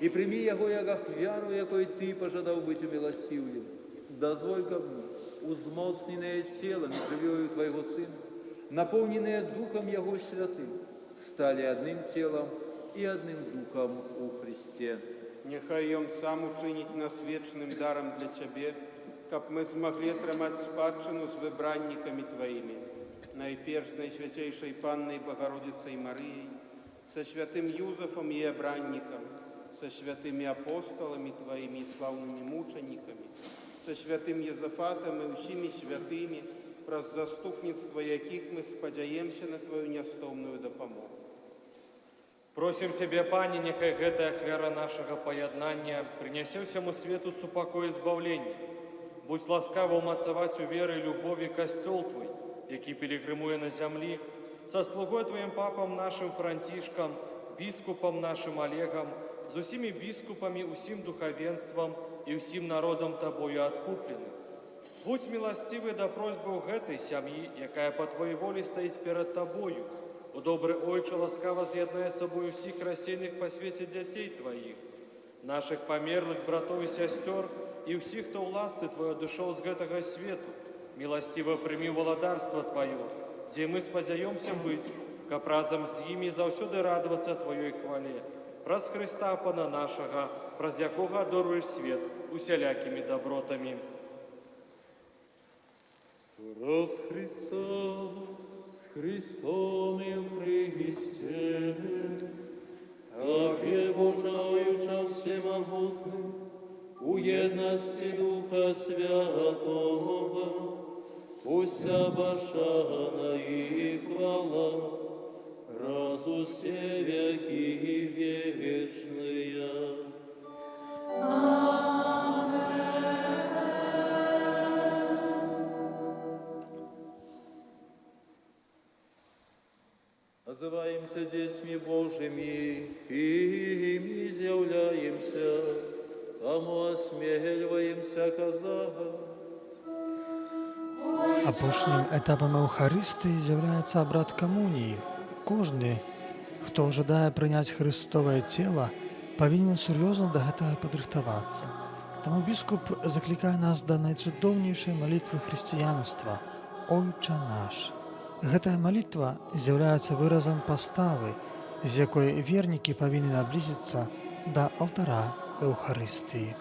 і прими Його як ахвяру, якой Ты пожадав бути милостивым. Дозволь ко мне, узмоцненное телом и живою Твоего Сына, наполненное Духом Его Святым, стали одним телом и одним Духом у Христе. Нехай Ён сам учыніць нас вечным дарам для Цябе, каб мы змаглі атрымаць спадчыну з выбраннікамі Тваімі, найперш з Найсвяцейшай Паннай Богородицей Марыяй, са святым Юзафом і абраннікам, са святымі апосталамі Тваімі і слаўнымі мучанікамі, са святым Езафатам і ўсімі святымі, праз заступніцтва якіх мы спадзяемся на Твою нястомную дапамогу. Просим Тебе, Пане, нехай гэтая ахвяра нашага паяднання прынясе ўсяму свету супакой і збаўленне. Будь ласкава умацаваць у веры і любові касцёл Твой, які пілігрымуе на зямлі, са слугой Твоим папам нашим Францішкам, біскупам нашим Олегам, з усімі біскупамі, усім духавенствам і ўсім народам Табою адкупленым. Будь милостивы да просьбы ў гэтай сям'і, якая па Твоей волі стаіць перад Табою. У добры Ойче ласкава з'яднае з сабою ўсіх рассеяных па свеце дзяцей Тваіх, нашых памерлых братоў і сясцёр і ўсіх, хто ў ласцы Твоё адышоў з гэтага свету. Міласціва прымі валадарства Тваё, дзе мы спадзяёмся быць, каб разам з імі заўсёды радавацца Тваёй хвале. Праз Хрыста Пана нашага, праз якога адоруеш свет усялякімі добротамі. Праз Христа, с Христом и в Христе, Тебе, Божаюча всемогутный, у едности Духа Святого, уся башана и хвала, раз усе веки вечные. Называемся детьми Божьими, и ими з'являемся, тому осмеливаемся казать. Апошнім этапам Еўхарыстыі з'яўляецца абрад камуніі. Кожны, хто жадае прыняць Христовае цела, павінен сур'ёзна да гэтага падрыхтавацца. Таму біскуп заклікае нас да найцудоўнейшай малітвы хрысціянства – «Ойча наш». Гэтая малітва з'яўляецца выразам паставы, з якой вернікі павінны наблізіцца да алтара Еўхарыстыі.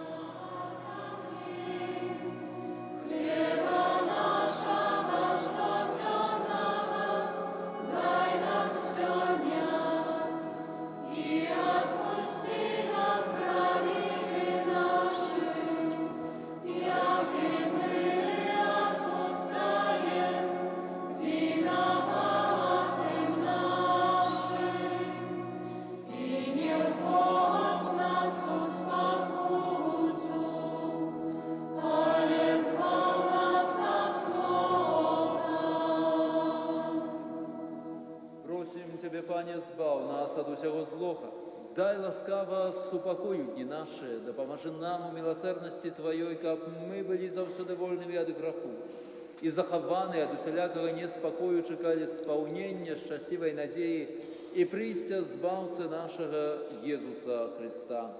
Просим Тебе, Пане, збав нас ад усяго злога, Дай ласкаво супокою дни наши, да поможи нам у милосердности Твоей, как мы были завсёды вольными от греху, и захованы от усялякого неспокою чекали сполнения счастливой надеи и пристя збавцы нашего Иисуса Христа.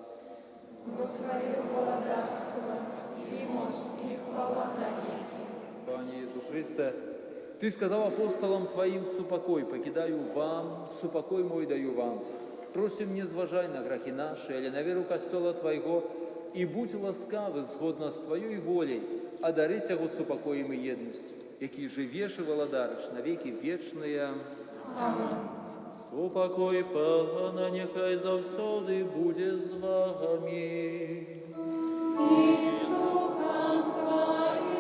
Бо Твое благодарство и мощь и хвала навеки. Пане Иисус Христе, Ты сказал апостолам Твоим: «Супокой покидаю вам, супокой мой даю вам». Просим, не зважай на грехи наши, или на веру Костола Твоего, и будь ласкавы, згодно с Твоей волей, одарить его супокоем и едностью, який живешь и владариш на веки вечные. Аминь. Супокой Пана нехай завсёды буде з вами. И с Духом Твоим.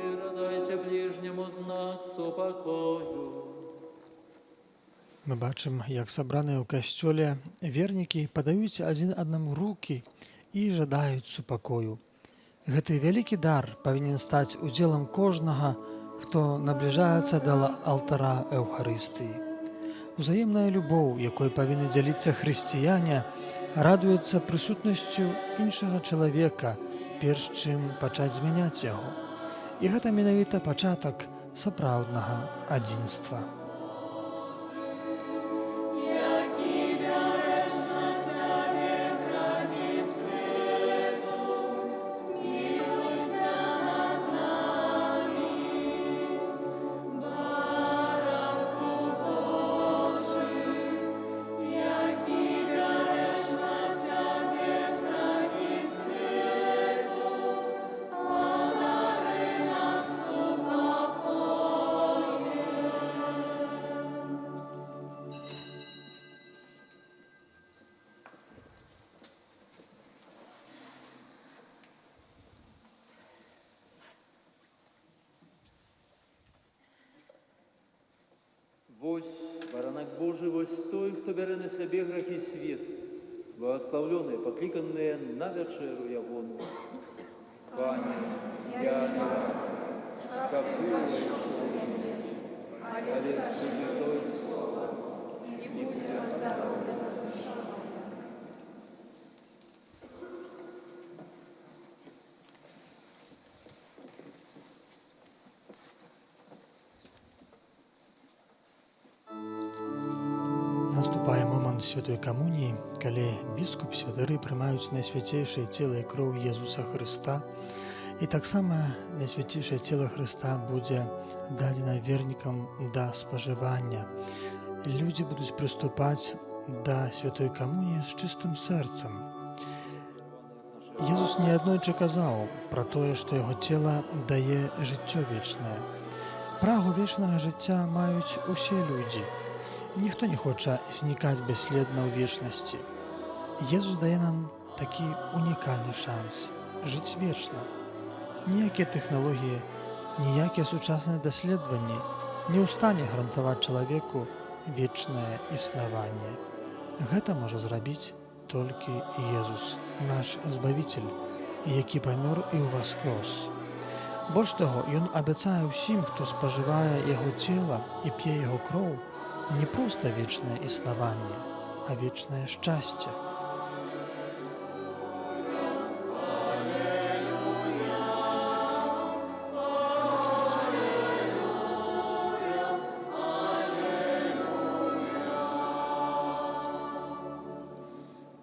И радайте ближнему знак супокою. Мы бачым, як сабраныя ў касцёле вернікі падаюць адзін аднаму рукі і жадаюць супакою. Гэты вялікі дар павінен стаць удзелам кожнага, хто набліжаецца да алтара Эўхарыстыі. Узаемная любоў, якой павінны дзяліцца хрысціяне, радуецца прысутнасцю іншага чалавека, перш чым пачаць змяняць яго. І гэта менавіта пачатак сапраўднага адзінства. Вось, баранак Божий, вось той, хто бере на себе грехи світу, благословленные, покликанные на вечеру ягону. Пане, я не рад, как Ты вошел ко мне, але скажи то слово, и будь оздоровлена душа моя. Наступае момант святой камуніі, калі біскуп, святары прымаюць найсвяцейшае цела і кроў Езуса Хрыста, і таксама найсвяцейшае цела Хрыста будзе дадзена вернікам да спажывання. Людзі будуць прыступаць да святой камуніі з чыстым сэрцам. Езус неаднойчы казаў пра тое, што яго цела дае жыццё вечнае. Прагу вечнага жыцця маюць усе людзі. Ніхто не хоча знікаць бясследна ў вечнасці. Езус дае нам такі унікальны шанс жыць вечна. Ніякія тэхналогіі, ніякія сучасныя даследаванні не ў стане гарантаваць чалавеку вечнае існаванне. Гэта можа зрабіць толькі Езус, наш Збавіцель, які памёр і ўваскрос. Больш таго, Ён абяцае ўсім, хто спажывае яго цела і п'е яго кроў, не проста вечнае існаванне, а вечнае шчасце.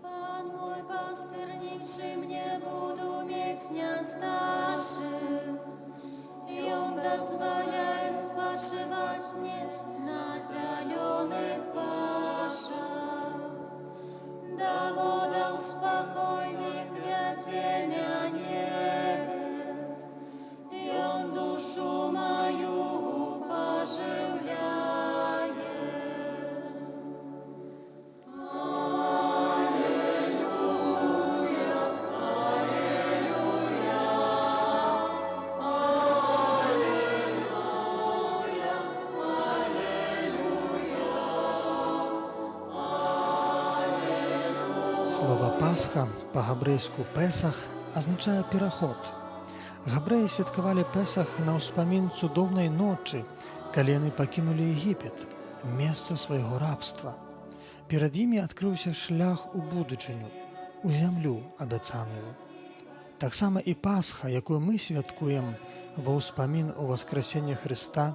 Пан мой пастыр, нічым не буду мець нястачы, і Он дазваляе спачываць мне на зялёных пашах. Да водаў спакойных вядзе мяне, Ён душу маю пажыўляе. Слова «Пасха» па-габрэйску «Песах» азначае «пераход». Габрэі святкавалі Песах на ўспамін цудоўнай ночы, калі яны пакінулі Егіпет, месца свайго рабства. Перад імі адкрыўся шлях у будучыню, у зямлю абяцаную. Таксама і Пасха, якую мы святкуем ва ўспамін у Васкрасенне Хрыста,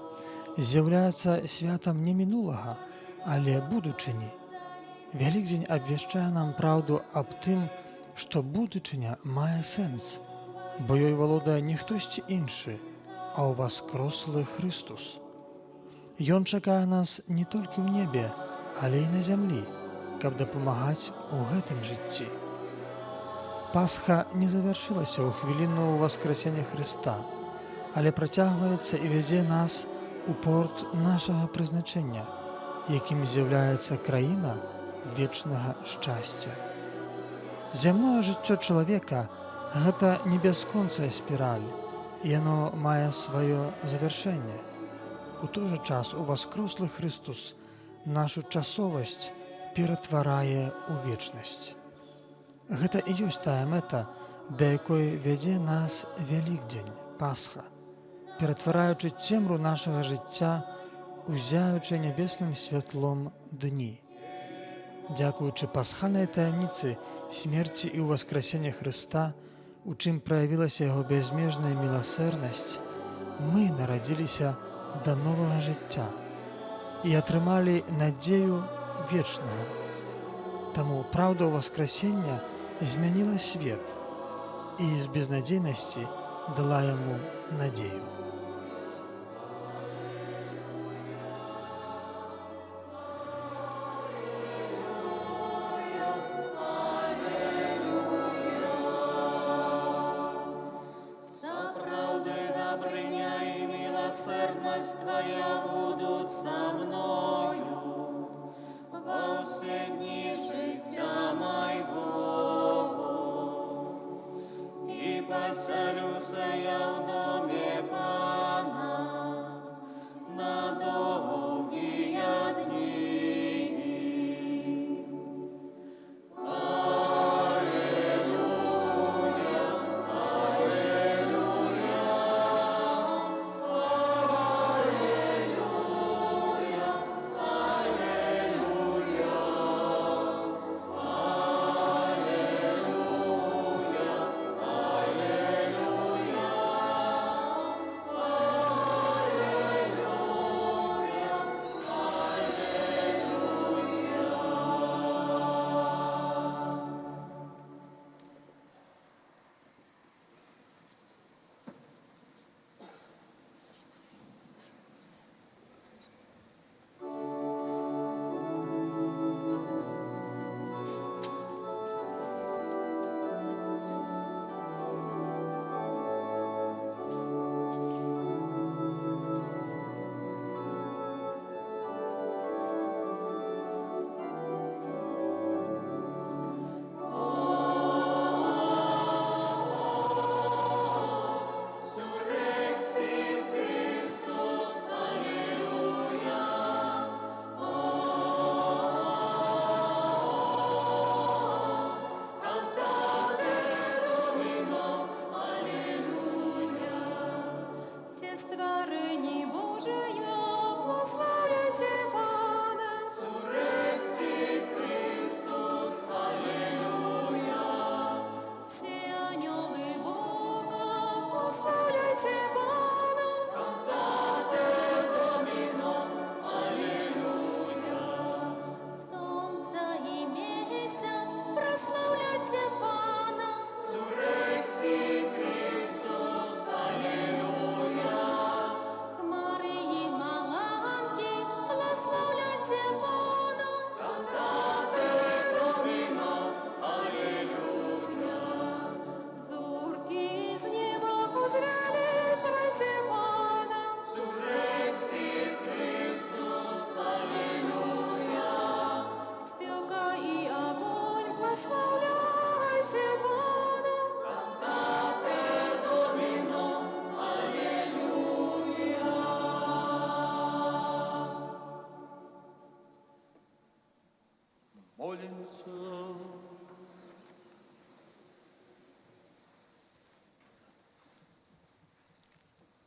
з'яўляецца святам не мінулага, але будучыні. Вялікдзень абвяшчае нам праўду аб тым, што будучыня мае сэнс, бо ёй валодае не хтосьці іншы, а ўваскрослы Хрыстус. Ён чакае нас не толькі ў небе, але і на зямлі, каб дапамагаць у гэтым жыцці. Пасха не завяршылася ў хвіліну Васкрасення Хрыста, але працягваецца і вядзе нас у порт нашага прызначэння, якім з'яўляецца краіна вечнага шчасця. Зямное жыццё чалавека – гэта не бясконцая спіраль, і яно мае сваё завяршэнне. У той жа час уваскрослы Хрыстус нашу часовасць ператварае ў вечнасць. Гэта і ёсць тая мэта, да якой вядзе нас Вялікдзень, Пасха, ператвараючы цемру нашага жыцця у зяючы нябесным святлом дні. Дзякуючы пасхальнай таямніцы смерці і ўваскрасення Хрыста, у чым праявілася яго бязмежная міласэрнасць, мы нарадзіліся да новага жыцця і атрымалі надзею вечнага. Таму праўда ўваскрасення змяніла свет і з безнадзейнасці дала яму надзею. Твоя будут со мною во все дни життя моего, и поселюся я в доме Пана на долгие дни.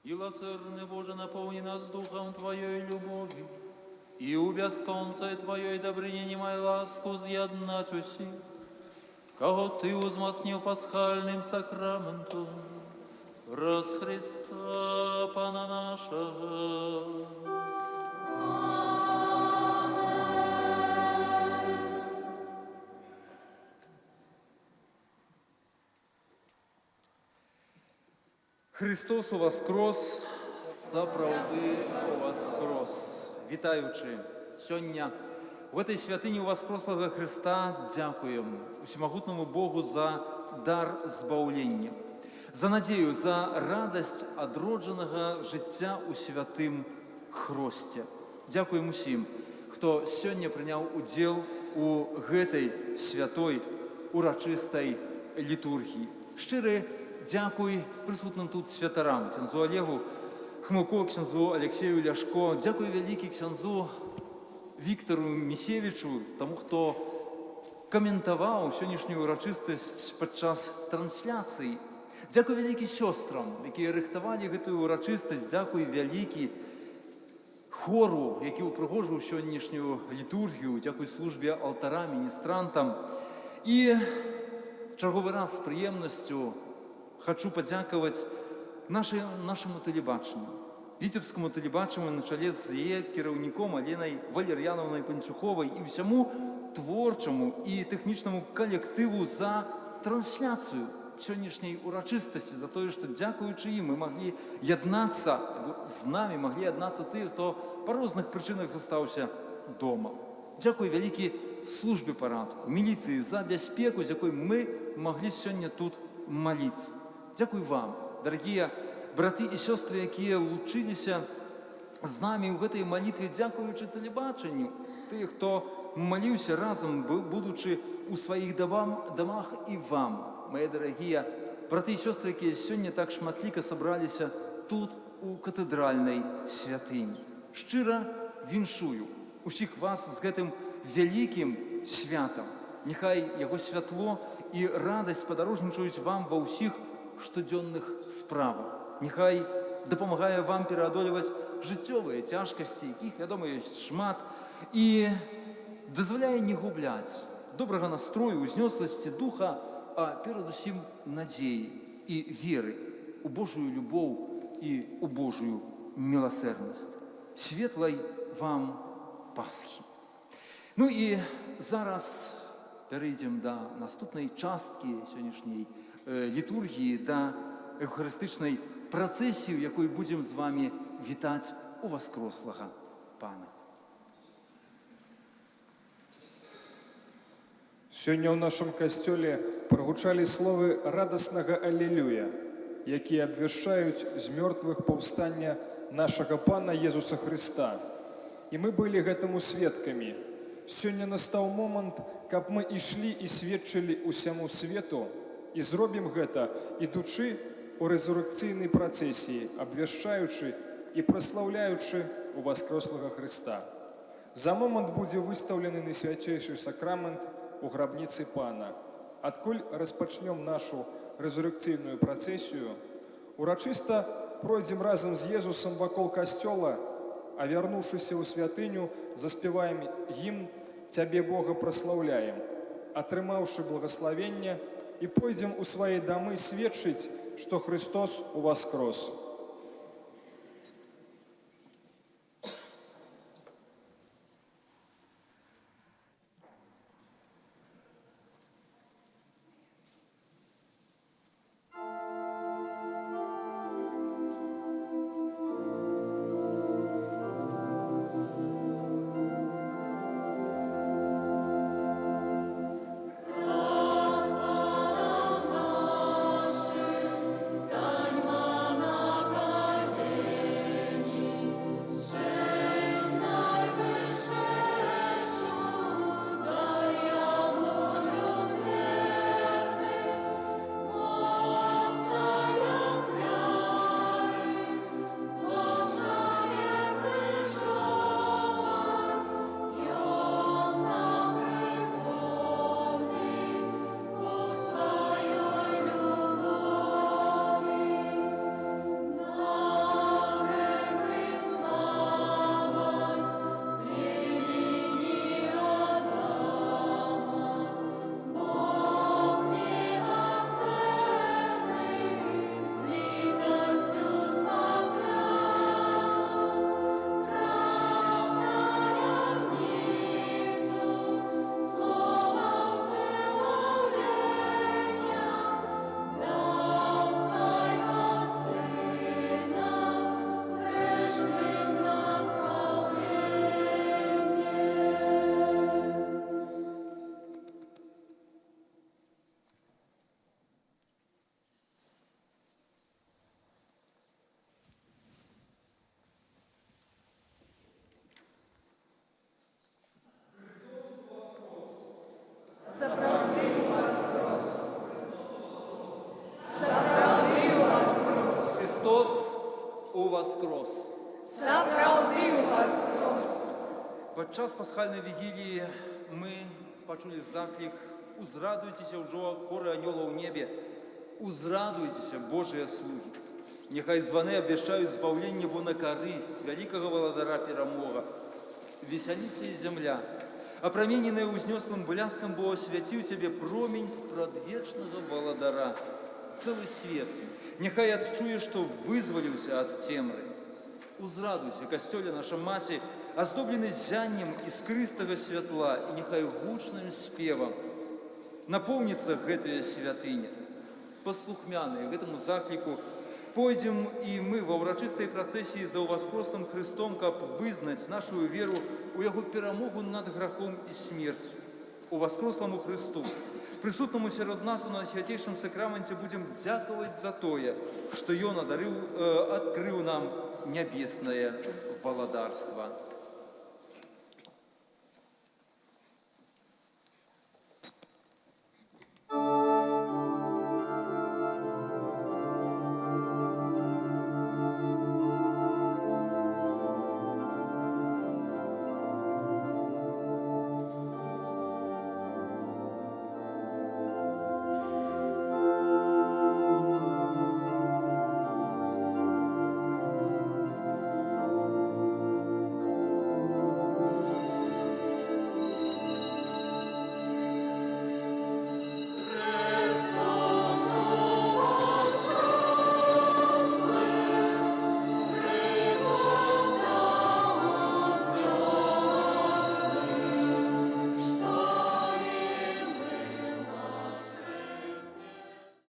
Милосердный Боже, наполни нас духом Твоей любови и у безконцей Твоей добрине немай ласку з'єднать усіх, кого Ты узмацнил пасхальным сакраментом, раз Христа Пана нашего. Христос воскрос, сапраўды воскрос. Вітаючи сёння в этой святыні воскрослого Христа дзякуем усемагутнаму Богу за дар збаўлення, за надзею, за радасць адроджанага жыцця ў святым хросце. Дзякуем усім, хто сёння прыняў удзел у гэтай святой урачыстай літургіі. Шчыры дзякуй прысутным тут святарам, ксяндзу Олегу Хмылко, ксяндзу Алексею Ляшко, дзякуй вялікі ксяндзу Віктору Місевічу, таму, хто каментаваў сённяшнюю урачыстасць падчас трансляцыі. Дзякуй вялікі сёстрам, якія рыхтавалі гэтую урачыстасць, дзякуй вялікі хору, які ўпрыгожыў сённяшнюю літургію, дзякуй службе алтара, міністрантам. І чарговы раз з прыемнасцю хочу падзякаваць нашаму тэлебачанню, віцебскаму тэлебачанню на чале з яе кіраўніком Аленай Валер'янаўнай Панчуховай і ўсяму творчаму і тэхнічнаму калектыву за трансляцыю сённяшняй урачыстасці, за тое, што дзякуючы ім мы маглі яднацца з намі, маглі яднацца тыя, хто па розных прычынах застаўся дома. Дзякуй вялікі службе парадку, міліцыі за бяспеку, з якой мы маглі сёння тут маліцца. Дзякуй вам, дарагія браты і сёстры, якія лучыліся з намі ў гэтай малітве, дзякуючы тэлебачанню. Тыя, хто маліўся разам, будучы ў сваіх дамах, і вам, мае дарагія браты і сёстры, якія сёння так шматліка сабраліся тут, у катэдральнай святыні. Шчыра віншую усіх вас з гэтым вялікім святам. Няхай яго святло і радасць падарожнічаюць вам ва ўсіх штодзённых справах. Няхай дапамагае вам пераадолеваць жыццёвыя цяжкасці, якіх, вядома, ёсць шмат, і дазваляе не губляць добрага настрою, узнёсласці духа, а перадусім надзеі і веры у Божую любоў і у Божую міласэрнасць. Светлай вам Пасхі. Ну і зараз перейдем да наступнай часткі сённяшняй літургіі, да эўхарыстычнай працэсіі, у якой будзем з вами вітаць у воскрослага Пана. Сёння ў нашым касцёле прагучалі словы радаснага алелюя, якія абвяшчаюць з мёртвых паўстання нашага Пана Езуса Хрыста. І мы былі гэтаму сведкамі. Сёння настаў момант, каб мы ішлі і сведчылі ўсяму свету, і зробім гэта, ідучы у рэзуррэкцыйнай працэсіі, абвяшчаючы і праслаўляючы у воскрослага Хрыста. За момант будзе выстаўлены найсвяцейшы сакрамент у грабніцы Пана. Адкуль распачнём нашу рэзуррэкцыйную працэсію, урачыста пройдзем разам з Езусам вакол касцёла, а вярнуўшыся ў святыню, заспяваем гімн «Цябе, Бога, праслаўляем», атрымаўшы благаславенне, і пойдзем у свае дамы сведчыць, што Христос уваскрос. Стань, мана Сапраўды воскрес! Сапраўды воскрес! Христос уваскрос! Сапраўды воскрес! Падчас пасхальнай вігіліі мы пачулі заклік: «Узрадуйцеся ўжо, хоры анёлаў у небе! Узрадуйцеся, Божыя слугі! Няхай званы абвяшчаюць збаўленне, бо на карысць вялікага валадара перамога! Весяліся і зямля, апрамененая ўзнёслым бляскам, бо асвяціў цябе промень спрадвечнага валадара! Цэлы свет няхай адчуе, што вызваліўся ад цемры! Узрадуйся, касцёле наша маці, аздоблены зяннем іскрыстага святла, і няхай гучным спевам напоўніцца гэтая святыня. Паслухмяныя гэтаму закліку пойдзем і мы ва ўрачыстай працэсіі за ўваскрослым Христом, каб вызнаць нашу веру у яго перамогу над грахом і смерцю. Уваскросламу Христу, прысутнаму сярод нас у Найсвяцейшым сакрамэнце, будзем дзякаваць за тое, што Ён адкрыў нам нябеснае валадарства.